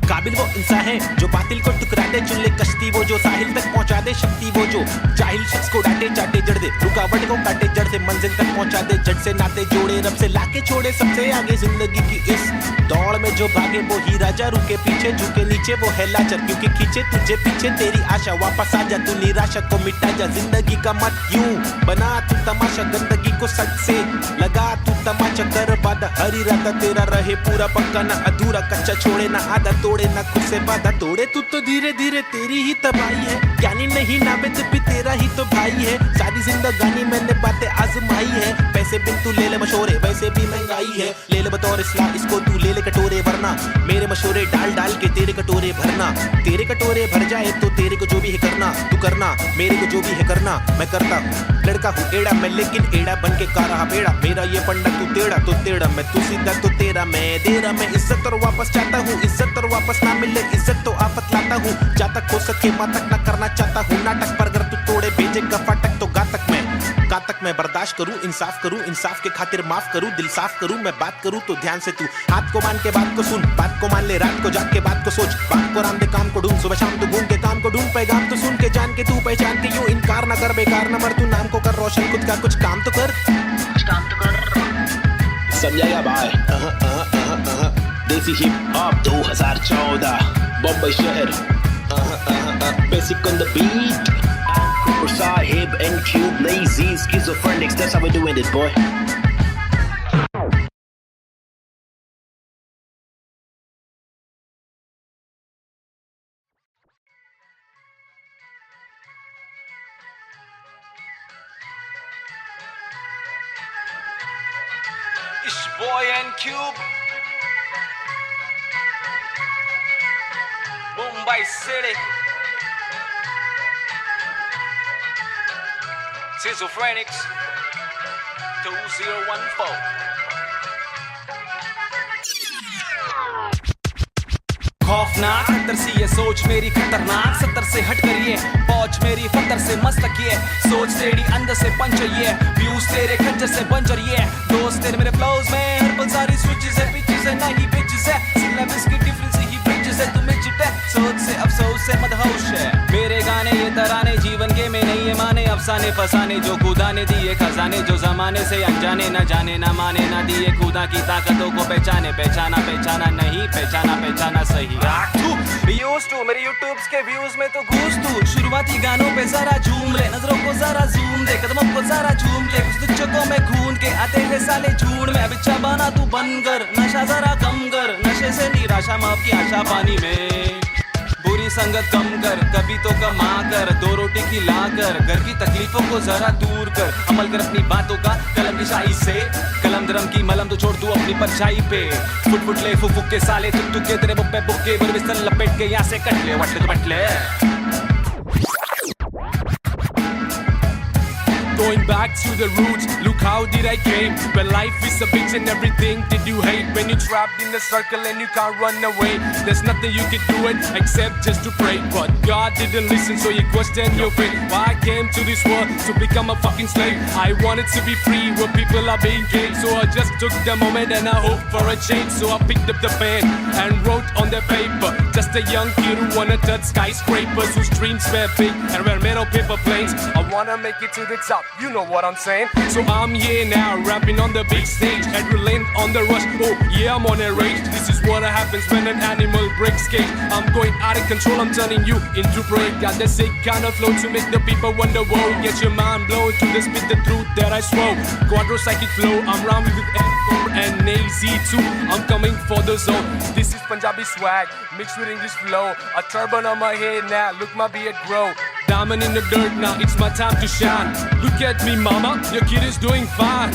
काबिल वो इंसान है जो बातिल को टुकरा दे, चुन ले कश्ती वो जो साहिल तक पहुंचा दे, शक्ति वो जो जाहिल शख्स को डांटे चाटे जड़ दे, रुकावट को काटे जड़ से मंजिल तक पहुंचा दे, जड़ से नाते जोड़े रब से लाके छोड़े सबसे आगे जिंदगी की इस दौड़ में जो भागे वो ही राजा, रुके पीछे झुके नीचे वो है लाचार, क्योंकि खींचे तुझे पीछे तेरी आशा, वापस आ जा तू निराशा को मिटा जा, जिंदगी का मत यूं बना तू तमाशा, गंदगी को सच से लगा तू तमाचा, कर वादा हर इरादा तेरा रहे पूरा पक्का, ना अधूरा कच्चा छोड़े ना आधा तोड़े, ना खुद से वादा तोड़े, तू तो धीरे धीरे तेरी ही तबाही है, ज्ञानी नहीं नाबिद भी तेरा ही तो भाई है, सारी जिंदगानी मैंने बातें आजमाई है, पैसे बिन तू ले ले मशोरे वैसे भी महंगाई है, ले ले बतौर इस्लाम इसको तू ले ले कटोरे, वरना मेरे मशोरे डाल डाल के तेरे कटोरे भरना, तेरे कटोरे भर जाए तो तेरे को जो भी है करना, तू करना मेरे को जो भी है करना, मैं करता हूँ, लड़का हूँ एड़ा मैं लेकिन एड़ा बन के का रहा बेड़ा, मेरा ये पंडा तू टेढ़ा तो टेढ़ा, मैं तू सीधा तो तेरा मैं दे रहा, मैं इज्जत और वापस चाहता हूँ, इज्जत और वापस ना मिले इज्जत तो आफत लाता हूँ, जा तक हो सके माँ तक ना करना चाहता हूँ नाटक, पर अगर तू तोड़े भेजेगा फाटक तो गातक मैं बर्दाश्त करूँ, इंसाफ करूँ, इंसाफ के खातिर माफ करूँ, दिल साफ करूँ, मैं बात करूँ तो ध्यान से तू हाथ को मान के बात को सुन, बात को मान ले, रात को जाग के बात को सोच, बात को राम दे काम को ढूंढ, सुबह शाम तू घूम के काम को ढूंढ, पैगाम तो सुन के जान के तू पहचान के यूं इनकार ना कर, बेकार ना मर, तू नाम को कर रोशन, खुद का कुछ काम तो कर, समझाएगा भाई। देसी हिप हॉप 2014 बम्बई शहर, basic on the beat, Cooper Sahib and Cube Lazy Schizophrenics, that's how we doing it boy. It's boy and Cube, Mumbai City, Schizophrenics 2014. खौफनाक खतर सी ये सोच मेरी खतरनाक, 70 से हट कर ये पहुंच मेरी फतर से मस्तक ये सोच तेरी अंदर से पंचर ये व्यूज तेरे खंजर से बंजर ये दोस्त तेरे मेरे फ्लोज में हर पल सारी स्विचेस है, पिचेस है नहीं बिचेस है, सिलेबस की डिफरेंस ही ब्रिजेस है, तुम्हें चिटे सोच से अफसोस से मदहोश है, मेरे गाने ये तराने जीवन के में नहीं ये माने, अफसाने फसाने जो खुदा ने दिए खजाने, जो जमाने से अनजाने न जाने न माने न दिए खुदा की ताकतों को पहचाने, पहचाना पहचाना नहीं पहचाना पहचाना सही मेरे यूट्यूब्स के व्यूज में तो घूस तू, शुरुआती गानों पे जरा झूम ले, नजरों को जरा जूम दे, कदमों को जरा झूम ले, कुछ चक्कों में खून के आते हैं साले झूठ में, अब इच्छा बना तू बन कर, नशा जरा कम कर, नशे से निराशा माफ की आशा पानी में, बुरी संगत कम कर, कभी तो कमा कर, 2 रोटी खिला कर, घर की तकलीफों को जरा दूर कर, अमल कर अपनी बातों का कलम की शाही से, कलम दरम की मलम तो छोड़ तू अपनी परछाई पे, फुट फुट ले फुक फुक के साले तुक तुक के तेरे बुप्पे बुक्के बर बिस्तर लपेट के यहाँ से कट ले वट ले बट ले। Going back to the roots, look how did I came. When life is a bitch and everything did you hate. When you're trapped in a circle and you can't run away, there's nothing you can do it except just to pray. But God didn't listen, so you question your fate. Why I came to this world to become a fucking slave. I wanted to be free where people are being caged. So I just took the moment and I hoped for a change. So I picked up the pen and wrote on the paper. Just a young kid who wanna touch skyscrapers, whose dreams were big and were made of paper planes. I wanna make it to the top, you know what I'm saying. So I'm here now, rapping on the big stage, adrenaline on the rush. Oh yeah, I'm on a rage. This is what happens when an animal breaks cage. I'm going out of control, I'm turning you into prey. Got the sick kind of flow to make the people wonder. Whoa, get your mind blown to the spit the truth that I swore. Quadro psychic flow, I'm rhyming with N4 and AZ2. I'm coming for the zone. This is Punjabi swag mixed with English flow. A turban on my head now, look my beard grow. Diamond in the dirt now, it's my time to shine. Look at me mama, your kid is doing fine.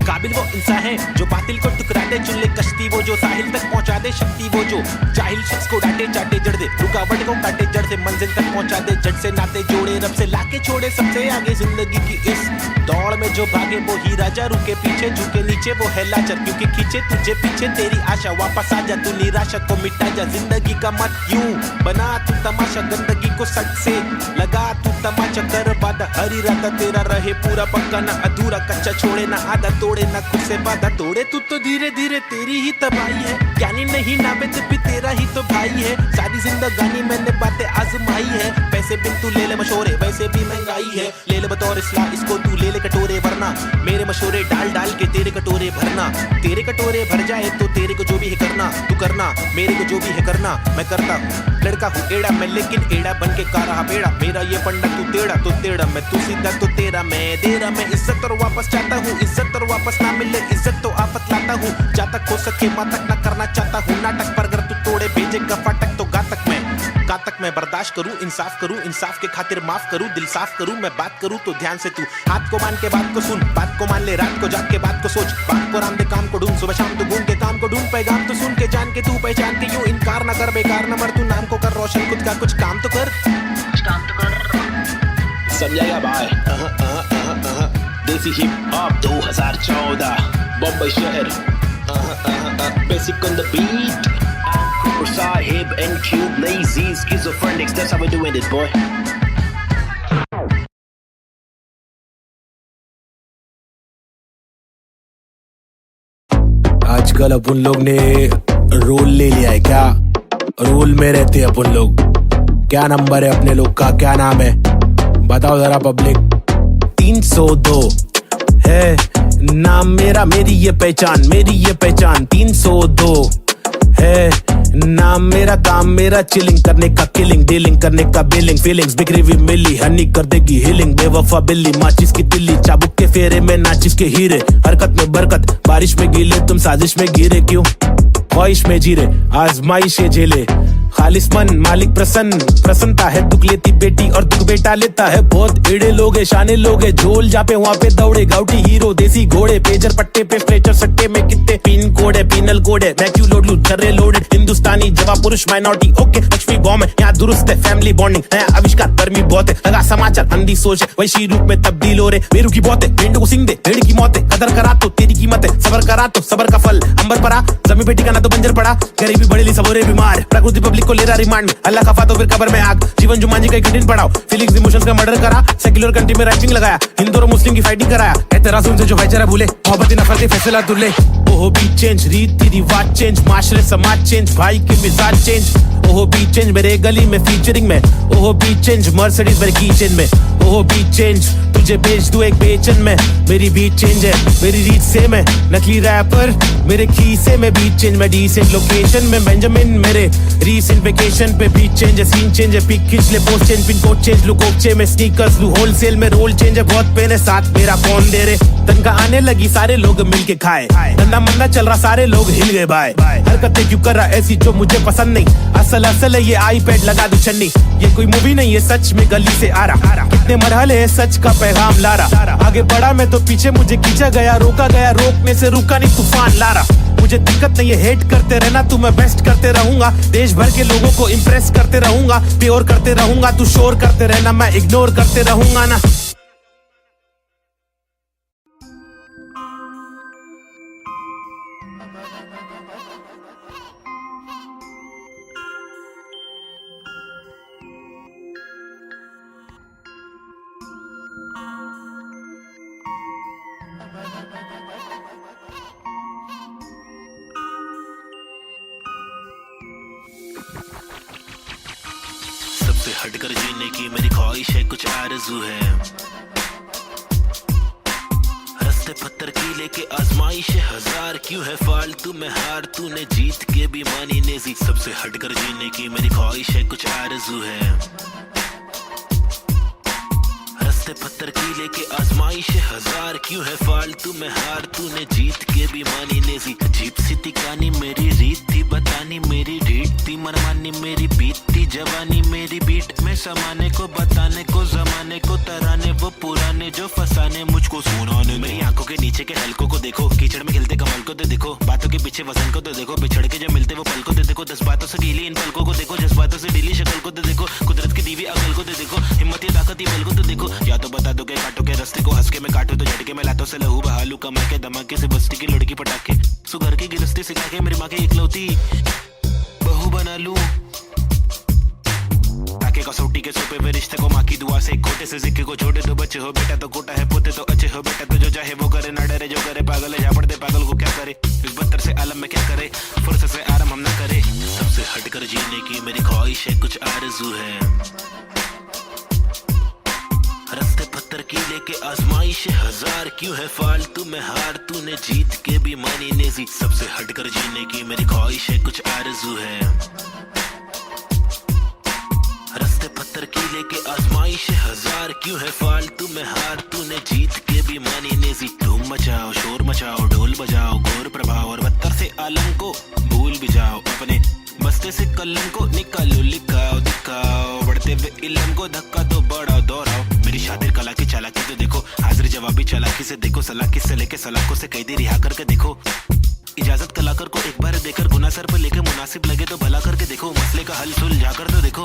काबिल वो इंसान है जो बातिल को टुकरा दे, चुन ले कश्ती वो जो साहिल तक पहुंचा दे, शक्ति वो जो जाहिल शख्स को डांटे चाटे जड़ दे, रुकावट को काटे जड़ से मंजिल तक पहुंचा दे, जट से नाते जोड़े रब से, लाके छोड़े सबसे आगे जिंदगी की इस दौड़ में जो भागे वो ही राजा, रुके पीछे झुके नीचे वो है लाचार, क्योंकि खींचे तुझे पीछे तेरी आशा, वापस आ जा तू निराशा को मिटा जा, जिंदगी का मत यूं बना तू तमाशा, गंदगी को सच से लगा तू तमाचा, कर वादा हर इरादा तेरा रहे पूरा पक्का, ना अधूरा कच्चा छोड़े ना आधा तोड़े, ना खुद से वादा तोड़े, तू तो धीरे धीरे तेरी ही तबाही है, ज्ञानी नहीं नावेद भी तेरा ही तो भाई है, सारी जिंदगानी मैंने बातें आजमाई है, पैसे बिन तू ले ले मशोरे वैसे भी महंगाई है, ले ले बतौर इस्लाह इसको तू ले ले कटोरे, वरना मेरे मशोरे डाल डाल के तेरे कटोरे भरना, तेरे कटोरे भर जाए तो तेरे को जो भी है करना, तू करना मेरे को जो भी है करना, मैं करता हूँ, लड़का हूँ एड़ा मैं लेकिन एड़ा बन के का रहा बेड़ा, मेरा ये पंडा तू टेढ़ा तो टेढ़ा, मैं तू सीधा तो तेरा मैं दे रहा, मैं इज्जत और वापस चाहता हूँ, इज्जत और वापस ना मिले इज्जत तो आफत लाता हूँ, जहाँ तक हो सके वहाँ तक ना करना चाहता हूँ नाटक, पर अगर तू तोड़े भेजेगा फाटक तो गातक मैं बर्दाश्त करूँ, इंसाफ के खातिर माफ करूँ, दिल साफ करूँ, मैं बात करूँ तो ध्यान से तू हाथ को मान के बात को सुन, बात को मान ले रात को जाग के बात को सोच, बात को राम दे काम को ढूंढ, सुबह शाम तो घूम के काम को ढूंढ, पैगाम तो सुन के जान के तू पहचान के यूं इनकार ना कर, बेकार न मर तू, नाम को कर रोशन, खुद का कुछ काम तो कर, समझाएगा भाई। देसी हिप हॉप 2014 बम्बई शहर, basic on the beat, Cooper Sahib and Cube Lazy Schizophrenics, that's how we're doing it boy। आजकल अपन लोग ने रोल ले लिया है क्या, रोल में रहते हैं अपन लोग, क्या नंबर है अपने लोग का, क्या नाम है बताओ जरा पब्लिक। 302 है नाम मेरा, मेरी ये पहचान 302 है नाम मेरा, काम मेरा चिलिंग करने का, किलिंग डीलिंग करने का, बिलिंग फीलिंग्स बिखरी हुई मिली, हनी कर देगी हीलिंग, बेवफा बिल्ली माचिस की तिल्ली, चाबुक के फेरे में नाचिस के हीरे, हरकत में बरकत, बारिश में गीले तुम साजिश में गिरे, क्यों ख्वाहिश में जीरे आजमाइशे झेले, खालिस मन मालिक प्रसन्नता है, दुख लेती बेटी और दुख बेटा लेता है, बहुत एड़े लोग है शाने लोग है, झोल जापे वहाँ पे दौड़े गाउटी हीरो, देसी घोड़े पेजर पट्टे पे स्ट्रेचर सट्टे में कितने पिन कोड है, पिनल कोड है, मैं क्यों लोड लूं छर्रे लोडेड, हिंदुस्तानी जवाब पुरुष माइनॉरिटी ओके, लक्ष्मी बॉम्ब है यहाँ दुरुस्त है, फैमिली बॉन्डिंग है आविष्कार, गर्मी बहुत है, लगा समाचार अंधी सोच है, वैशी रूप में तब्दील हो रहे, बेरू की बहुत है, भेड़ों को सिंह दे भेड़ की मौत है, कदर करा तो तेरी कीमत है, सबर करा तो सबर का फल अंबर पड़ा, जमी पे टिकाना तो बंजर पड़ा, गरीबी बड़ेली सबोरे बीमार, प्रकृति पब्लिक को ले रहा रिमांड में, अल्लाह खफा तो फिर कब्र में आग, जीवन जुमांजी का कठिन पड़ाव, फीलिंग्स इमोशंस का मर्डर करा, सेक्युलर कंट्री में राइटिंग लगाया, हिंदू और मुस्लिम की फाइटिंग कराया, एतराज उनसे जो भाईचारा भूले, मोहब्बत नफरत फैसला दुल्ले, ओहो बी चेंज, रीति रिवाज चेंज, माशरे समाज चेंज, भाई के मिजाज चेंज, ओहो बी चेंज मेरे गली में फीचरिंग में, ओहो बी चेंज मर्सिडीज मेरे कीचेन में, ओहो बी चेंज तुझे बेच दूं एक बेचन में, मेरी बीट चेंज है मेरी रीत सेम है, नकली रैपर मेरे खीसे में, बीट चेंज मैं डिसेंट लोकेशन में, बेंजामिन मेरे रीसेंट वेकेशन पे, बीट चेंज है सीन चेंज है, पिक खींच ले post change, pin code change लू कोकचे में, स्नीकर्स लू होलसेल में, रोल चेंज है बहुत पेन है, साथ मेरा कौन दे रे, तनखा आने लगी सारे लोग मिलके खाए, धंधा मंदा चल रहा सारे लोग हिल गए भाई, हरकतें क्यों कर रहा ऐसी जो मुझे पसंद नहीं, असल है ये आईपैड लगा दू छन्नी, ये कोई मूवी नहीं है सच में गली से आ रहा, कितने मरहले है सच का पैगाम ला रहा, आगे बढ़ा मैं तो पीछे मुझे खींचा गया, रोका गया रोकने से रुका नहीं तूफान ला रहा, मुझे दिक्कत नहीं है हेट करते रहना तू, मैं बेस्ट करते रहूंगा, देश भर के लोगों को इम्प्रेस करते रहूंगा, प्योर करते रहूंगा, तू शोर करते रहना मैं इग्नोर करते रहूंगा ना। सबसे हटकर जीने की मेरी ख्वाहिश है, कुछ आरज़ू है, हंसते पत्थर की लेके आजमाइश है हजार, क्यों है फालतू में हार, तूने जीत के भी मानी नेजी, सबसे हटकर जीने की मेरी ख्वाहिश है, कुछ आरज़ू है, हंसते पत्थर की लेके आजमाइश है हजार, क्यों है फालतू में हार, तूने जीत के भी मानी नेजी, अजीब सी तिकानी मेरी रीत थी बतानी, मेरी रीत थी मनमानी, मेरी बीत थी जवानी, मेरी बीट में समाने को बताने को, जमाने को तराने वो पुराने जो फसाने मुझको सुनाने, मेरी आंखों के नीचे के हलकों को देखो, कीचड़ में खिलते कमल को तो देखो, बातों के पीछे पीछे वजन को तो देखो, बिछड़ के जब मिलते वो पल को तो देखो, 10 बातों से ढीली इन पलकों को देखो, जज्बातों से ढीली शक्ल को तो देखो, कुदरत की दीवी अकल को तो देखो, हिम्मत ये ताकत ये बल को तो देखो। या तो बता दो के काटो के रास्ते को, हंस के मैं काटो तो झटके में लातों से लहू बहालू, कमर के धमाके से बस्ती की लड़की पटाखे, सुगर की गिरस्ती सिखा के मेरी माँ की इकलौती बहू बना लूं, ताकि कसौटी के सोपे वे रिश्ते को माँ की दुआ से, खोटे से सिक्के को छोटे तो बच्चे हो बेटा, तो कोटा है पोते तो अच्छे हो बेटा, तो जो चाहे वो करे, ना डरे जो करे पागल है, झापड़ दे पागल को क्या करे, इस बदतर से आलम में क्या करे, फुर्सत से आराम हम ना करे। सबसे हटकर जीने की मेरी ख्वाहिश है, कुछ आरज़ू है, रास्ते पत्थर की लेके आजमाइश हजार, क्यों है फालतू में हार, तूने जीत के भी मानी नेजी। सबसे हटकर जीने की मेरी ख्वाहिश है, कुछ आरज़ू है, रास्ते पत्थर की लेके आजमाइश हजार, क्यों है फालतू में हार, तूने जीत के भी मानी नेजी। धूम मचाओ शोर मचाओ ढोल बजाओ, घोर प्रभाव और बदतर से आलम को भूल भी जाओ, अपने बस्ते से कलम को निकालो, लिखाओ दिखाओ, बढ़ते हुए इल्म को धक्का तो बढ़ाओ दोहराओ, मेरी शातिर कला की चालाकी तो देखो, हाजिर जवाबी चालाकी से देखो, सलाकी से लेके सलाखों से कैदी रिहा करके देखो, इजाजत कलाकार को एक बार देकर गुना सर पर लेके मुनासिब लगे तो भला करके देखो, मसले का हल सुलझा कर तो देखो,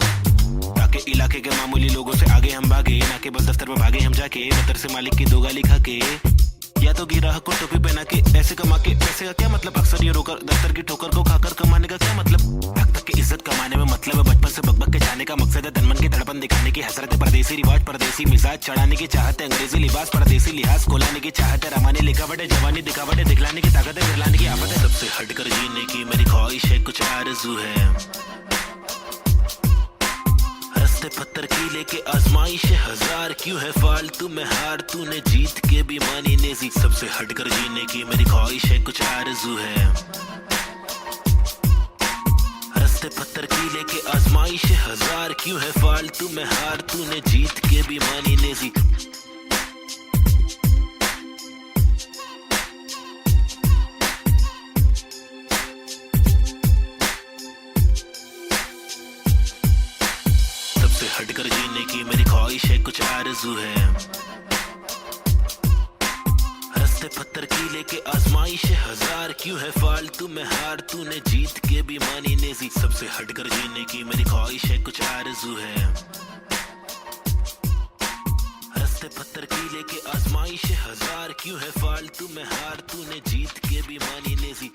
ताकि इलाके के मामूली लोगों से आगे हम भागे, ना के बस दफ्तर में भागे हम जाके, बदतर से मालिक की दो गाली खा के, या तो गिराह को टोपी पहना के पैसे कमा के, पैसे का क्या मतलब, अक्सर ये रोकर दफ्तर की ठोकर को खाकर कमाने का क्या मतलब, हक तक की इज्जत कमाने में मतलब है, बचपन से बकबक के जाने का मकसद है, तनमन की धड़पन दिखाने की हसरत है, परदेसी रिवाज परदेसी मिजाज चढ़ाने की चाहत है, अंग्रेजी लिबास परदेसी लिहाज कोलाने की चाहत है, रमानी लिखावट है, जवानी दिखावट है, दिखलाने की ताकत है, गिरलाने की आफत है। सबसे हटकर जीने की मेरी ख्वाहिश है, कुछ आरज़ू है, रास्ते पत्थर की लेके आजमाइश हजार, क्यों है फालतू में हार, तूने जीत के भी मानी नेजी। सबसे हटकर जीने की मेरी ख्वाहिश है, कुछ आरज़ू है, रास्ते पत्थर की लेके आजमाइश हजार, क्यों है फालतू में हार, तूने जीत के भी मानी नेजी। हटकर जीने की मेरी ख्वाहिश है, कुछ आरज़ू है, रास्ते पत्थर की लेके आजमाइश हजार, क्यों है फालतू में हार, तूने जीत के भी मानी नेजी। सबसे हटकर जीने की मेरी ख्वाहिश है, कुछ आरज़ू है, रास्ते पत्थर की लेके आजमाइश हजार, क्यों है फालतू में हार, तूने जीत के भी मानी नेजी।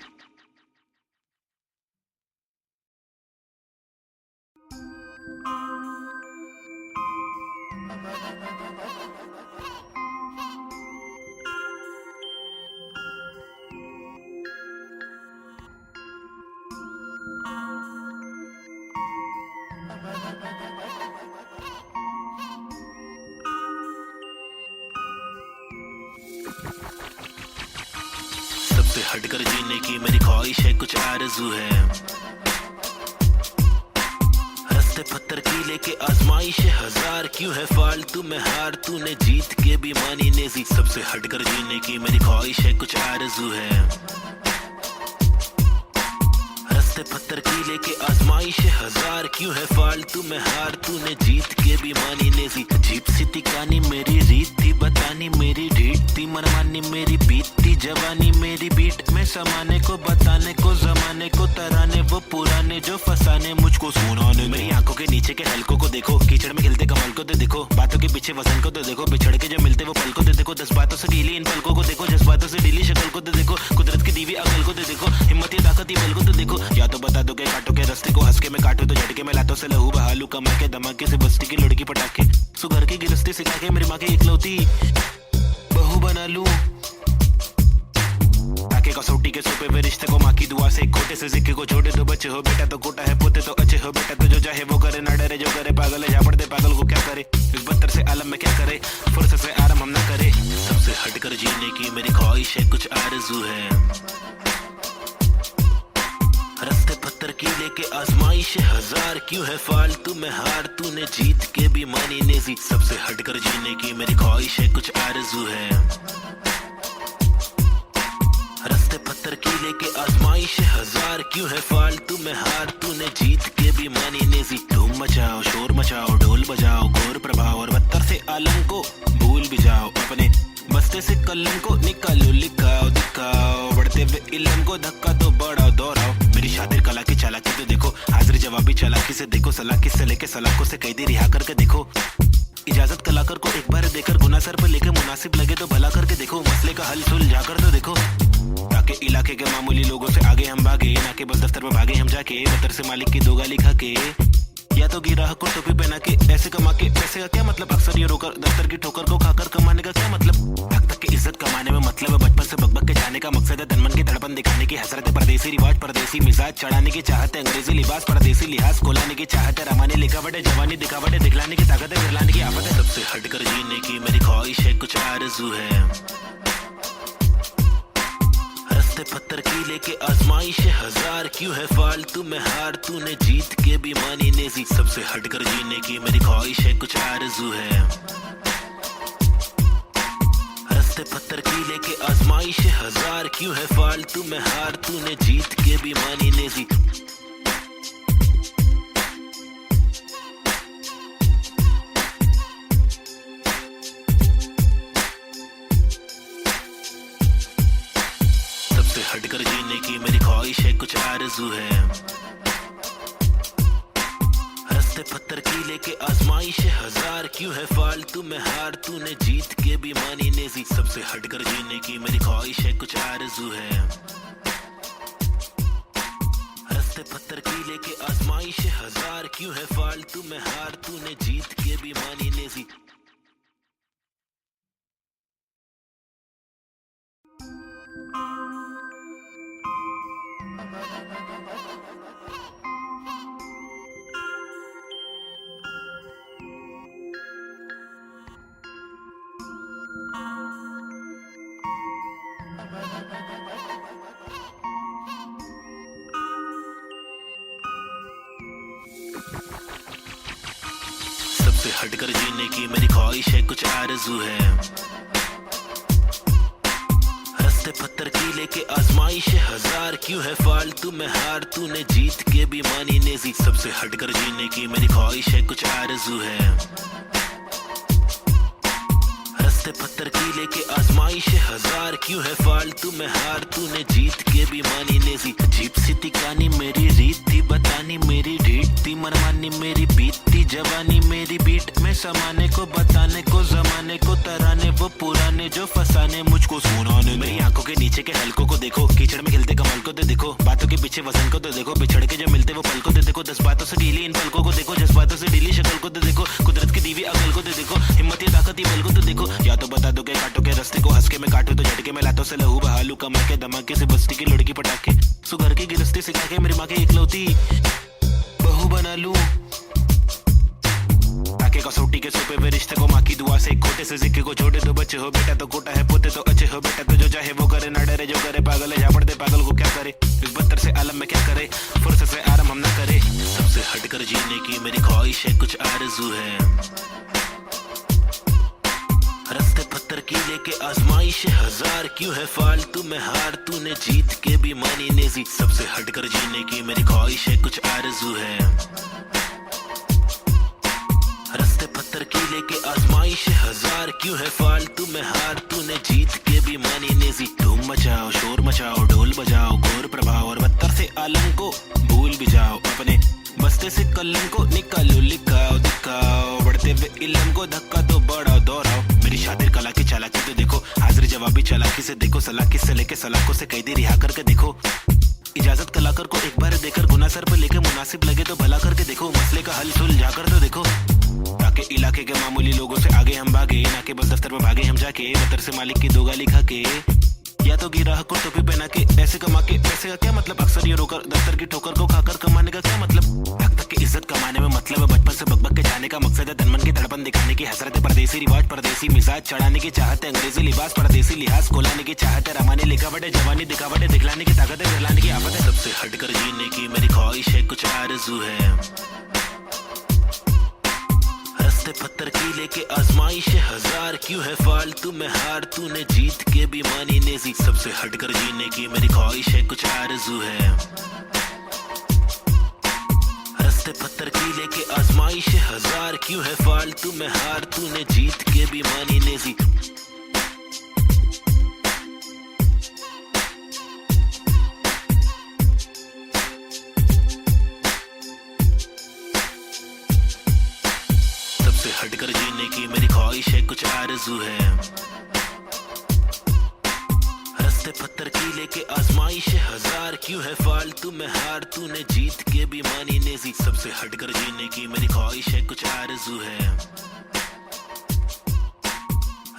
सबसे हटकर जीने की मेरी ख्वाहिश है, कुछ आरज़ू है, रास्ते पत्थर की लेके आजमाइश हजार, क्यों है फालतू में हार, तूने जीत के भी मानी नेजी। सबसे हटकर जीने की मेरी ख्वाहिश है, कुछ आरज़ू है, रास्ते पत्थर की लेके आजमाइश हजार, क्यों है फालतू में हार, तूने जीत के भी मानी नेजी। अजीब सी तिकानी मेरी रीत थी बतानी, मेरी ढीठ थी मनमानी, मेरी बीत थी जवानी, मेरी बीट में समाने को बताने को, जमाने को तराने वो पुराने जो फसाने मुझको सुनाने। मेरी आंखों के नीचे के हलकों को देखो, कीचड़ में खिलते कमल को तो देखो, बातों के पीछे वजन को तो देखो, बिछड़ के जब मिलते वो पल को तो देखो, 10 बातों से ढीली इन पलकों को देखो, जज्बातों से ढीली शक्ल को तो देखो, कुदरत की दीवी अकल को तो देखो, हिम्मत ये ताकत ये बल को तो देखो। या तो बता दो के काटो के रास्ते को, हंस के मैं काटो तो झटके में लातों से लहू बहालू, कमर के धमाके से बस्ती की लड़की पटाखे, सुगर की गिरस्ती सिखा के मेरी माँ की इकलौती बहू बना लूं, ताकि कसौटी के सोपे वे रिश्ते को माँ की दुआ से, खोटे से सिक्के को छोटे तो बच्चे हो बेटा, तो कोटा है पोते तो अच्छे हो बेटा, तो जो चाहे वो करे, ना डरे जो करे पागल है, झापड़ दे पागल को क्या करे, इस बदतर से आलम में क्या करे, फुर्सत से आराम हम ना करे। सबसे हटकर जीने की मेरी ख्वाहिश है, कुछ आरज़ू है, रास्ते पत्थर की लेके आजमाइश हजार, क्यों है फालतू में हार, तूने जीत के भी मानी नेजी। सबसे हटकर जीने की मेरी ख्वाहिश है, कुछ आरज़ू है, रास्ते पत्थर की लेके आजमाइश हजार, क्यों है फालतू में हार, तूने जीत के भी मानी नेजी। धूम मचाओ शोर मचाओ ढोल बजाओ, घोर प्रभाव और बदतर से आलम को भूल भी जाओ, अपने बस्ते से कलम को निकालो लिखाओ दिखाओ, बढ़ते हुए इल्म को धक्का तो बढ़ाओ दोहराओ। मेरी शातिर कला की चालाकी तो देखो, हाजिर जवाबी चालाकी से देखो, सलाकी से लेके सलाखों से कैदी रिहा करके देखो। इजाजत कलाकार को एक बार देकर गुना सर पे लेके मुनासिब लगे तो भला करके देखो, मसले का हल सुलझा कर तो देखो। ताकि इलाके के मामूली लोगों से आगे हम भागे, ना कि बस दफ्तर में भागे हम जाके बतर से मालिक की दो गाली खा के, या तो गिराह को टोपी पहना के पैसे कमा के। पैसे का क्या मतलब, अक्सर ये रोकर दफ्तर की ठोकर को खाकर कमाने का क्या मतलब। हक तक की इज्जत कमाने में मतलब है बचपन से बकबक के जाने का मकसद है, तनमन की धड़पन दिखाने की हसरत है, परदेसी रिवाज परदेसी मिजाज चढ़ाने की चाहत है, अंग्रेजी लिबास परदेसी लिहाज कोलाने की चाहत है, रमाने लिखावट है, जवानी दिखावट है, दिखलाने की ताकत है, फिरलाने की आफत है। सबसे हटकर जीने की मेरी ख्वाहिश है, कुछ आरज़ू है, रस्ते पत्थर की लेके आजमाइश हजार, क्यों है फालतू में हार, तूने जीत के भी मानी नेजी। सबसे हटकर जीने की मेरी ख्वाहिश है, कुछ आरज़ू है, रस्ते पत्थर की लेके आजमाइश हजार, क्यों है फालतू में हार, तूने जीत के भी मानी नेजी। हटकर जीने की मेरी ख्वाहिश है, कुछ आरज़ू है, रस्ते पत्थर की लेके आजमाइश हजार, क्यों है फालतू में हार, तूने जीत के भी मानी नेजी। सबसे हटकर जीने की मेरी ख्वाहिश है, कुछ आरज़ू है, रस्ते पत्थर की लेके आजमाइश हजार, क्यों है फालतू में हार, तूने जीत के भी मानी नेजी। सबसे हटकर जीने की मेरी ख्वाहिश है, कुछ आरज़ू है, रस्ते पत्थर की लेके आजमाइश हजार, क्यों है फालतू में हार, तूने जीत के भी मानी नेजी। सबसे हटकर जीने की मेरी ख्वाहिश है, कुछ आरज़ू है, रस्ते पत्थर की लेके आजमाइश हजार, क्यों है फालतू में हार, तूने जीत के भी मानी नेजी। अजीब सी तिकानी मेरी रीत थी बतानी, मेरी ढीठ थी मनमानी, मेरी बीतती जवानी, मेरी बीट में समाने को बताने को, जमाने को तराने वो पुराने जो फसाने मुझको सुनाने। मेरी आंखों के नीचे के हलकों को देखो, कीचड़ में खिलते कमल को तो देखो, बातों के पीछे वजन को तो देखो, बिछड़ के जो मिलते वो पल को तो देखो, 10 बातों से ढीली इन पलकों को देखो, जज्बातों से ढीली शक्ल को तो देखो, कुदरत की दीवी अकल को तो देखो, हिम्मत या ताकत बल को तो देखो। या तो बता दो के काटो के रास्ते को, हंस के मैं काटू तो झटके में लातों से लहू बहालू, कमा के धमाके से बस्ती की लड़की पटाके, सुगर की गिरस्ती सिखा के मेरी माँ की इकलौती बहू बना लूं, ताकि कसौटी के सोपे पे रिश्ते को माँ की दुआ से, खोटे से सिक्के को छोटे तो बच्चे हो बेटा तो कोटा है, पोते तो अच्छे हो बेटा तो जो चाहे वो करे, ना डरे जो करे पागल है, झापड़ दे पागल को क्या करे, इस बदतर से आलम में क्या करे, फुर्सत से आराम हम ना करे। सबसे हटकर जीने की मेरी ख्वाहिश है, कुछ आरज़ू है, रस्ते पत्थर की लेके आजमाइश हजार, क्यों है फालतू में हार, तूने जीत के भी मानी नेजी। सबसे हटकर जीने की मेरी ख्वाहिश है, कुछ आरज़ू है, रस्ते पत्थर की लेके आजमाइश हजार, क्यों है फालतू में हार, तूने जीत के भी मानी नेजी। धूम मचाओ शोर मचाओ ढोल बजाओ, घोर प्रभाव और बदतर से आलम को भूल भी जाओ, अपने बस्ते से कलम को निकालो लिखाओ दिखाओ, बढ़ते हुए इल्म को धक्का तो बढ़ाओ दोहराओ। मेरी शातिर कला की चालाकी तो देखो, हाजिर जवाबी चालाकी से देखो, सलाकी से लेके सलाखों से कैदी रिहा करके देखो। इजाजत कलाकार को एक बार देकर गुना सर पे लेके मुनासिब लगे तो भला करके देखो, मसले का हल सुलझा कर तो देखो। ताकि इलाके के मामूली लोगों से आगे हम भागे, ना कि बस दफ्तर में भागे हम जाके बतर से मालिक की दो गाली खा के, या तो गिराह को टोपी पहना के पैसे कमा के। पैसे का क्या मतलब, अक्सर ये रोकर दफ्तर की ठोकर को खाकर कमाने का क्या मतलब। हक तक की इज्जत कमाने में मतलब है बचपन से बकबक के जाने का मकसद है, तनमन की धड़पन दिखाने की हसरत है, परदेसी रिवाज परदेसी मिजाज चढ़ाने की चाहत है, अंग्रेजी लिबास परदेसी लिहाज कोलाने की चाहत है, रमाने लिखावट है, जवानी दिखावट है, दिखलाने की ताकत है, फिरलाने की आफत है। सबसे हटकर जीने की मेरी ख्वाहिश है, कुछ आरज़ू है, रस्ते पत्थर की लेके आजमाइश हजार, क्यों है फालतू में हार, तूने जीत के भी मानी नेजी। सबसे हटकर जीने की मेरी ख्वाहिश है, कुछ आरज़ू है, रस्ते पत्थर की लेके आजमाइश हजार, क्यों है फालतू में हार, तूने जीत के भी मानी नेजी। हटकर जीने की मेरी ख्वाहिश है, कुछ आरज़ू है। रास्ते पत्थर की लेके आजमाइश हजार, क्यों है फालतू में हार, तूने जीत के भी मानी नेजी। सबसे हटकर जीने की मेरी ख्वाहिश है, कुछ आरज़ू है।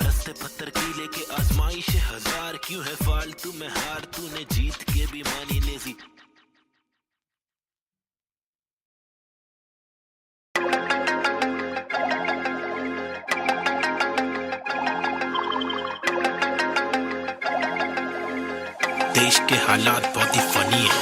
रास्ते पत्थर की लेके आजमाइश हजार, क्यों है फालतू में हार, तूने जीत के भी मानी नेजी। देश के हालात बहुत ही फनी है,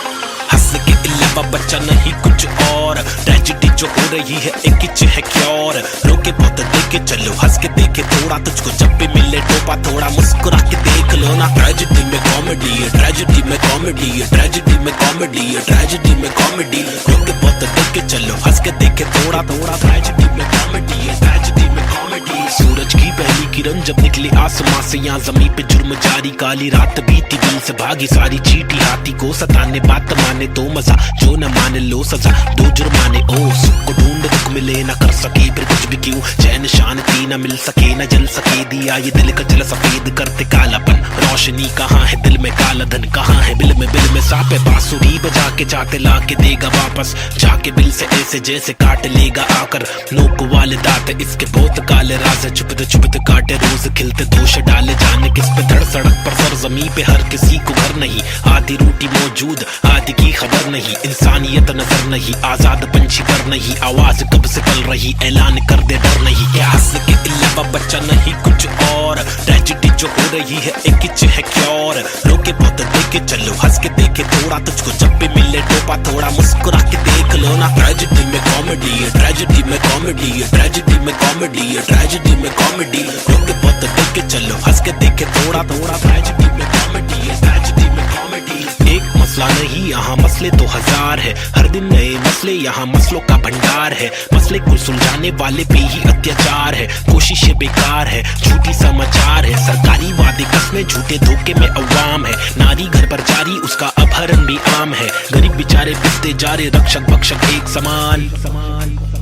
हंसने के अलावा बच्चा नहीं कुछ और। ट्रेजेडी जो हो रही है एक ही है क्योर, रोके बहुत देखे चलो, हंस के देखे थोड़ा, तुझको जब भी मिले टोपा थोड़ा मुस्कुरा के देख लो ना। ट्रेजेडी में कॉमेडी है, ट्रेजेडी में कॉमेडी है, ट्रेजेडी में कॉमेडी है, ट्रेजेडी में कॉमेडी। रोके बहुत देखे चलो, हंस के देखे थोड़ा थोड़ा, ट्रेजेडी में कॉमेडी है, ट्रेजेडी में कॉमेडी। सूरज की पहली किरण जब निकली आसमां से, यहाँ जमीन पे जुर्म जारी, काली रात बीती, दिल से भागी सारी चीटी, हाथी को सताने बात माने तो मजा, जो न माने लो सजा, दो जुर्माने। ओ सुख को ढूंढ दुख मिले ना कर सके फिर कुछ भी, क्यों चैन शांति न मिल सके, न जल सके दिया ये दिल का जल सफेद करते कालापन। रोशनी कहाँ है दिल में, काला धन कहाँ है बिल में सापे, बांसुरी बजा के चाहते ला के देगा वापस, जाके बिल से ऐसे जैसे काट लेगा आकर। नोक वाले दांत इसके बहुत काले राज है, चुपते काटे रोज खिलते दोष डाले, जाने किस पे धड़ सड़क पर सर जमी पे, हर किसी को घर नहीं, आधी रोटी मौजूद आदि की खबर नहीं, इंसानियत नजर नहीं, आजाद पंछी पर नहीं, आवाज कब से पल रही, ऐलान कर दे डर नहीं। क्या हंसने के अलावा बच्चा नहीं कुछ और, ट्रेजेडी जो हो रही है एक ही है क्योर। रोके बहुत देखे चलो, हंस के देखे थोड़ा, तुझको जब भी मिले टोपा थोड़ा मुस्कुरा के देख लो ना। ट्रेजेडी में कॉमेडी है, ट्रेजेडी में कॉमेडी है, ट्रेजेडी में कॉमेडी है, ट्रेजेडी में कॉमेडी। रोके बहुत देखे चलो, हंस के देखे थोड़ा थोड़ा, ट्रेजेडी में कॉमेडी है, ट्रेजेडी में कॉमेडी। एक मसला नहीं यहाँ मसले तो हजार है, हर दिन नए मसले यहाँ मसलों का भंडार है। मसले को सुलझाने वाले पे ही अत्याचार है, कोशिशें बेकार है, झूठी समाचार है, सरकारी वादे कसमें झूठे धोखे में अवाम है। नारी घर पर जारी उसका अपहरण भी आम है, गरीब बेचारे पिसते जा रहे रक्षक भक्षक एक समान।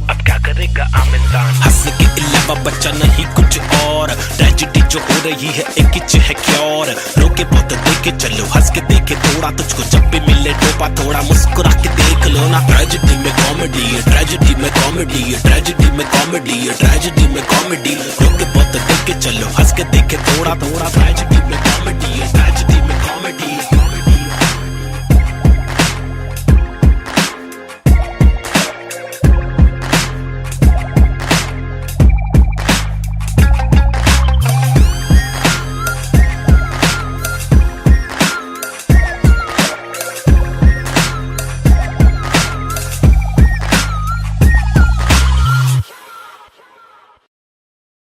अब क्या करेगा आम इंसान, हंसने के अलावा बच्चा नहीं कुछ और। ट्रेजेडी जो हो रही है एक ही है क्योर, रोके बहुत देखे चलो, हंस के देखे थोड़ा, तुझको जब भी मिले टोपा थोड़ा मुस्कुरा के देख लो ना। ट्रेजेडी में कॉमेडी है, ट्रेजेडी में कॉमेडी है, ट्रेजेडी में कॉमेडी है, ट्रेजेडी में कॉमेडी। रोके बहुत देखे चलो, हंस के देखे थोड़ा थोड़ा, ट्रेजेडी